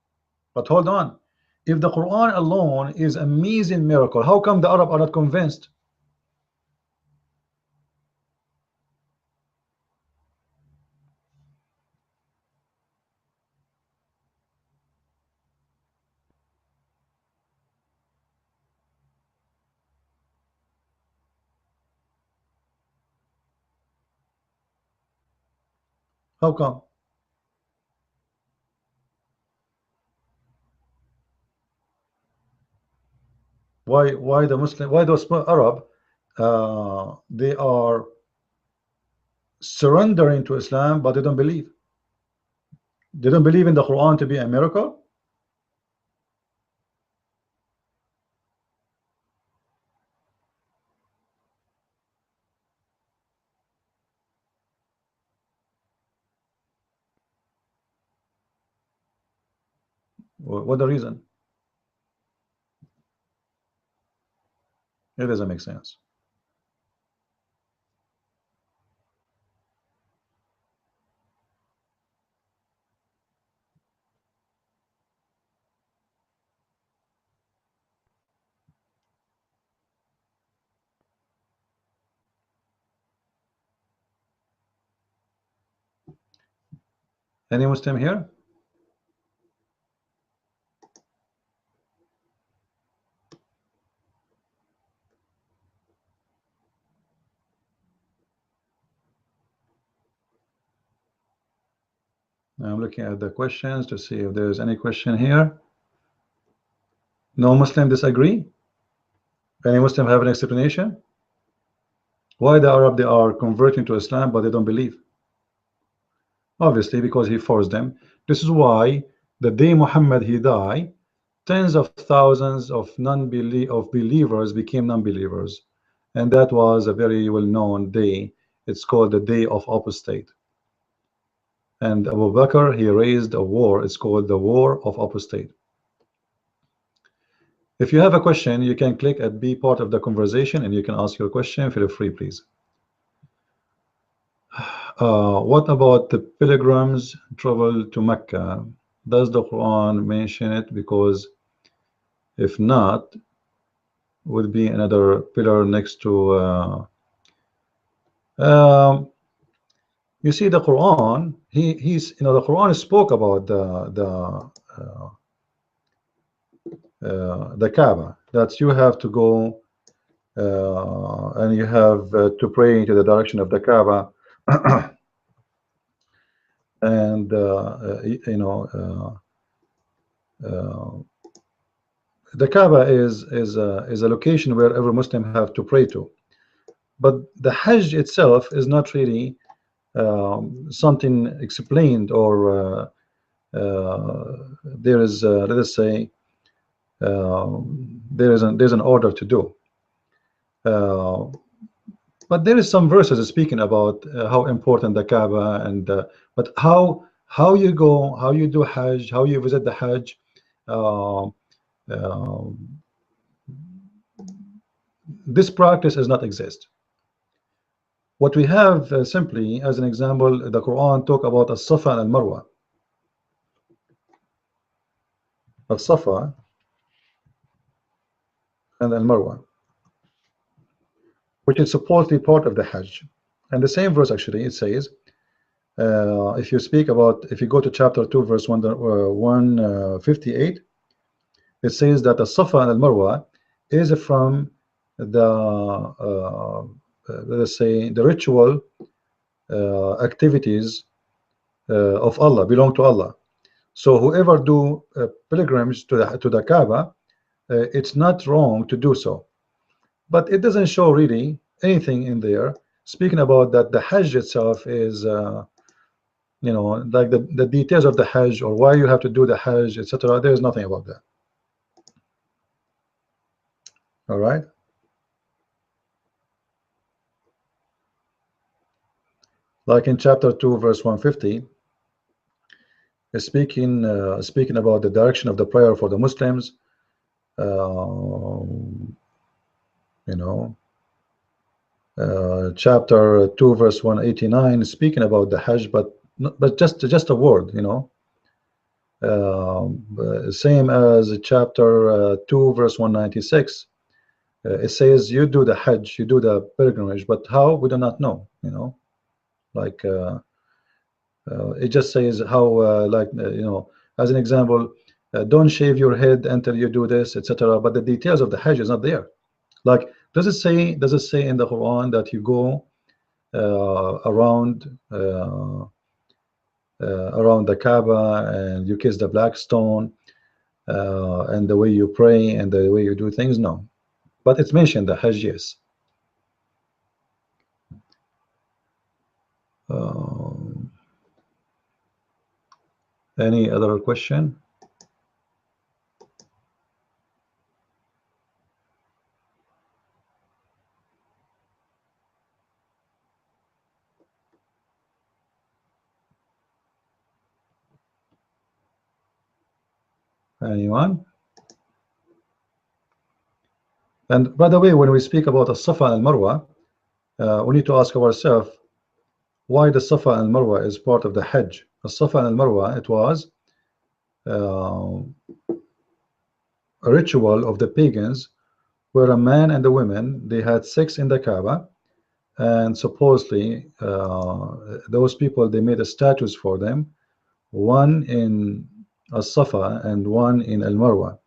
But hold on, if the Quran alone is amazing miracle, how come the Arab are not convinced? How come? Why the Muslim, why those Arab they are surrendering to Islam, but they don't believe. They don't believe in the Quran to be a miracle. What the reason? It doesn't make sense. Any Muslim here? I'm looking at the questions to see if there's any question here. No Muslim disagree? Any Muslim have an explanation? Why the Arab, they are converting to Islam, but they don't believe? Obviously, because he forced them. This is why the day Muhammad he died, tens of thousands of believers became non-believers, and that was a very well-known day. It's called the day of apostate. And Abu Bakr, he raised a war. It's called the war of apostate. If you have a question, you can click at be part of the conversation and you can ask your question. Feel free, please. What about the pilgrims travel to Mecca? Does the Quran mention it? Because if not, would be another pillar next to you see the Quran, he's the Quran spoke about the Kaaba, that you have to go and you have to pray into the direction of the Kaaba. And the Kaaba is a location where every Muslim have to pray to, but the Hajj itself is not really something explained, or there is let us say there's an order to do, but there is some verses speaking about how important the Kaaba, and but how you go, how you do Hajj, how you visit the Hajj, this practice does not exist. What we have simply as an example, the Quran talk about as-Safa and al-Marwa. As-Safa and al-Marwa, which is supposedly part of the Hajj. And the same verse actually, it says, if you speak about, if you go to chapter 2 verse 158, it says that the Safa and al-Marwa is from the let us say the ritual activities of Allah, belong to Allah. So whoever do pilgrimage to the Kaaba, it's not wrong to do so, but it doesn't show really anything in there speaking about that the Hajj itself is like the details of the Hajj, or why you have to do the Hajj, etc. There's nothing about that. All right. Like in chapter 2 verse 150, is speaking about the direction of the prayer for the Muslims. Chapter 2 verse 189 is speaking about the Hajj, but just a word, same as chapter 2 verse 196. It says you do the Hajj, you do the pilgrimage, but how, we do not know. Like it just says how, like as an example, don't shave your head until you do this, etc. But the details of the Hajj is not there. Like, does it say in the Quran that you go around the Kaaba and you kiss the black stone, and the way you pray and the way you do things? No, but it's mentioned the Hajj, yes. Any other question? Anyone? And by the way, when we speak about the Safa and Marwa, we need to ask ourselves why the Safa and Marwa is part of the Hajj. The Safa and Marwa, it was a ritual of the pagans where a man and a woman, they had sex in the Kaaba, and supposedly those people, they made a statues for them, one in As-Safa and one in Al-Marwa.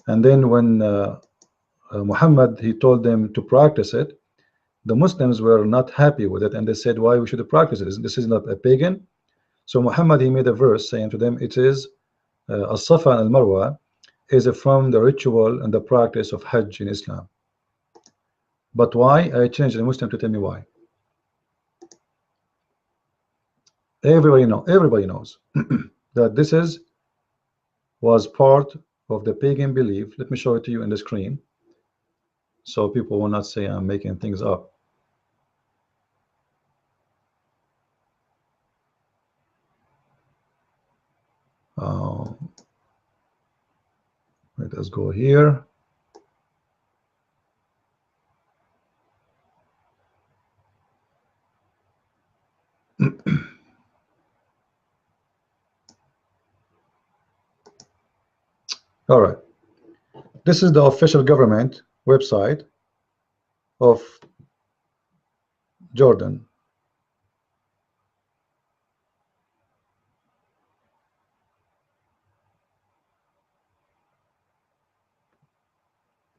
And then when Muhammad, he told them to practice it, the Muslims were not happy with it, and they said, why we should practice it? This is not a pagan. So Muhammad, he made a verse saying to them, it is As-Safa and Al-Marwa is from the ritual and the practice of Hajj in Islam. But why? I changed the Muslim to tell me why. Everybody knows that this was part of the pagan belief. Let me show it to you in the screen so people will not say I'm making things up. Let us go here. All right, this is the official government website of Jordan.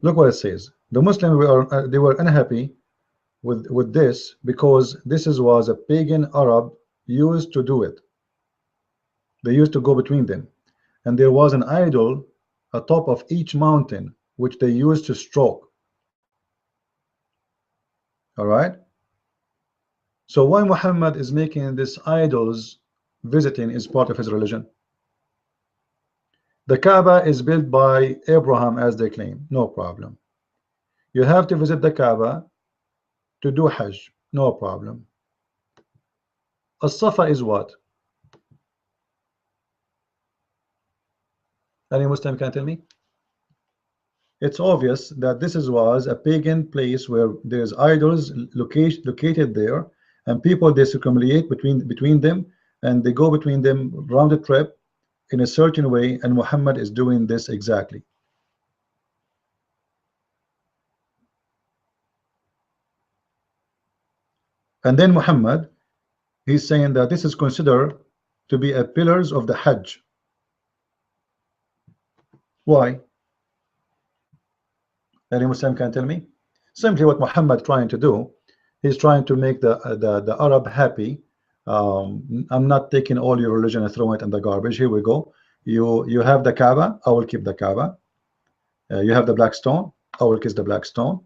Look what it says. The Muslims were they were unhappy with this because this was a pagan Arab used to do it. They used to go between them, and there was an idol atop of each mountain which they used to stroke. All right. So why Muhammad is making this idols visiting is part of his religion? The Kaaba is built by Abraham as they claim. No problem. You have to visit the Kaaba to do Hajj. No problem. As-Safa is what? Any Muslim can tell me? It's obvious that this was a pagan place where there's idols located there, and people, they circumambulate between them, and they go between them round the trip in a certain way, and Muhammad is doing this exactly. And then Muhammad, he's saying that this is considered to be a pillars of the Hajj. Why? Any Muslim can tell me? Simply what Muhammad trying to do, he's trying to make the Arab happy. I'm not taking all your religion and throwing it in the garbage. Here we go. You have the Kaaba, I will keep the Kaaba. You have the black stone, I will kiss the black stone.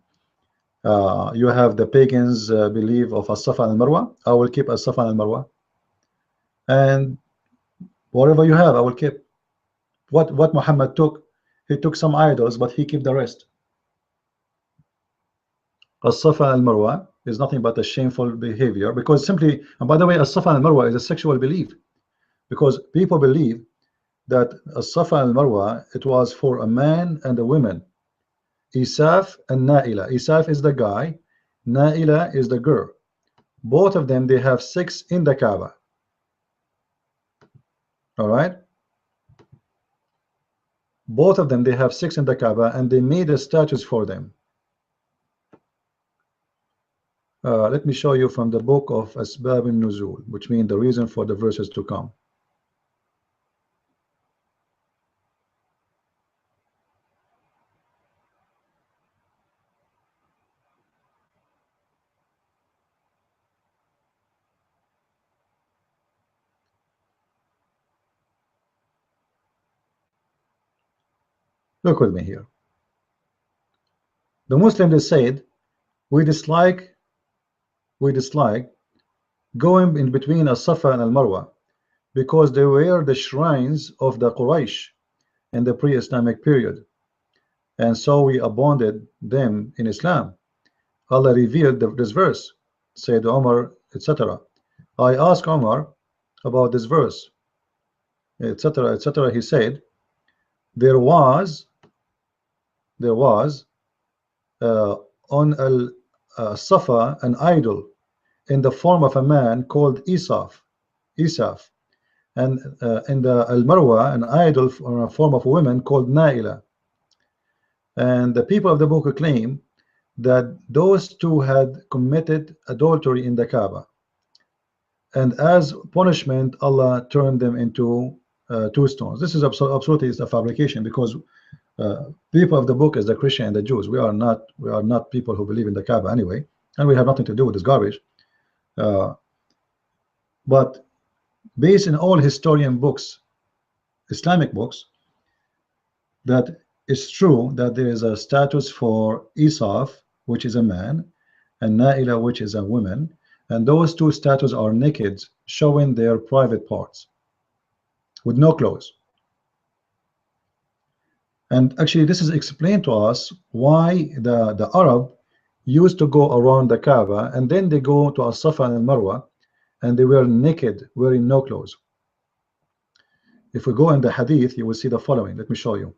You have the pagans belief of As-Safa and Marwa, I will keep As-Safa and Marwa. And whatever you have, I will keep. What Muhammad took, he took some idols, but he kept the rest. As-Safa and Marwa is nothing but a shameful behavior, because simply, and by the way, As-Safa and Marwa is a sexual belief, because people believe that As-Safa and Marwa, it was for a man and a woman. Isaf and Naila. Isaf is the guy, Naila is the girl. Both of them, they have sex in the Kaaba. All right. Both of them, they have sex in the Kaaba, and they made a statues for them. Let me show you from the book of Asbab al-Nuzul, which means the reason for the verses to come. Look with me here. The Muslims, they said, we dislike going in between Al-Safa and Al-Marwa, because they were the shrines of the Quraysh in the pre-Islamic period, and so we abandoned them in Islam. Allah revealed this verse, said Omar, etc. I asked Omar about this verse, etc., etc. He said there was uh, on Al-Safa an idol in the form of a man called Isaf, and in the Al-Marwa an idol in a form of a woman called Naila. And the people of the book claim that those two had committed adultery in the Kaaba, and as punishment Allah turned them into two stones. This is absolutely is a fabrication, because people of the book is the Christian and the Jews. We are not people who believe in the Kaaba anyway, and we have nothing to do with this garbage. But based in all historian books, Islamic books, that it's true that there is a status for Isaf, which is a man, and Naila, which is a woman, and those two statues are naked, showing their private parts with no clothes. And actually this is explained to us why the Arab used to go around the Kaaba, and then they go to As-Safa and Al-Marwa, and they were naked, wearing no clothes. If we go in the hadith, you will see the following. Let me show you.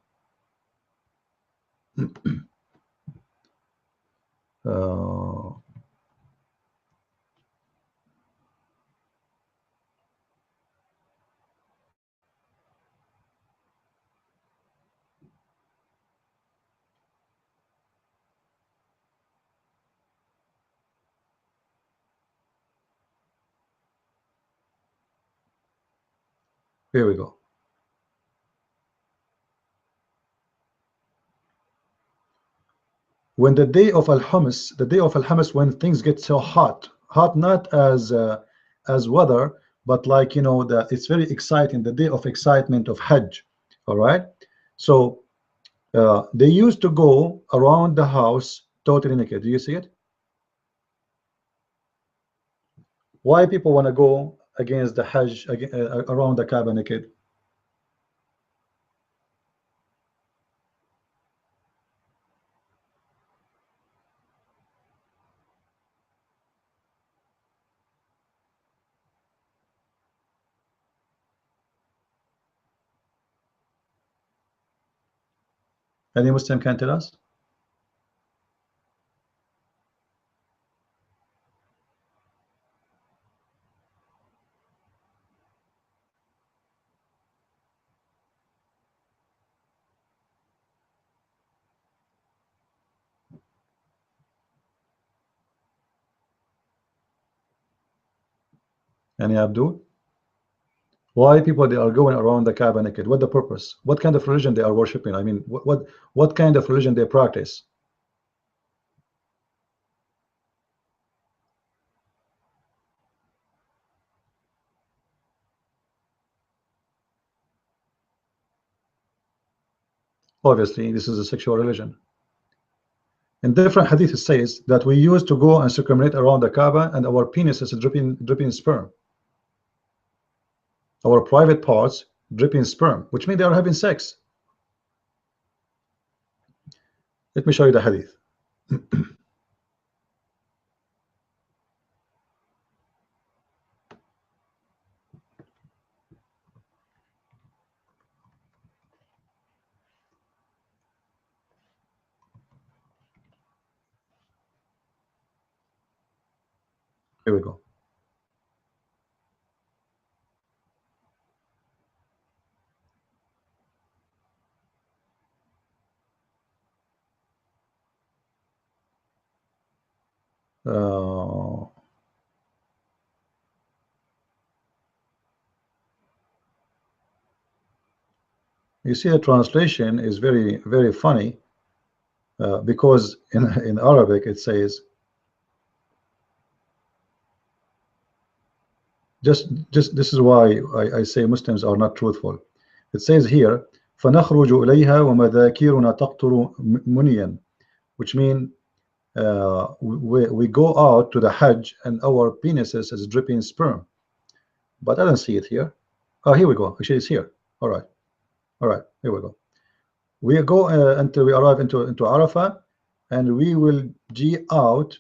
Here we go. When the day of Al-Hamis, when things get so hot not as weather, but like, you know, it's very exciting, the day of excitement of Hajj. All right, so they used to go around the house totally naked. Do you see it? Why people want to go against the Hajj around the Kaaba naked? Any Muslim can tell us? Any Abdul? Why people they are going around the Kaaba naked? What the purpose? What kind of religion they are worshiping? I mean, what kind of religion they practice? Obviously, this is a sexual religion. In different hadith it says that we used to go and circumambulate around the Kaaba, and our penis is dripping sperm. Our private parts dripping sperm, which means they are having sex. Let me show you the hadith. Here we go. You see, the translation is very, very funny, because in Arabic it says, just this is why I say Muslims are not truthful. It says here, فَنَخْرُجُ إِلَيْهَا وَمَذَاكِرُنَا تَقْطُرُ مُنِيًا, which mean we go out to the Hajj and our penises is dripping sperm, but I don't see it here. Oh, here we go. Actually, it's here. All right, here we go. We go until we arrive into Arafah, and we will G out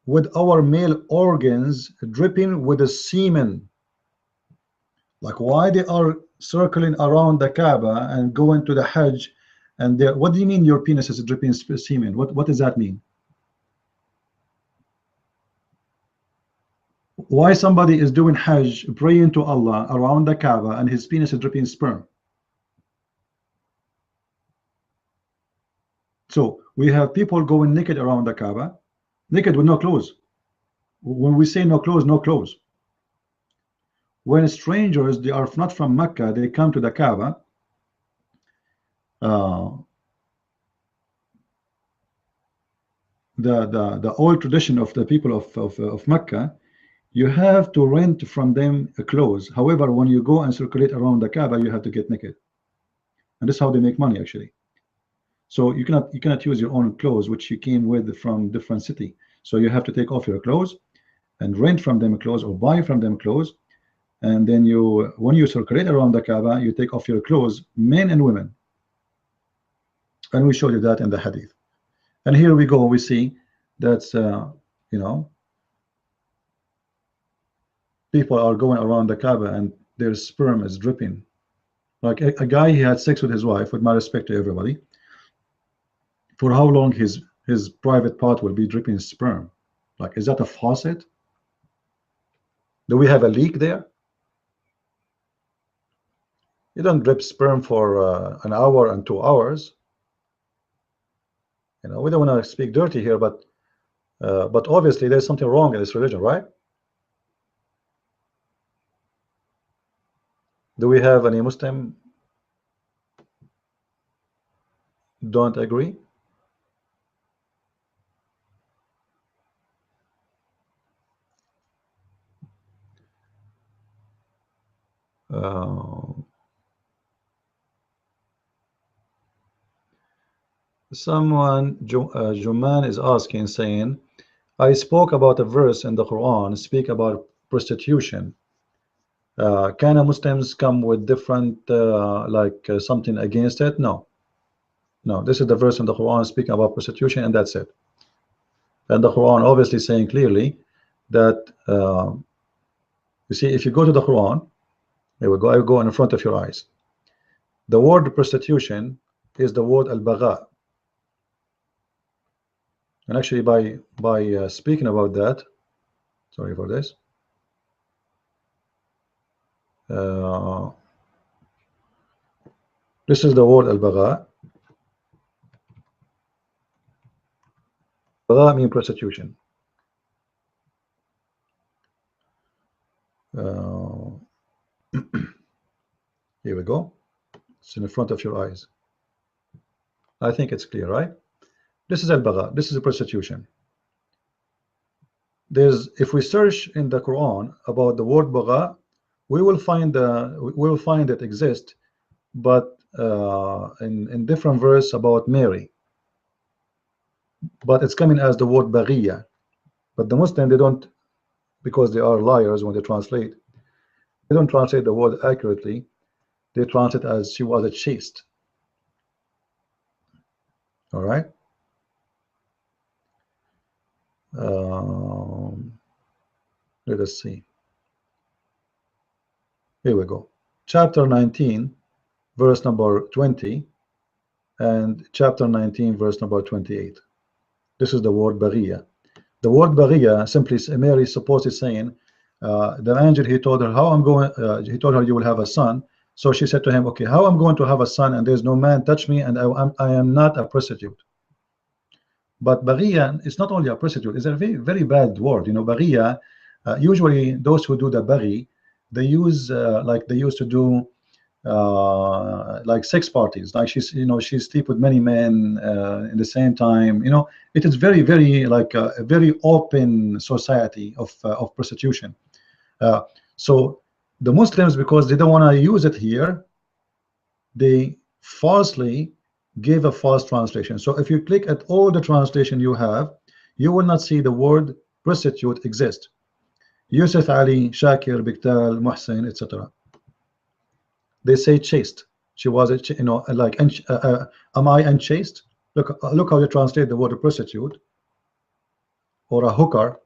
with our male organs dripping with the semen. Like, why they are circling around the Kaaba and going to the Hajj, and what do you mean your penis is dripping semen? What does that mean? Why somebody is doing Hajj, praying to Allah around the Kaaba, and his penis is dripping sperm? So we have people going naked around the Kaaba, naked with no clothes. When we say no clothes, no clothes. When strangers, they are not from Mecca, they come to the Kaaba, the old tradition of the people of Mecca, you have to rent from them clothes. However, when you go and circulate around the Kaaba, you have to get naked, and this is how they make money actually. So you cannot use your own clothes which you came with from different city. So you have to take off your clothes and rent from them clothes or buy from them clothes, and then when you circulate around the Kaaba, you take off your clothes, men and women. And we showed you that in the hadith. And here we go, we see that's you know, people are going around the Kaaba and their sperm is dripping. Like a guy, he had sex with his wife, with my respect to everybody. For how long his private part will be dripping sperm? Like, is that a faucet? Do we have a leak there? You don't drip sperm for an hour and 2 hours. You know, we don't want to speak dirty here, but obviously there's something wrong in this religion, right? Do we have any Muslim don't agree? Someone, Juman is asking, saying, I spoke about a verse in the Quran speak about prostitution. Can Muslims come with different something against it? No, this is the verse in the Quran speaking about prostitution, and that's it. And the Quran obviously saying clearly that you see, if you go to the Quran, there we go, I will go in front of your eyes. The word prostitution is the word al-bagha. And actually by speaking about that, sorry for this, this is the word al-bagha. Bagha means prostitution. Here we go. It's in the front of your eyes. I think it's clear, right? This is al-bagha. This is a prostitution. If we search in the Quran about the word bagha, we will find it exists, but in different verse about Mary. But it's coming as the word baghiya. But the Muslim, they don't, because they are liars when they translate. They don't translate the word accurately. They translate as she was a chaste. All right. Let us see. Here we go. Chapter 19, verse number 20, and chapter 19, verse number 28. This is the word baghiya. The word baghiya simply, Mary supposedly saying, the angel, he told her, how I'm going, he told her, you will have a son. So she said to him, okay, how I'm going to have a son and there's no man touch me, and I am not a prostitute. But baghiya is not only a prostitute, it's a very, very bad word. You know, baghiya, usually those who do the baghi, they use like they used to do like sex parties. Like she sleep with many men in the same time. You know, it is very, very like a very open society of prostitution. So the Muslims, because they don't want to use it here, they falsely gave a false translation. So if you click at all the translation you have, you will not see the word prostitute exist. Yusuf Ali, Shakir, Biktal, Muhsin, etc. They say chaste. She was a like am I unchaste? Look how they translate the word prostitute or a hooker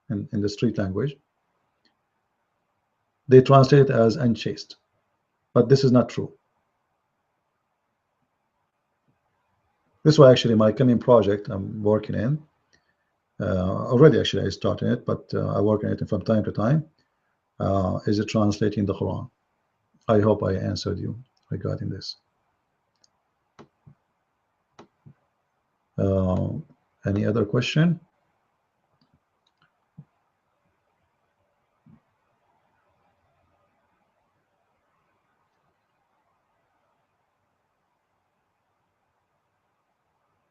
in the street language. They translate it as unchaste, but this is not true. This was actually my coming project I'm working in. Already actually I started it, but I work on it from time to time. Is it translating the Quran? I hope I answered you regarding this. Any other question?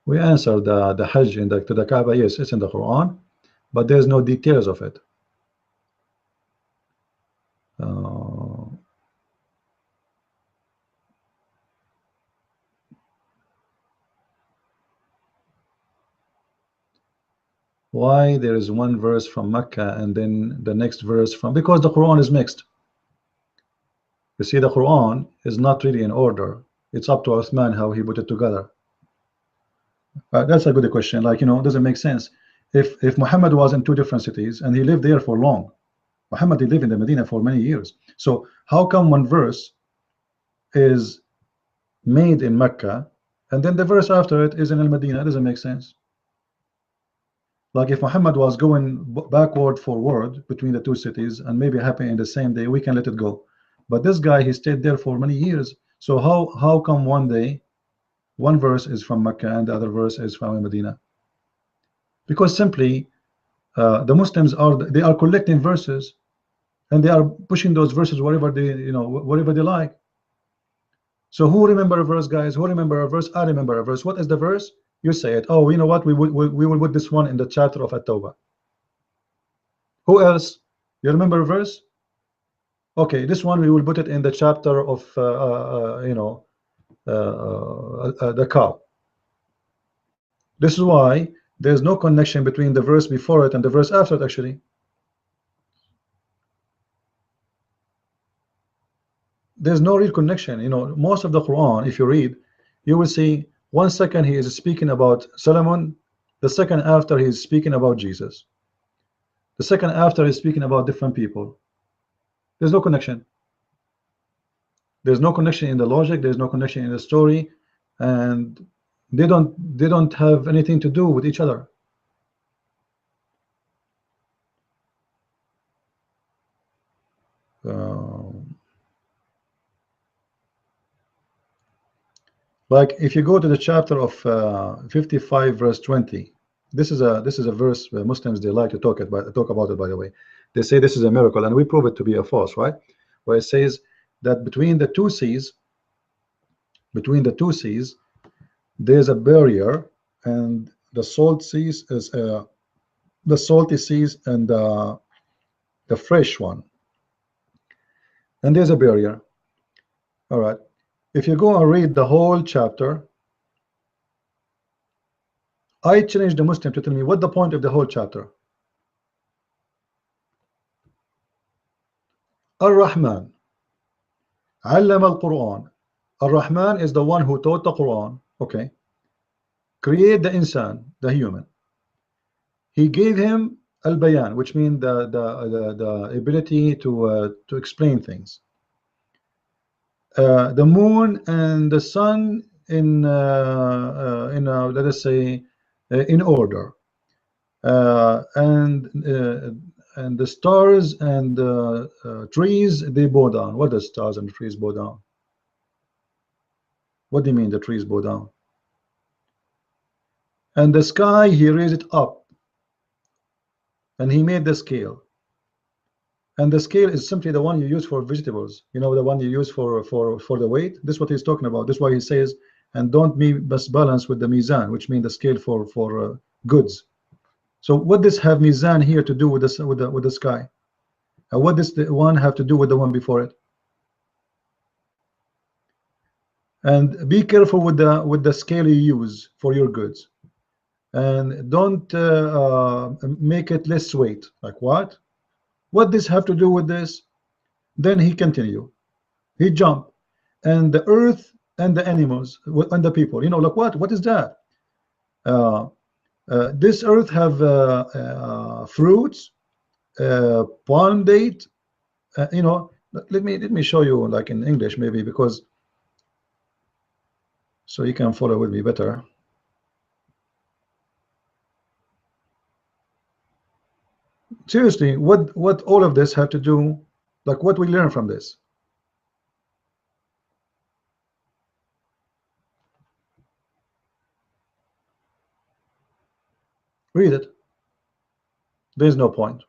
We answered the Hajj to the Kaaba. Yes, it's in the Quran, but there's no details of it. Why there is one verse from Mecca and then the next verse from, because the Quran is mixed. You see, the Quran is not really in order. It's up to Uthman how he put it together. That's a good question. Like, doesn't make sense. If Muhammad was in two different cities and he lived there for long, Muhammad, he lived in the Medina for many years. So how come one verse is made in Mecca and then the verse after it is in Al-Medina? It doesn't make sense. Like if Muhammad was going backward forward between the two cities and maybe happening in the same day, we can let it go. But this guy, he stayed there for many years. So how come one day one verse is from Mecca and the other verse is from Medina? Because simply the Muslims are collecting verses and they are pushing those verses wherever they like. So who remember a verse, guys? Who remember a verse? I remember a verse. What is the verse? You say it. Oh, you know what? We will put this one in the chapter of At-Tawbah. Who else? You remember a verse? Okay, this one we will put it in the chapter of the cow. This is why there's no connection between the verse before it and the verse after it. Actually, there's no real connection. Most of the Quran, if you read, you will see 1 second he is speaking about Solomon, the second after he is speaking about Jesus, the second after he's speaking about different people. There's no connection. There's no connection in the logic. There's no connection in the story, and they don't have anything to do with each other. Like if you go to the chapter of 55 verse 20, this is a verse where Muslims, they like to talk about it. By the way, they say this is a miracle, and we prove it to be a false, right? Where it says that between the two seas there's a barrier, and the salty seas and the fresh one, and there's a barrier. All right, if you go and read the whole chapter, I challenge the Muslim to tell me what the point of the whole chapter. Ar-Rahman Allama al-Quran. Ar-Rahman is the one who taught the Quran. Okay, create the insan, the human. He gave him al-bayan, which means the ability to explain things. The moon and the sun in let us say in order, and the stars and trees, they bow down. What does stars and trees bow down? What do you mean the trees bow down? And the sky, he raised it up, and he made the scale. And the scale is simply the one you use for vegetables. The one you use for the weight. This is what he's talking about. This is why he says, and don't be balance with the mizan, which means the scale for goods. So what does have mizan here to do with the sky? And what does the one have to do with the one before it? And be careful with the scale you use for your goods, and don't make it less weight. Like what this have to do with this? Then he continue, he jump, and the earth and the animals and the people, you know, like what is that? This earth have fruits, palm date, you know. Let me show you like in English maybe, because so you can follow with me better. Seriously, what all of this have to do, like what we learn from this? Read it. There's no point.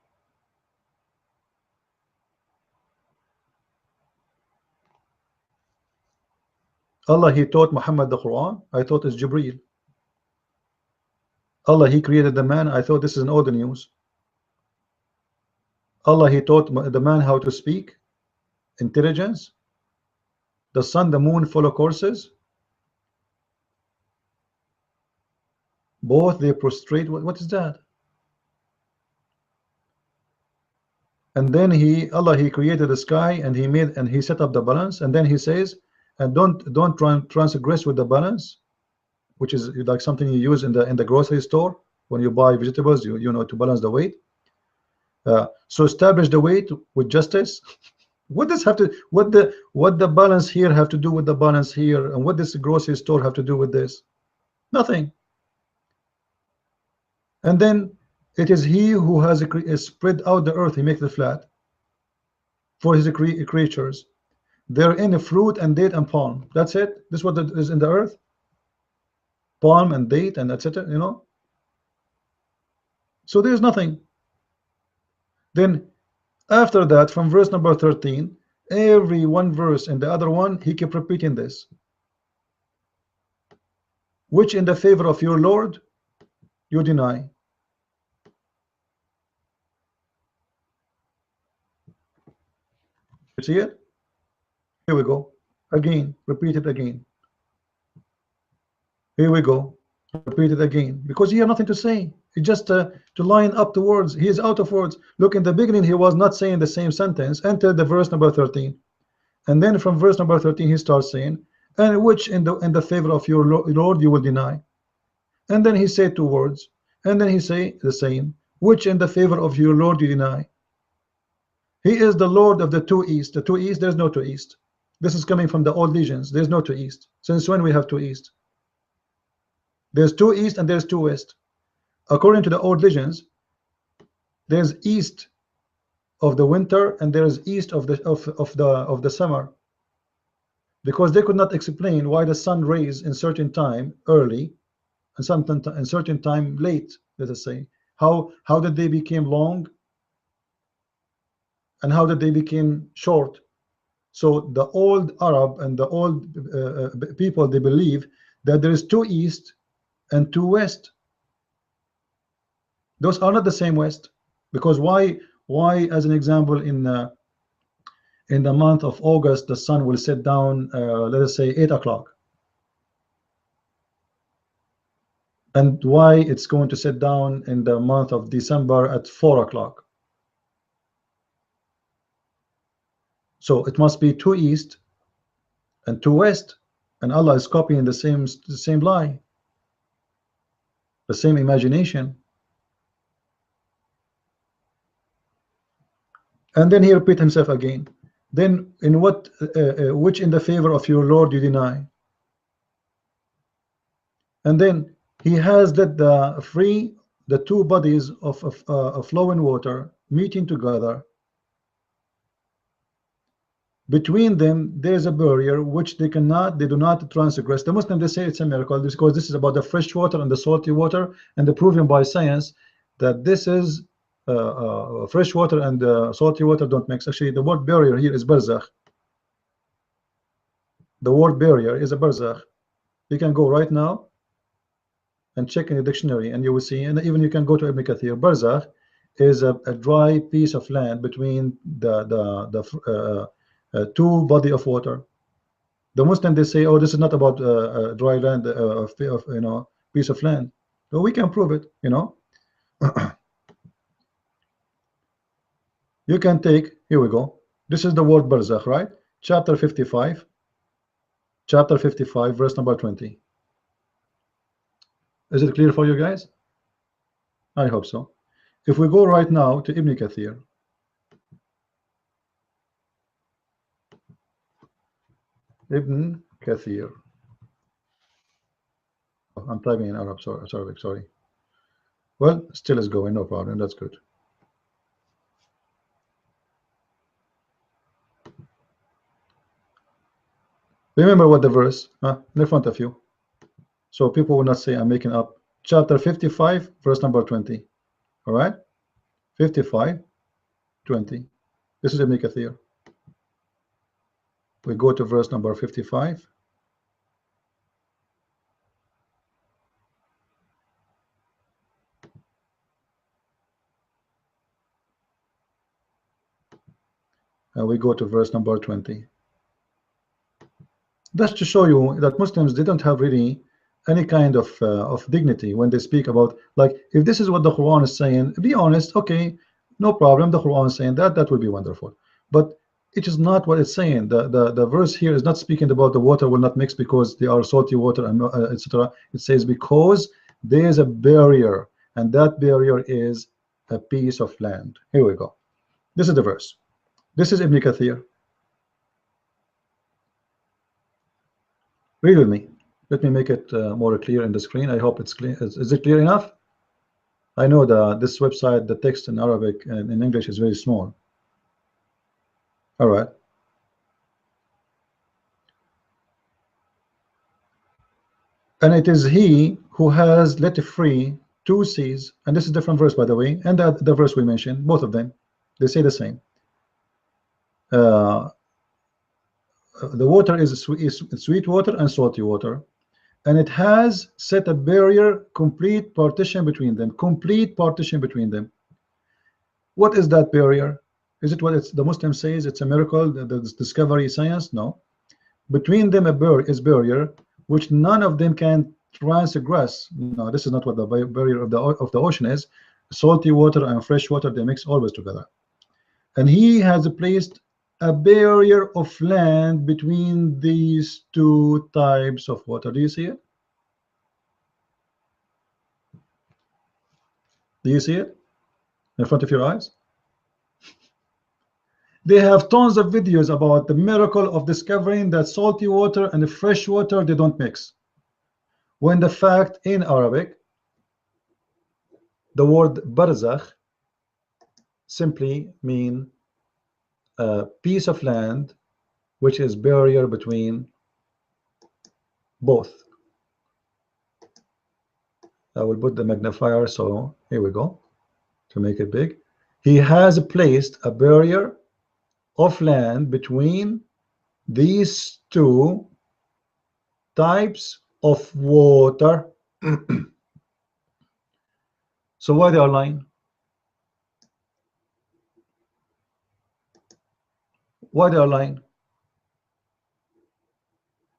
Allah, he taught Muhammad the Quran. I thought it's Jibreel. Allah, he created the man. I thought this is an old news. Allah, he taught the man how to speak, intelligence. The sun, the moon follow courses. Both they prostrate. What is that? And then Allah, he created the sky, and he set up the balance, and then he says, and don't transgress with the balance, which is like something you use in the grocery store when you buy vegetables, you know, to balance the weight. So establish the weight with justice. What does have to what the balance here have to do with the balance here, and what does the grocery store have to do with this? Nothing. And then it is he who has spread out the earth. He makes it flat for his creatures. They're in a fruit and date and palm. That's it. This is what is in the earth. Palm and date and etc. You know. So there's nothing. Then after that, from verse number 13, every one verse and the other one, he kept repeating this. Which in the favor of your Lord you deny. You see it? Here we go. Again, repeat it again. Here we go. Repeat it again. Because he had nothing to say. He just to line up the words. He is out of words. Look, in the beginning he was not saying the same sentence until the verse number 13. And then from verse number 13 he starts saying, and which in the favor of your Lord you will deny. And then he said two words. And then he say the same, which in the favor of your Lord you deny. He is the Lord of the two east. The two east, there's no two east. This is coming from the old legends. There's no two east. Since when we have two east? There's two east and there's two west. According to the old legends, there's east of the winter and there's east of the summer, because they could not explain why the sun rays in certain time early and sometimes in certain time late. Let us say, how did they become long and how did they become short? So the old Arab and the old people, they believe that there is two east and two west. Those are not the same west, because why as an example in the month of August the sun will set down let us say 8 o'clock, and why it's going to set down in the month of December at 4 o'clock? So it must be two east and two west, and Allah is copying the same lie, the same imagination. And then he repeat himself again. Then in what which in the favor of your Lord you deny. And then he has let the two bodies of flowing water meeting together. Between them there is a barrier which they do not transgress. The Muslims, they say it's a miracle because this is about the fresh water and the salty water, and they're proving by science that this is fresh water and salty water don't mix. Actually, the word barrier here is barzakh. The word barrier is a barzakh. You can go right now and check in the dictionary and you will see, and even you can go to Ibn Kathir. Barzakh is a dry piece of land between the two body of water. The Muslim, they say, oh, this is not about dry land, piece of land. Well, we can prove it, You can take, here we go. This is the word barzakh, right? Chapter 55, verse number 20. Is it clear for you guys? I hope so. If we go right now to Ibn Kathir, Ibn Kathir. Oh, I'm typing in Arab, sorry. Well, still is going, no problem, that's good. Remember what the verse in front of you, so people will not say I'm making up. Chapter 55, verse number 20. All right, 55, 20. This is Ibn Kathir. We go to verse number 55. And we go to verse number 20. That's to show you that Muslims didn't have really any kind of dignity when they speak about, like, if this is what the Quran is saying, be honest, okay, no problem, the Quran is saying that would be wonderful. But it is not what it's saying. The verse here is not speaking about the water will not mix because they are salty water and etc. It says because there is a barrier, and that barrier is a piece of land. Here we go. This is the verse. This is Ibn Kathir. Read with me. Let me make it more clear in the screen. I hope it's clear. Is it clear enough? I know that this website, the text in Arabic and in English is very small. All right. And it is he who has let free two seas, and this is a different verse, by the way, and the verse we mentioned, both of them, they say the same. The water is sweet water and salty water, and it has set a barrier, complete partition between them. Complete partition between them. What is that barrier? Is it what the Muslim says it's a miracle, the discovery science? No. Between them a barrier which none of them can transgress. No, this is not what the barrier of the ocean is. Salty water and fresh water, they mix always together. And he has placed a barrier of land between these two types of water. Do you see it? Do you see it in front of your eyes? They have tons of videos about the miracle of discovering that salty water and the fresh water, they don't mix. When the fact in Arabic, the word barzakh simply mean a piece of land which is barrier between both. I will put the magnifier, so here we go, to make it big. He has placed a barrier of land between these two types of water. So why they are lying? Why they are lying?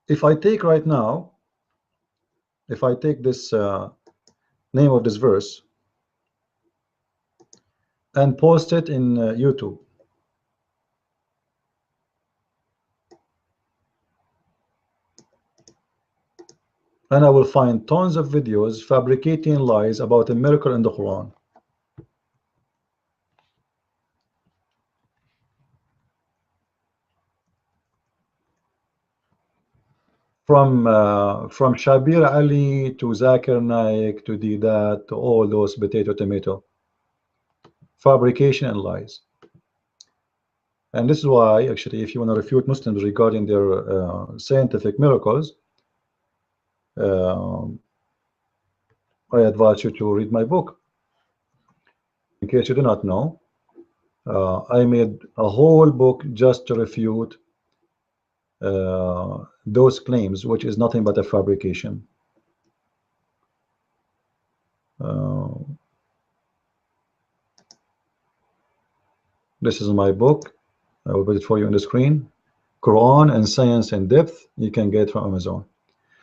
If I take right now, if I take this name of this verse and post it in YouTube, and I will find tons of videos fabricating lies about a miracle in the Quran. From Shabir Ali to Zakir Naik to Didat to all those potato tomato fabrication and lies. And this is why, actually, if you want to refute Muslims regarding their scientific miracles, I advise you to read my book. In case you do not know, I made a whole book just to refute those claims, which is nothing but a fabrication. This is my book. I will put it for you on the screen. Quran and Science in Depth, you can get from Amazon.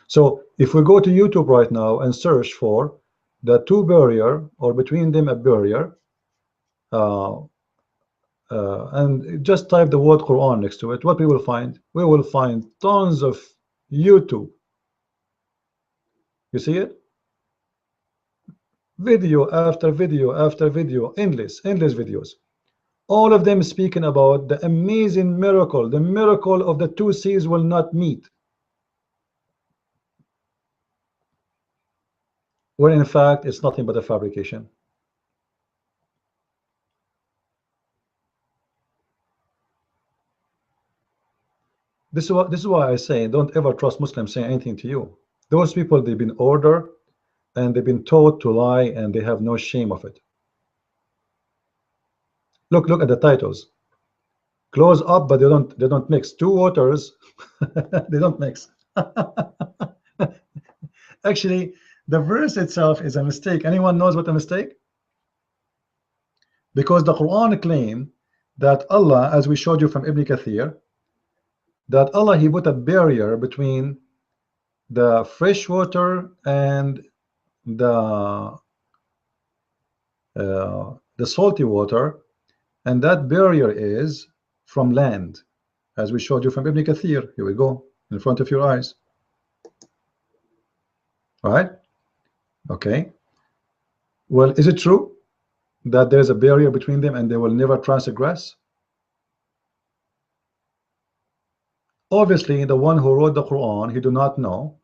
So if we go to YouTube right now and search for the two barrier, or between them a barrier, and just type the word Quran next to it, what we will find? We will find tons of YouTube. You see it? Video after video after video, endless videos. All of them speaking about the amazing miracle, the miracle of the two seas will not meet. When in fact it's nothing but a fabrication. This is why I say don't ever trust Muslims saying anything to you. Those people, they've been ordered and they've been taught to lie, and they have no shame of it. Look at the titles. Close up, but they don't mix. Two waters, they don't mix. Actually, the verse itself is a mistake. Anyone knows what a mistake? Because the Quran claim that Allah, as we showed you from Ibn Kathir, that Allah, he put a barrier between the fresh water and the salty water, and that barrier is from land, as we showed you from Ibn Kathir. Here we go, in front of your eyes. All right? Okay. Well, is it true that there's a barrier between them and they will never transgress? Obviously, the one who wrote the Quran, he do not know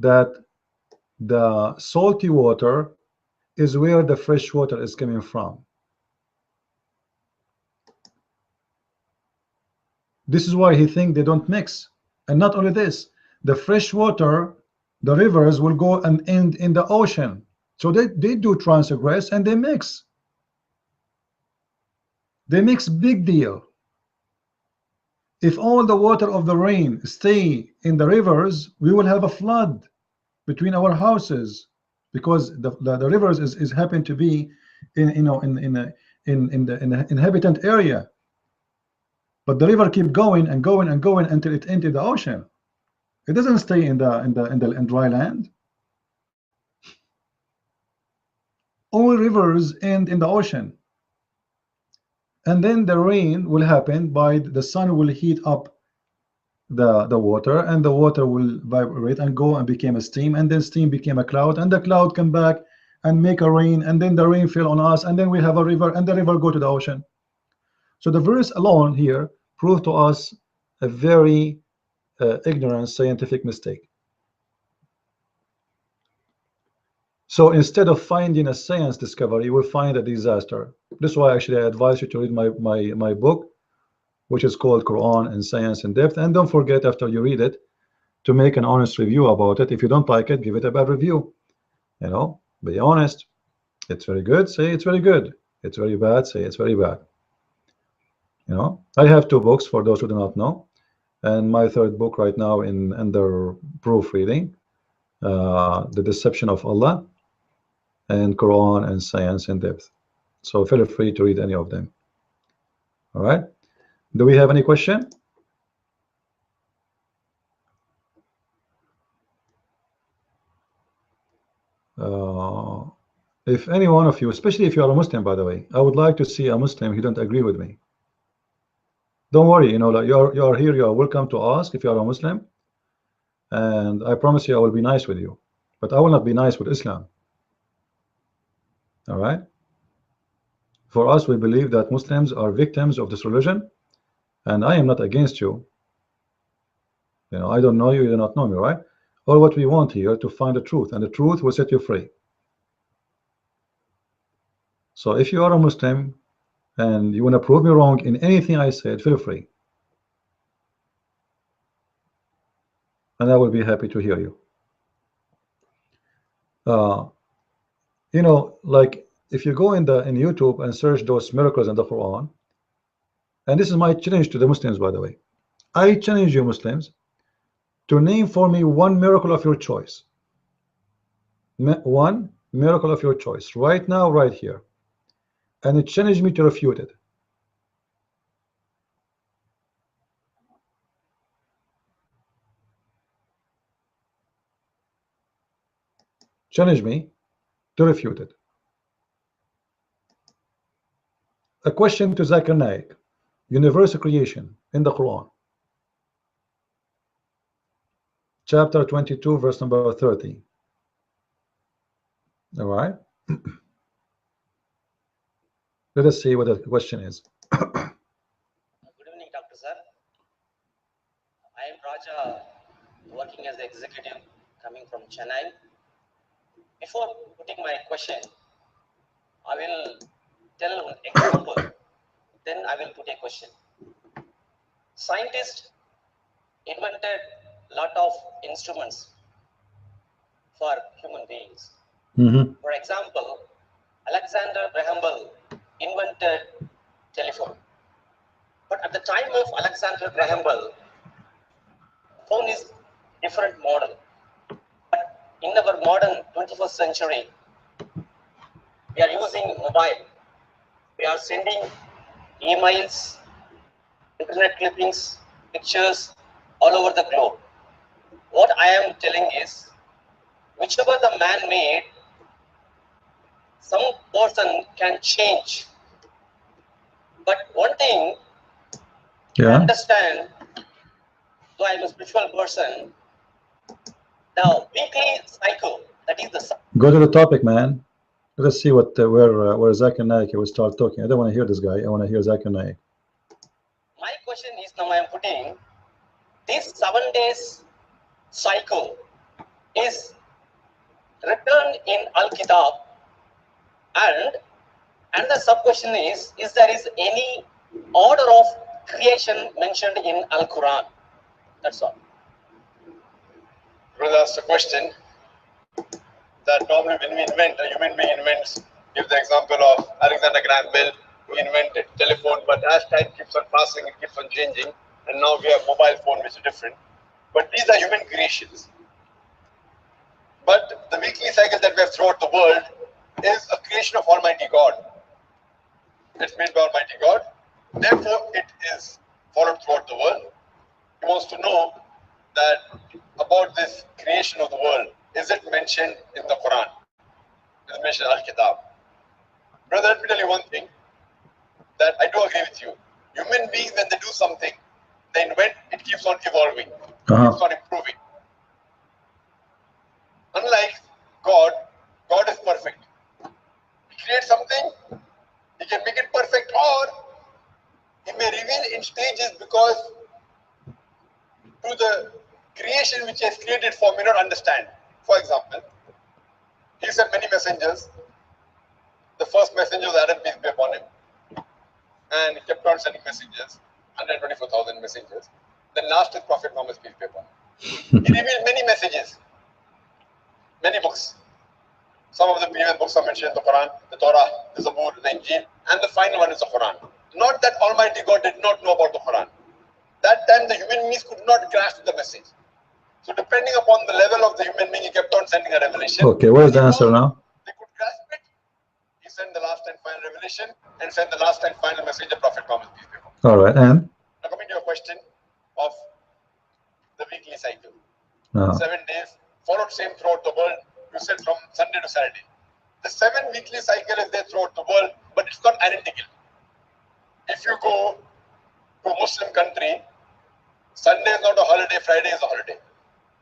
that the salty water is where the fresh water is coming from. This is why he think they don't mix. And not only this, the fresh water, the rivers will go and end in the ocean. So they do transgress and they mix. They mix, big deal. If all the water of the rain stay in the rivers, we will have a flood between our houses, because the rivers is happen to be in the inhabitant area. But the river keep going and going and going until it enters the ocean. It doesn't stay in dry land. All rivers end in the ocean. And then the rain will happen by the sun will heat up the water, and the water will vibrate and go and become a steam, and then steam became a cloud, and the cloud come back and make a rain, and then the rain fell on us, and then we have a river, and the river go to the ocean. So the verse alone here proved to us a very ignorant scientific mistake. So instead of finding a science discovery, we'll find a disaster. This is why actually I advise you to read my book, which is called Quran and Science in Depth. And don't forget, after you read it, to make an honest review about it. If you don't like it, give it a bad review. You know, be honest. It's very good, say it's very good. It's very bad, say it's very bad. You know, I have two books for those who do not know, and my third book right now under proofreading, The Deception of Allah, and Quran and Science in Depth. So feel free to read any of them. All right. Do we have any question? If any one of you, especially if you are a Muslim, by the way, I would like to see a Muslim who don't agree with me. Don't worry, you know, like you are here, you are welcome to ask if you are a Muslim, and I promise you I will be nice with you, but I will not be nice with Islam. All right. For us, we believe that Muslims are victims of this religion, and I am not against you. You know, I don't know you, you do not know me, right? All what we want here to find the truth, and the truth will set you free. So if you are a Muslim and you want to prove me wrong in anything I said, feel free, and I will be happy to hear you. You know, like if you go in YouTube and search those miracles in the Quran, and this is my challenge to the Muslims, by the way, I challenge you Muslims to name for me one miracle of your choice. One miracle of your choice right now, right here, and it challenged me to refute it. Challenge me to refute it. A question to Zakir Naik. Universal creation in the Quran. Chapter 22, verse number 30. All right. Let us see what the question is. Good evening, Dr. Sir. I am Raja, working as the executive, coming from Chennai. Before putting my question, I will tell an example, then I will put a question. Scientists invented a lot of instruments for human beings. For example, Alexander Graham Bell invented telephone. But at the time of Alexander Graham Bell, phone is different model. But in our modern 21st century, we are using mobile. We are sending emails, internet clippings, pictures all over the globe. What I am telling is, whichever the man made, some person can change. But one thing, I understand, though I am a spiritual person, the weekly cycle, that is the... Go to the topic, man. Let us see what where Zakir Naik will start talking. I don't want to hear this guy. I want to hear Zakir Naik. My question is, now I am putting, this 7 days cycle is written in Al-Kitab, and the sub question is there is any order of creation mentioned in Al-Quran? That's all. Brother asked a question that normally when we invent, a human being invents, give the example of Alexander Graham Bell, who invented telephone, but as time keeps on passing, it keeps on changing, and now we have mobile phone, which is different. But these are human creations. But the weekly cycle that we have throughout the world is a creation of Almighty God. It's made by Almighty God. Therefore, it is followed throughout the world. He wants to know that about this creation of the world, is it mentioned in the Quran? Is it mentioned in Al-Kitab? Brother, let me tell you one thing, that I do agree with you. Human beings, when they do something, they invent, it keeps on evolving, keeps on improving. Unlike God, God is perfect. He creates something, He can make it perfect, or He may reveal in stages because to the creation which He has created for may not understand. For example, He sent many messengers. The first messenger was Adam, peace be upon him. And He kept on sending messengers, 124,000 messengers. Then last is Prophet Muhammad, peace be upon him. He revealed many messages, many books. Some of the previous books are mentioned in the Quran, the Torah, the Zabur, the Injil, and the final one is the Quran. Not that Almighty God did not know about the Quran. That time the human beings could not grasp the message. So depending upon the level of the human being, He kept on sending a revelation. Okay, what is the answer now? They could grasp it. He sent the last and final revelation and sent the last and final message of Prophet Muhammad. All right, and? Now coming to your question of the weekly cycle. 7 days, followed same throughout the world. You said from Sunday to Saturday. The 7 weekly cycle is there throughout the world, but it's not identical. If you go to a Muslim country, Sunday is not a holiday, Friday is a holiday.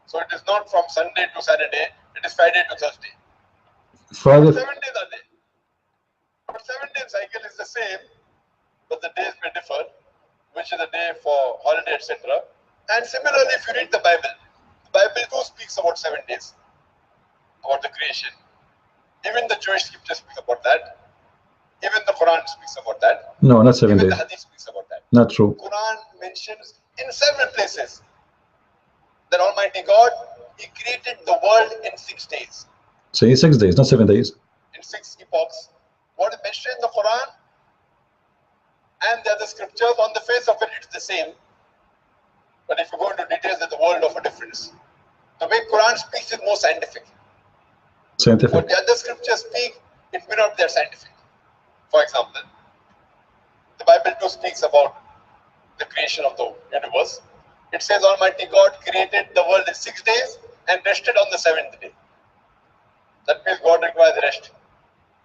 So it is not from Sunday to Saturday, it is Friday to Thursday. Friday. 7 days are there. But 7-day cycle is the same, but the days may differ, which is a day for holiday, etc. And similarly, if you read the Bible too speaks about 7 days, about the creation. Even the Jewish scripture speaks about that. Even the Quran speaks about that. No, not 7 Even days. the Hadith speaks about that. Not true. Quran mentions in several places that Almighty God, He created the world in 6 days. Say 6 days, not 7 days. In 6 epochs. What is mentioned in the Quran and the other scriptures, on the face of it, it's the same. But if you go into details, there's a world of a difference. The way Quran speaks is more scientific. Scientific. What the other scriptures speak, it may not be that scientific. For example, the Bible too speaks about the creation of the universe. It says Almighty God created the world in 6 days and rested on the 7th day. That means God requires rest.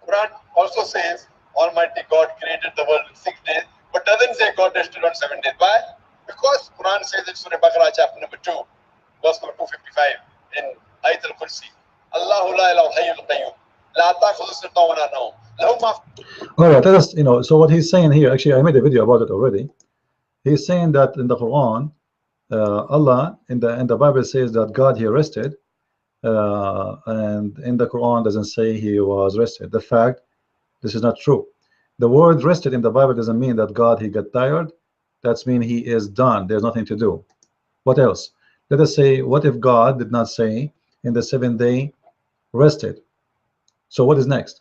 Quran also says Almighty God created the world in 6 days, but doesn't say God rested on 7 days. Why? Because Quran says in Surah Baqarah chapter number 2, verse number 255 in Ayat al-Kursi. Allahu la ilaha hayyul qayyum. La ta'khudhu sinatun wa la nawm. Lahu ma. All right, let us, so what he's saying here, actually, I made a video about it already. He's saying that in the Quran, Allah in the Bible says that God he rested, and in the Quran doesn't say he was rested. The fact, this is not true. The word rested in the Bible doesn't mean that God he got tired. That's mean he is done. There's nothing to do. What else? Let us say, what if God did not say in the 7th day rested? So what is next?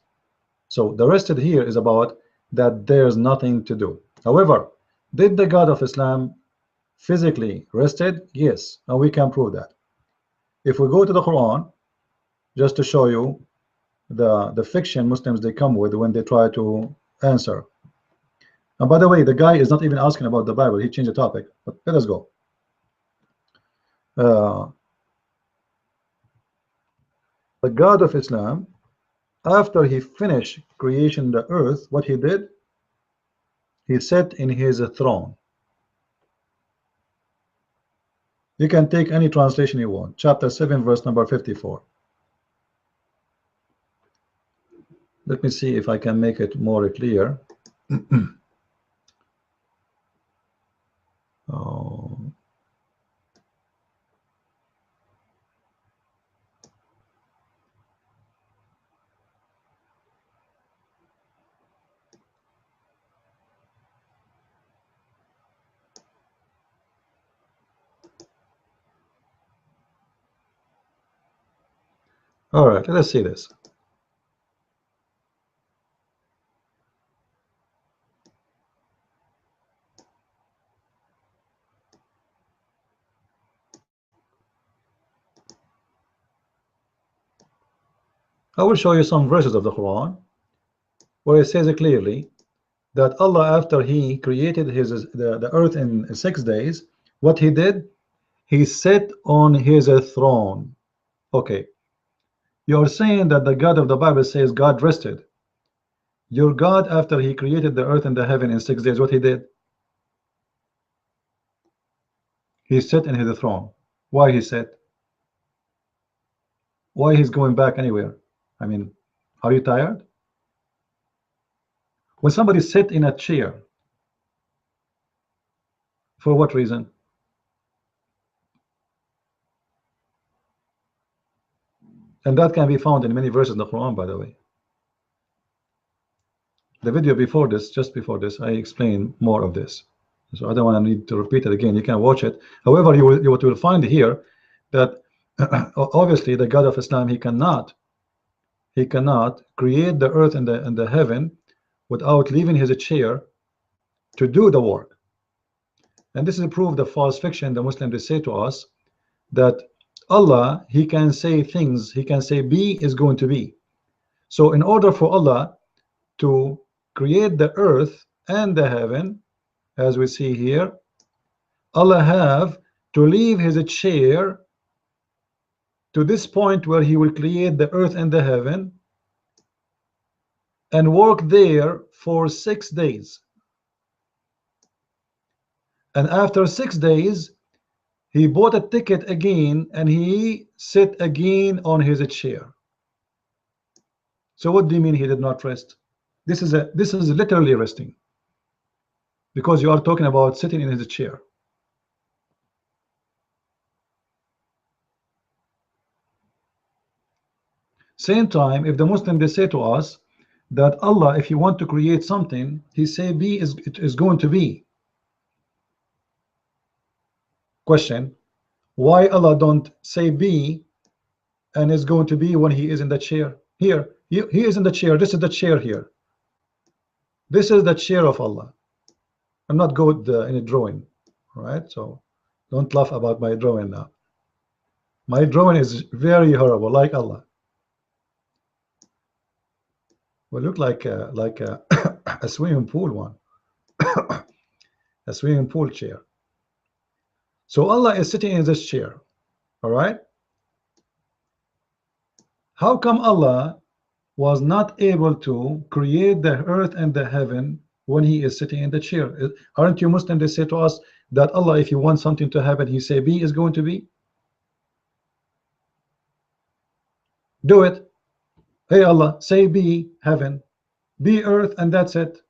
So the rested here is about that there's nothing to do. However, did the God of Islam physically rested? Yes, and we can prove that. If we go to the Quran, just to show you the fiction Muslims they come with when they try to answer. And by the way, the guy is not even asking about the Bible. He changed the topic. But let us go. The God of Islam, after he finished creation the earth, what he did, he sat in his throne. You can take any translation you want. Chapter 7, verse number 54. Let me see if I can make it more clear. Oh. All right, let's see this. I will show you some verses of the Quran where it says clearly that Allah, after he created the earth in 6 days, what he did, he sat on his throne. Okay, you're saying that the God of the Bible says God rested. Your God, after he created the earth and the heaven in 6 days, what he did, he sat in his throne. Why he sat? Why he's going back anywhere? I mean, are you tired? When somebody sit in a chair, for what reason? And that can be found in many verses in the Quran, by the way. The video before this, just before this, I explain more of this. So I don't want to need to repeat it again. You can watch it. However, you will find here that obviously the God of Islam, he cannot create the earth and the heaven without leaving his chair to do the work. And this is a proof of false fiction. The Muslims they say to us that Allah, he can say things, he can say be is going to be. So in order for Allah to create the earth and the heaven, as we see here, Allah have to leave his chair to this point where he will create the earth and the heaven and work there for 6 days. And after 6 days, he bought a ticket again and he sit again on his chair. So what do you mean he did not rest? This is literally resting, because you are talking about sitting in his chair. Same time, if the Muslim they say to us that Allah, if you want to create something, he say be is going to be. Question: why Allah don't say be and is going to be when he is in the chair? Here, he is in the chair. This is the chair here. This is the chair of Allah. I'm not good in a drawing, right? So don't laugh about my drawing now. My drawing is very horrible, like Allah. Will look like a a swimming pool one, a swimming pool chair. So Allah is sitting in this chair, all right? How come Allah was not able to create the earth and the heaven when he is sitting in the chair? Aren't you Muslim? They say to us that Allah, if you want something to happen, he say be is going to be. Do it. Hey Allah, say be heaven, be earth, and that's it.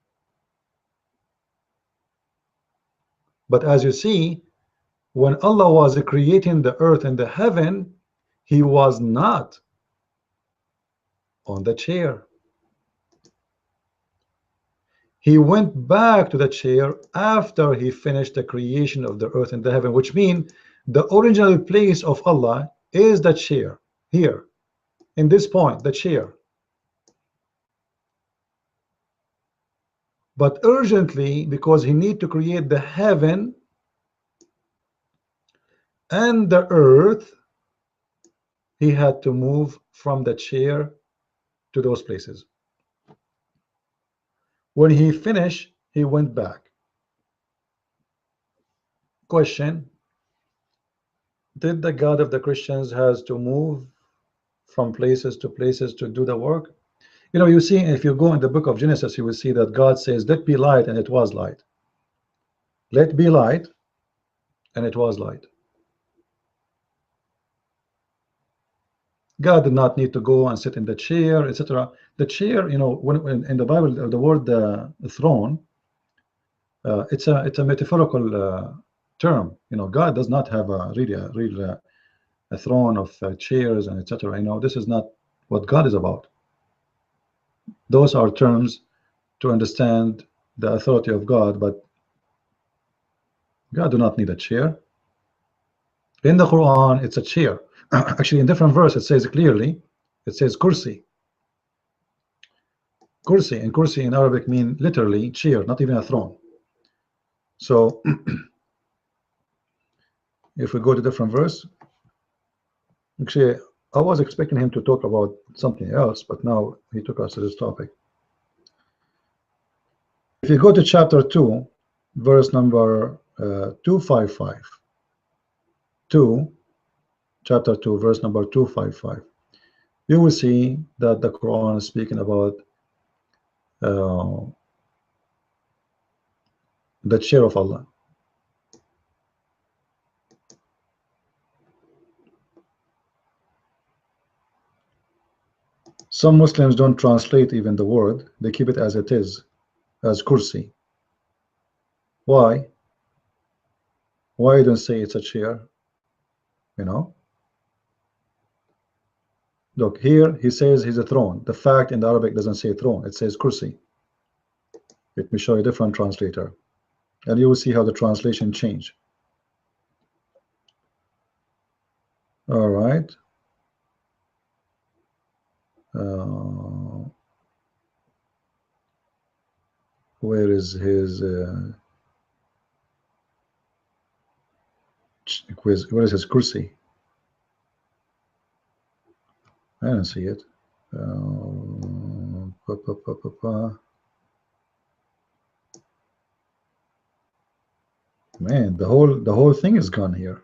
But as you see, when Allah was creating the earth and the heaven, he was not on the chair. He went back to the chair after he finished the creation of the earth and the heaven, which means the original place of Allah is the chair, here, in this point, the chair. But urgently, because he need to create the heaven and the earth, he had to move from the chair to those places. When he finished, he went back. Question: did the God of the Christians has to move from places to places to do the work? You know, you see, if you go in the book of Genesis, you will see that God says, let be light, and it was light. Let be light, and it was light. God did not need to go and sit in the chair, etc. The chair, you know, when in the Bible, the word throne, it's a metaphorical term. You know, God does not have a real a throne of chairs and etc. You know, this is not what God is about. Those are terms to understand the authority of God, but God do not need a chair. In the Quran, it's a chair. Actually, in different verses, it says clearly, it says kursi. Kursi, and kursi in Arabic mean literally chair, not even a throne. So if we go to different verse, actually, I was expecting him to talk about something else, but now he took us to this topic. If you go to chapter 2, verse number 255, chapter 2, verse number 255, you will see that the Quran is speaking about the chair of Allah. Some Muslims don't translate even the word, they keep it as it is, as kursi. Why? Why don't say it's a chair? You know? Look, here he says he's a throne. The fact in the Arabic doesn't say throne, it says kursi. Let me show you a different translator, and you will see how the translation change. All right. Where is his where is his kursi? I don't see it. Man, the whole thing is gone here.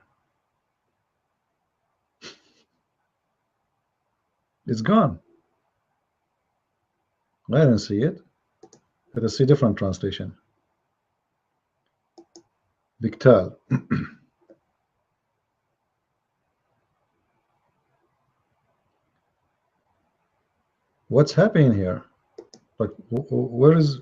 It's gone. I don't see it. Let us see different translation. Dictal. What's happening here? Like, where is?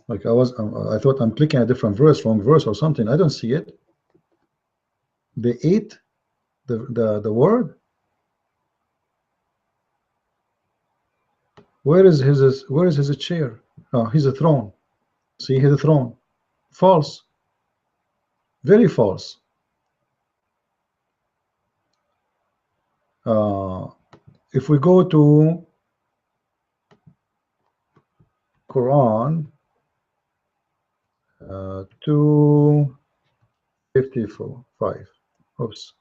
Like, I thought I'm clicking a different verse, wrong verse or something. I don't see it. They ate the word. Where is his chair? Oh, he's a throne. See, he's a throne. False. Very false. If we go to Quran 255. Oops.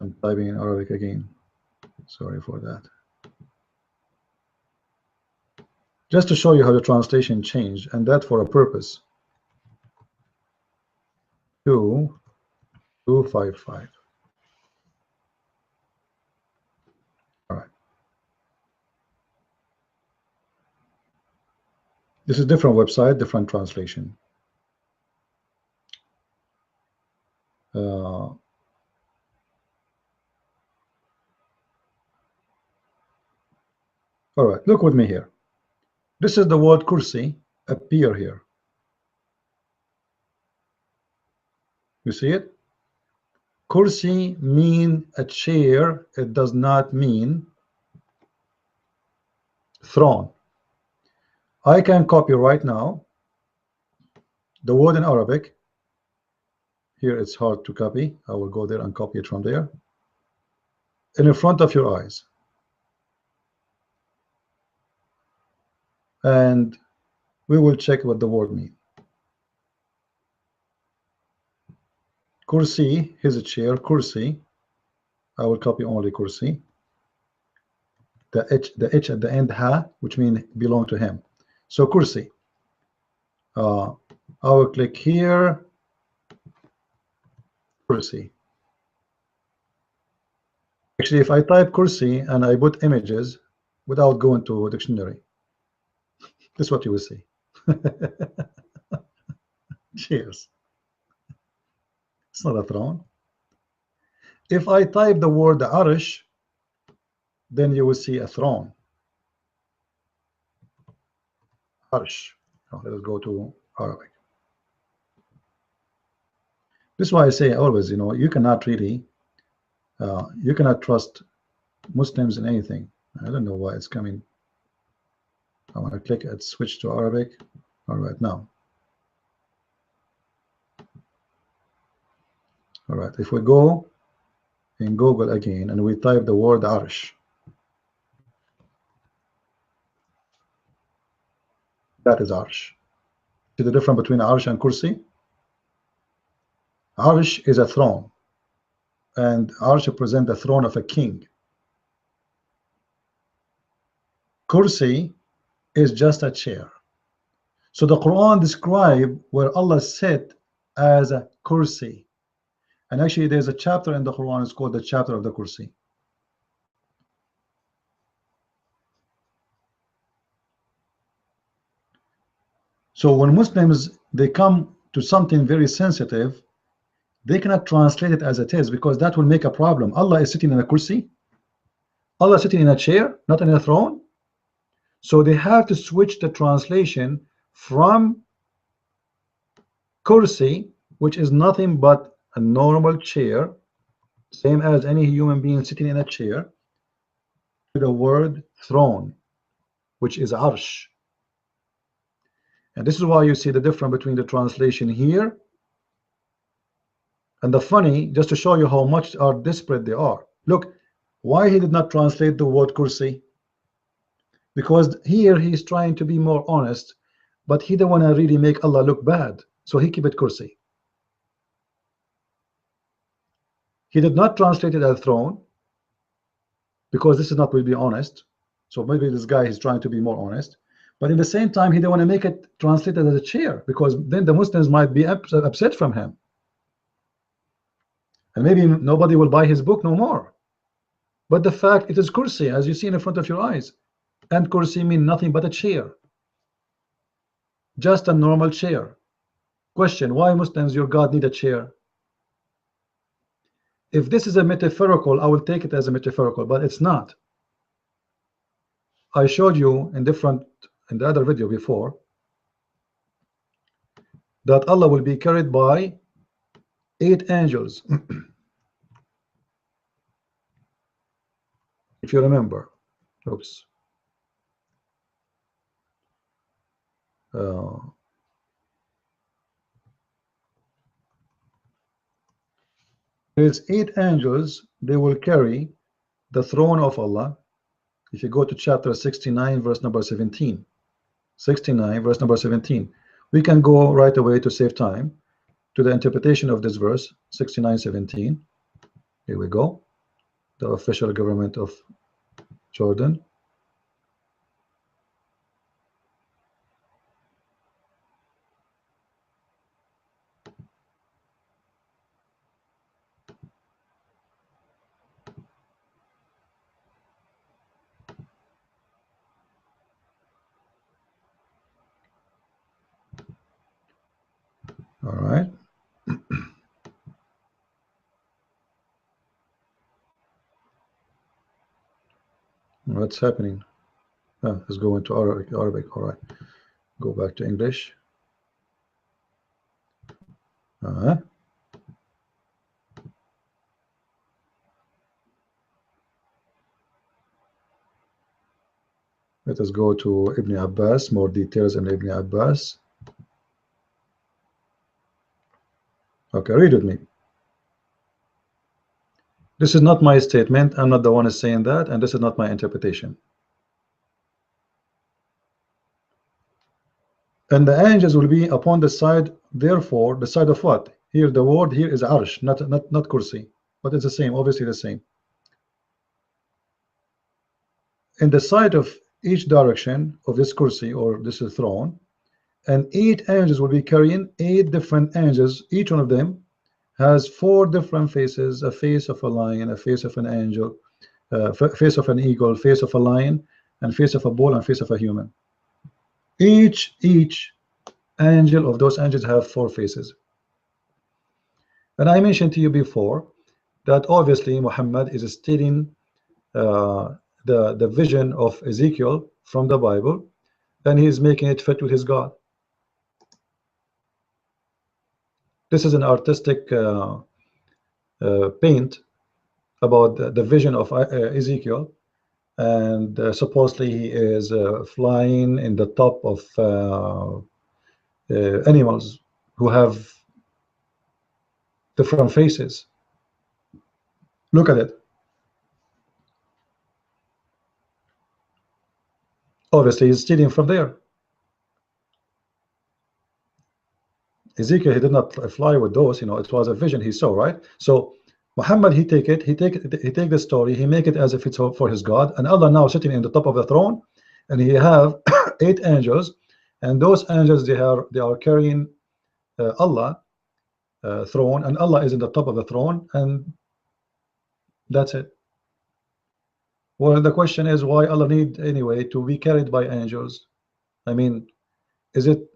I'm typing in Arabic again. Sorry for that. Just to show you how the translation changed, and that for a purpose. 255. This is different website, different translation. All right, look with me here. This is the word kursi appear here. You see it? Kursi mean a chair. It does not mean throne. I can copy right now the word in Arabic. Here it's hard to copy. I will go there and copy it from there. In front of your eyes. And we will check what the word means. Kursi, his chair, kursi. I will copy only kursi. The H at the end, ha, which means belong to him. So kursi. I will click here. Kursi. Actually, if I type kursi and I put images without going to a dictionary, this is what you will see. Cheers. It's not a throne. If I type the word arish, then you will see a throne. Arish. Now let us go to Arabic. This is why I say always, you know, you cannot really, you cannot trust Muslims in anything. I don't know why it's coming. I want to click it, switch to Arabic. All right, now. All right, if we go in Google again and we type the word Arish, that is Arish. See the difference between Arish and Kursi? Arish is a throne, and Arish represents the throne of a king. Kursi is just a chair. So the Quran describes where Allah sat as a kursi. And actually there's a chapter in the Quran, it's called the chapter of the kursi. So when Muslims, they come to something very sensitive, they cannot translate it as it is, because that will make a problem. Allah is sitting in a kursi. Allah is sitting in a chair, not in a throne. So they have to switch the translation from kursi, which is nothing but a normal chair, same as any human being sitting in a chair, to the word throne, which is arsh. And this is why you see the difference between the translation here. And the funny, just to show you how much are disparate they are. Look, why he did not translate the word kursi? Because here he is trying to be more honest, but he don't want to really make Allah look bad, so he keep it kursi. He did not translate it as throne, because this is not will be honest. So maybe this guy is trying to be more honest, but in the same time he don't want to make it translated as a chair, because then the Muslims might be upset from him, and maybe nobody will buy his book no more. But the fact it is kursi, as you see in front of your eyes, and kursi mean nothing but a chair, just a normal chair. Question: why Muslims your God need a chair? If this is a metaphorical, I will take it as a metaphorical, but it's not. I showed you in the other video before that Allah will be carried by 8 angels. If you remember. Oops. There's 8 angels, they will carry the throne of Allah. If you go to chapter 69 verse number 17, 69 verse number 17, we can go right away to save time to the interpretation of this verse. 69:17. Here we go. The official government of Jordan. All right. What's happening? Let's go into Arabic. All right. Go back to English. Let us go to Ibn Abbas, more details in Ibn Abbas. Okay, read with me. This is not my statement. I'm not the one who's saying that, and this is not my interpretation. And the angels will be upon the side, therefore, the side of what? Here, the word here is arsh, not kursi, but it's the same, obviously the same. In the side of each direction of this kursi or this throne, and 8 angels will be carrying 8 different angels. Each one of them has 4 different faces: a face of a lion, a face of an angel, face of an eagle, face of a lion, and face of a bull, and face of a human. Each angel of those angels have 4 faces. And I mentioned to you before that obviously Muhammad is stating the vision of Ezekiel from the Bible, and he is making it fit with his God. This is an artistic paint about the vision of Ezekiel, and supposedly he is flying in the top of animals who have different faces. Look at it. Obviously he's stealing from there. Ezekiel, he did not fly with those, it was a vision he saw, right? So Muhammad, he take the story, he make it as if it's for his God, and Allah now sitting in the top of the throne, and he have 8 angels, and those angels they are carrying Allah throne, and Allah is in the top of the throne, and that's it. Well, the question is, why Allah need anyway to be carried by angels? I mean, is it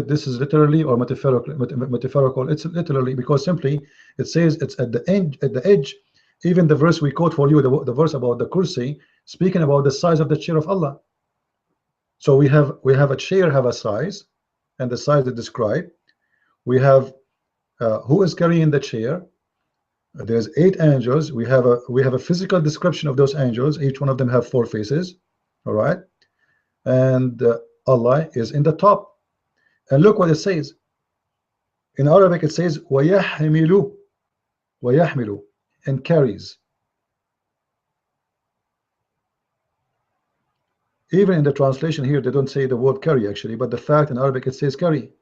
this is literally or metaphorical? It's literally, because simply it says it's at the edge. Even the verse we quote for you, the verse about the kursi, speaking about the size of the chair of Allah. So we have a chair have a size, and the size is described. We have who is carrying the chair. There's 8 angels. We have a physical description of those angels. Each one of them have 4 faces. All right, and Allah is in the top. And look what it says. In Arabic it says وَيَحْمِلُ, and carries. Even in the translation here they don't say the word carry actually, but the fact in Arabic it says carry.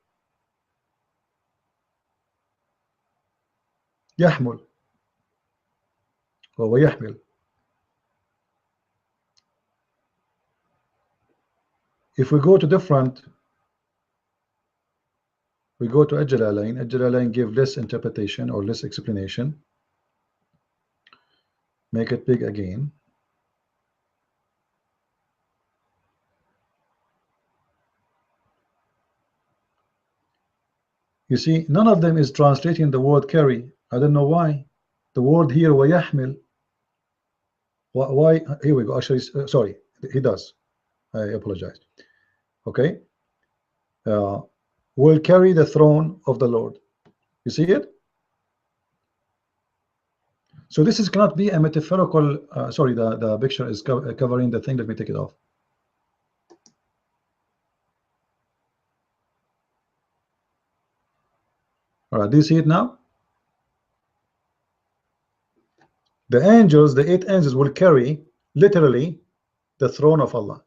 يحمل ويحمل. If we go to Al-Jalalain give less interpretation or less explanation. Make it big again. You see, none of them is translating the word carry. I don't know why. The word here وَيَحْمِل. Why? Here we go. Actually, sorry, he does. I apologize. Okay. Will carry the throne of the Lord. You see it? So this cannot be a metaphorical. Sorry, the picture is covering the thing. Let me take it off. All right, do you see it now? The angels, the 8 angels, will carry literally the throne of Allah.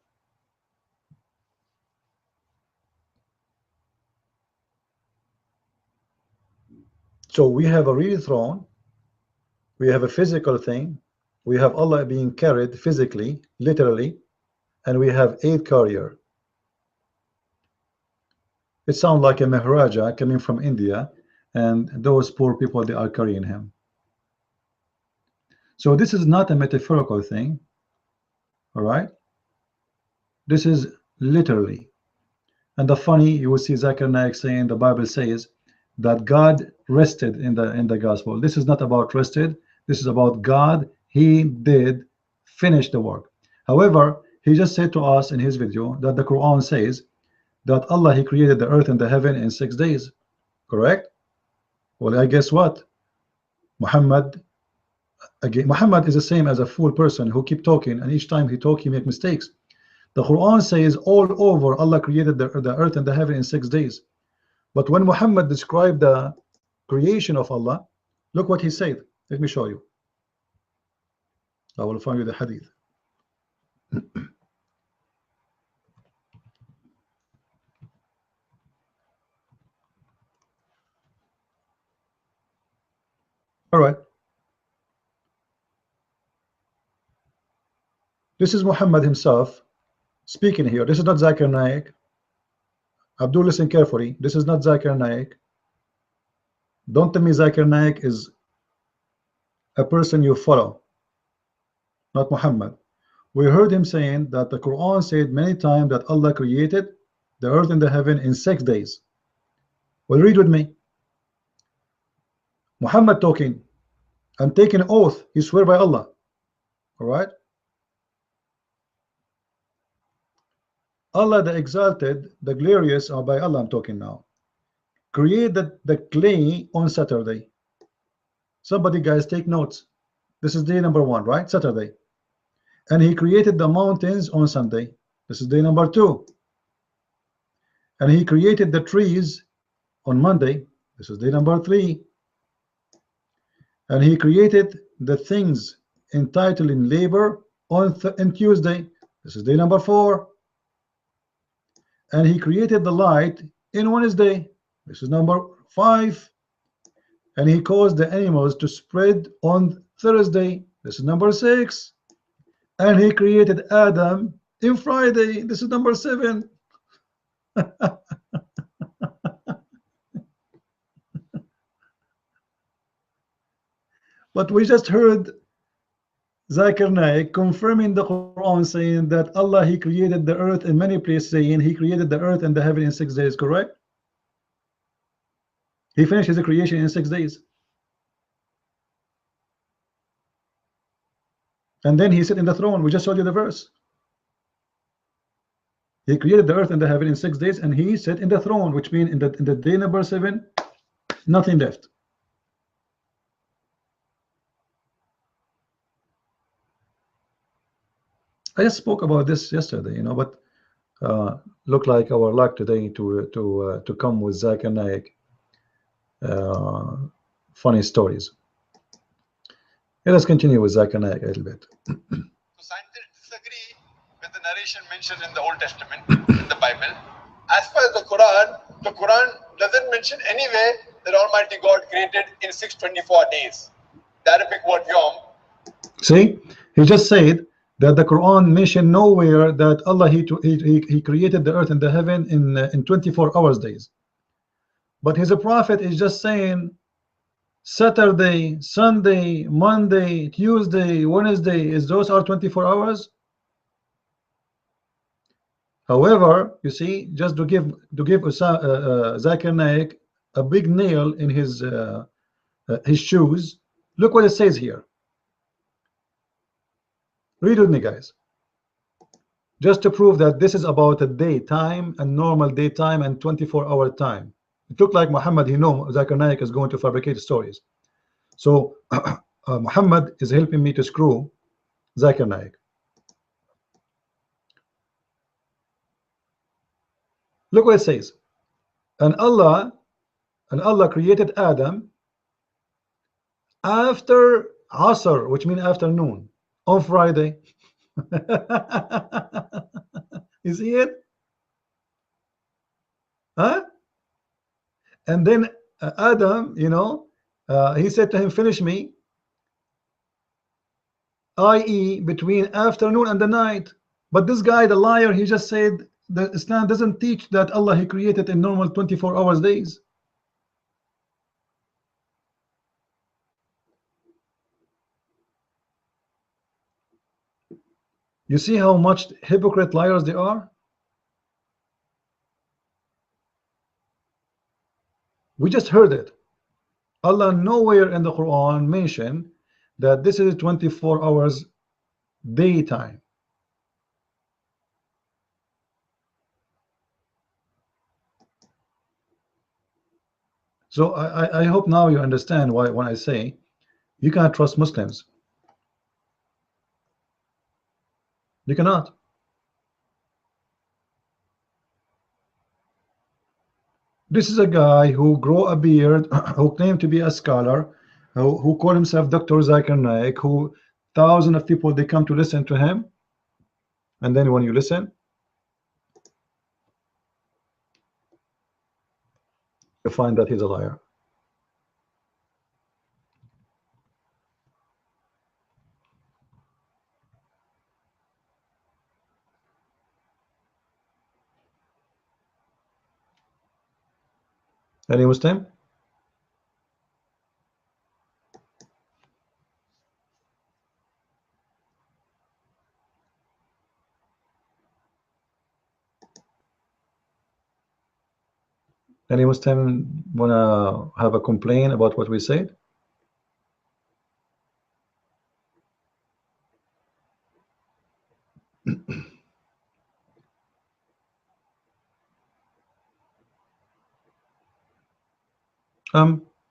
So we have a real throne, we have a physical thing, we have Allah being carried physically, literally, and we have 8 carrier. It sounds like a Maharaja coming from India, and those poor people, they are carrying him. So this is not a metaphorical thing. All right, this is literally. And the funny, you will see Zakir Naik saying the Bible says that God rested in the gospel. This is not about rested. This is about God. He did finish the work. However, he just said to us in his video that the Quran says that Allah, he created the earth and the heaven in 6 days. Correct? Well, I guess what? Muhammad, again, Muhammad is the same as a fool person who keep talking, and each time he talk he make mistakes. The Quran says all over Allah created the earth and the heaven in 6 days. But when Muhammad described the creation of Allah, look what he said. Let me show you. I will find you the hadith. All right. This is Muhammad himself speaking here. This is not Zakir Naik. Abdul, listen carefully. This is not Zakir Naik. Don't tell me Zakir Naik is a person you follow, not Muhammad. We heard him saying that the Quran said many times that Allah created the earth and the heaven in 6 days. Well, read with me. Muhammad talking and taking an oath. He swear by Allah. All right. Allah the exalted, the glorious, or by Allah I'm talking now, created the clay on Saturday. Somebody, guys, take notes. This is day number 1, right? Saturday. And he created the mountains on Sunday. This is day number 2. And he created the trees on Monday. This is day number 3. And he created the things entitled in labor on Tuesday. This is day number 4. And he created the light in Wednesday. This is number 5. And he caused the animals to spread on Thursday. This is number 6. And he created Adam in Friday. This is number 7. But we just heard Zakir Naik confirming the Quran, saying that Allah, he created the earth in many places, saying he created the earth and the heaven in 6 days. Correct? He finished his creation in 6 days. And then he sat in the throne. We just showed you the verse. He created the earth and the heaven in 6 days, and he sat in the throne, which means in the day number 7, nothing left. I just spoke about this yesterday, but look like our luck today to come with Zakir Naik funny stories. Let us continue with Zakir Naik a little bit. So scientists disagree with the narration mentioned in the Old Testament, in the Bible. As far as the Quran doesn't mention anywhere that Almighty God created in 624 days. The Arabic word yom. See, he just said that the Quran mentioned nowhere that Allah he created the earth and the heaven in 24 hours days. But his prophet is just saying Saturday, Sunday, Monday, Tuesday, Wednesday, those are 24 hours. However, you see, just to give Zakir Naik a big nail in his shoes, look what it says here. Read with me, guys. Just to prove that this is about a daytime and normal daytime and 24-hour time. It looked like Muhammad, he know Zakir Naik is going to fabricate stories. So Muhammad is helping me to screw Zakir Naik. Look what it says. And Allah created Adam after Asr, which means afternoon, on Friday. You see it? Huh? And then Adam, he said to him, finish me, i.e. between afternoon and the night. But this guy, the liar, he just said that Islam doesn't teach that Allah, he created in normal 24 hours days. You see how much hypocrite liars they are? We just heard it. Allah nowhere in the Quran mentioned that this is 24 hours daytime. So I hope now you understand why when I say you cannot trust Muslims. You cannot. This is a guy who grow a beard, who claimed to be a scholar, who called himself Dr. Zakir Naik, who thousands of people they come to listen to him, and then when you listen, you find that he's a liar. Any Muslim? Any Muslim wanna have a complaint about what we said?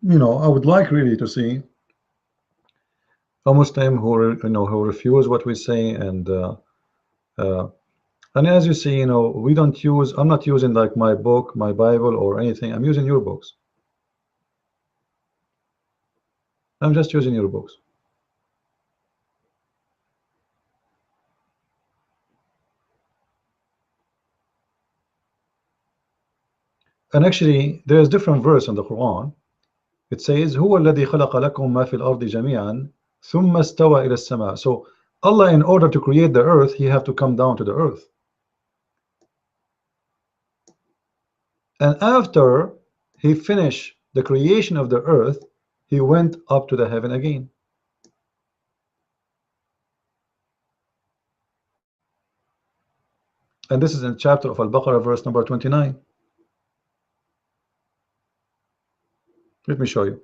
You know, I would like really to see a Muslim who who refuse what we say, and as you see, you know, we don't use. I'm not using like my book, my Bible, or anything. I'm using your books. I'm just using your books. And actually, there is different verse in the Quran. It says, "هو الذي خلق لكم ما في الأرض جميعا ثم استوى إلى السماء." So Allah, in order to create the earth, He have to come down to the earth. And after He finished the creation of the earth, He went up to the heaven again. And this is in chapter of Al-Baqarah, verse number 29. Let me show you.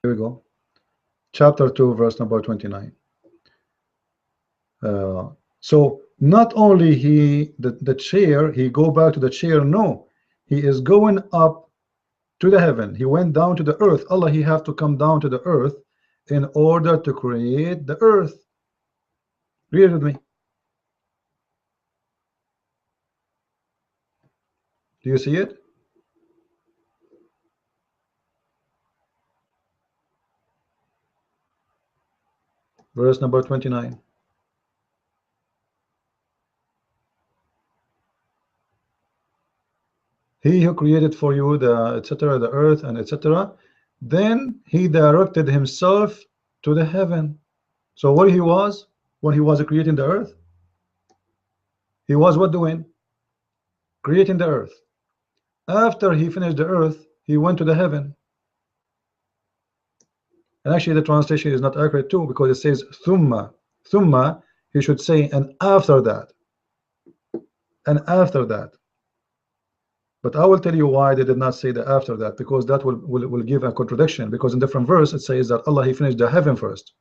Here we go. Chapter 2, verse number 29. So not only the chair, he go back to the chair. No, he is going up to the heaven. He went down to the earth. Allah, he have to come down to the earth in order to create the earth. Read it with me. Do you see it? Verse number 29. He who created for you the etc., the earth and etc., then he directed himself to the heaven. So what he was when he was creating the earth, he was what doing? Creating the earth. After he finished the earth, he went to the heaven. And actually the translation is not accurate too, because it says thumma. Thumma, he should say and after that. And after that. But I will tell you why they did not say the after that, because that will give a contradiction, because in different verse it says that Allah, he finished the heaven first.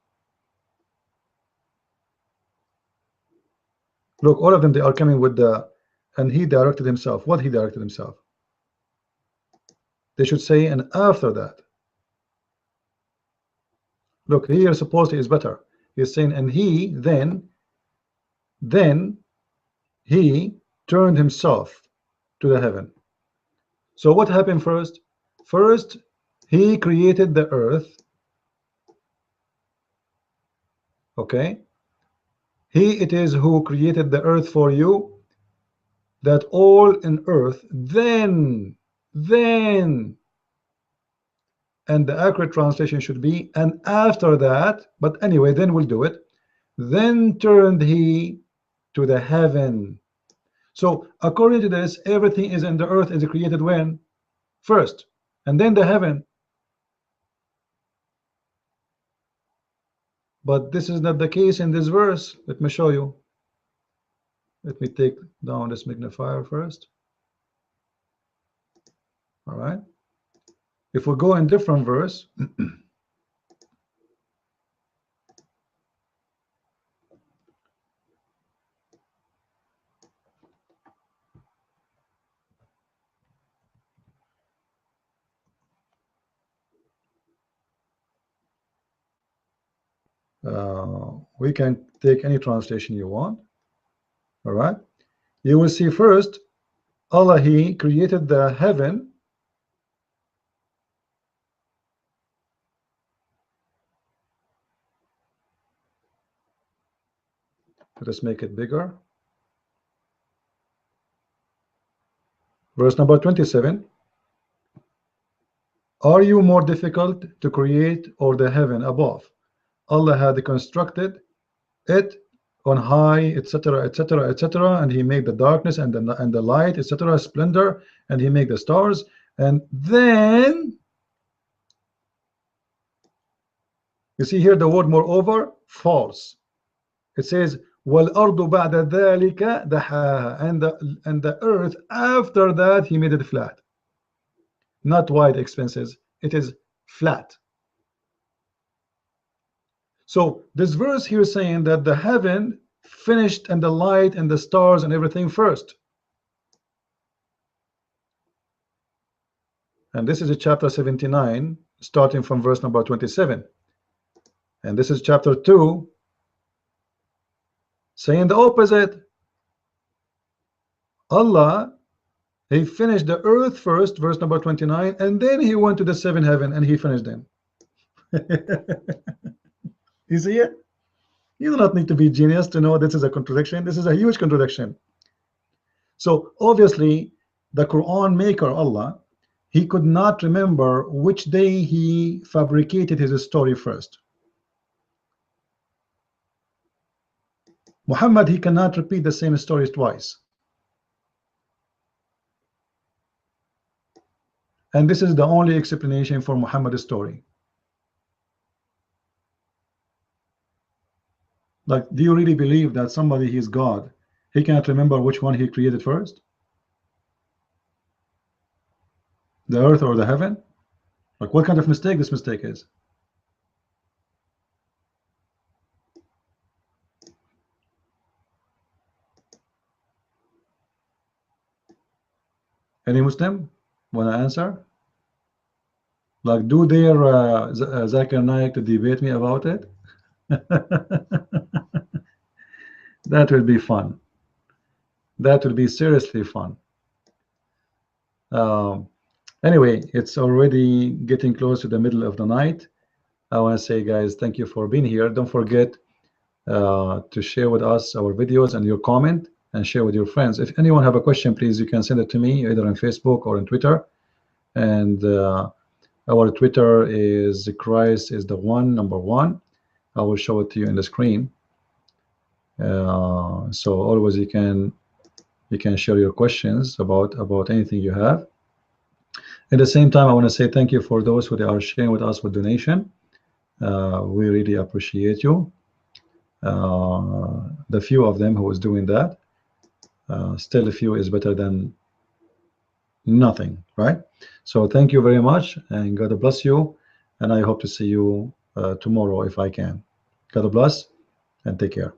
Look, all of them, they are coming with the and he directed himself. What he directed himself? They should say and after that. Look, here supposedly is better. He's saying and he then he turned himself to the heaven. So what happened first? First, he created the earth. Okay. He it is who created the earth for you, that all in earth, then, and the accurate translation should be and after that, but anyway, then we'll do it. Then turned he to the heaven. So according to this, everything is in the earth is created when? First, and then the heaven. But this is not the case in this verse. Let me show you. Let me take down this magnifier first. All right. If we go in different verse, we can take any translation you want. All right. You will see first, Allah, He created the heaven. Let us make it bigger. Verse number 27. Are you more difficult to create or the heaven above? Allah had constructed it on high, etc., etc., etc., and He made the darkness and the light, etc., splendor, and He made the stars. And then you see here the word moreover, false. It says وَالْأَرْضُ بَعْدَ ذَلِكَ دَحَاهَا, and the earth after that He made it flat, not wide expanses. It is flat. So this verse here is saying that the heaven finished and the light and the stars and everything first. And this is a chapter 79, starting from verse number 27. And this is chapter 2, saying the opposite. Allah, He finished the earth first, verse number 29, and then He went to the seventh heaven and He finished them. You see it? You do not need to be genius to know this is a contradiction. This is a huge contradiction. So obviously the Quran maker, Allah, He could not remember which day He fabricated his story first. Muhammad, he cannot repeat the same stories twice. And this is the only explanation for Muhammad's story. Like, do you really believe that somebody, he is God, he cannot remember which one he created first? The earth or the heaven? Like, what kind of mistake this mistake is? Any Muslim want to answer? Like, do dare Zakir Naik to debate me about it? That will be fun. That will be seriously fun. Anyway, it's already getting close to the middle of the night. I want to say, guys, thank you for being here. Don't forget to share with us our videos and your comment, and share with your friends. If anyone have a question, please, you can send it to me either on Facebook or on Twitter. And our Twitter is Christ is the one, #1. I will show it to you in the screen. So always you can share your questions about anything you have. At the same time, I want to say thank you for those who they are sharing with us with donation. We really appreciate you. The few of them who is doing that, still a few is better than nothing, right? So thank you very much, and God bless you, and I hope to see you tomorrow if I can. God bless and take care.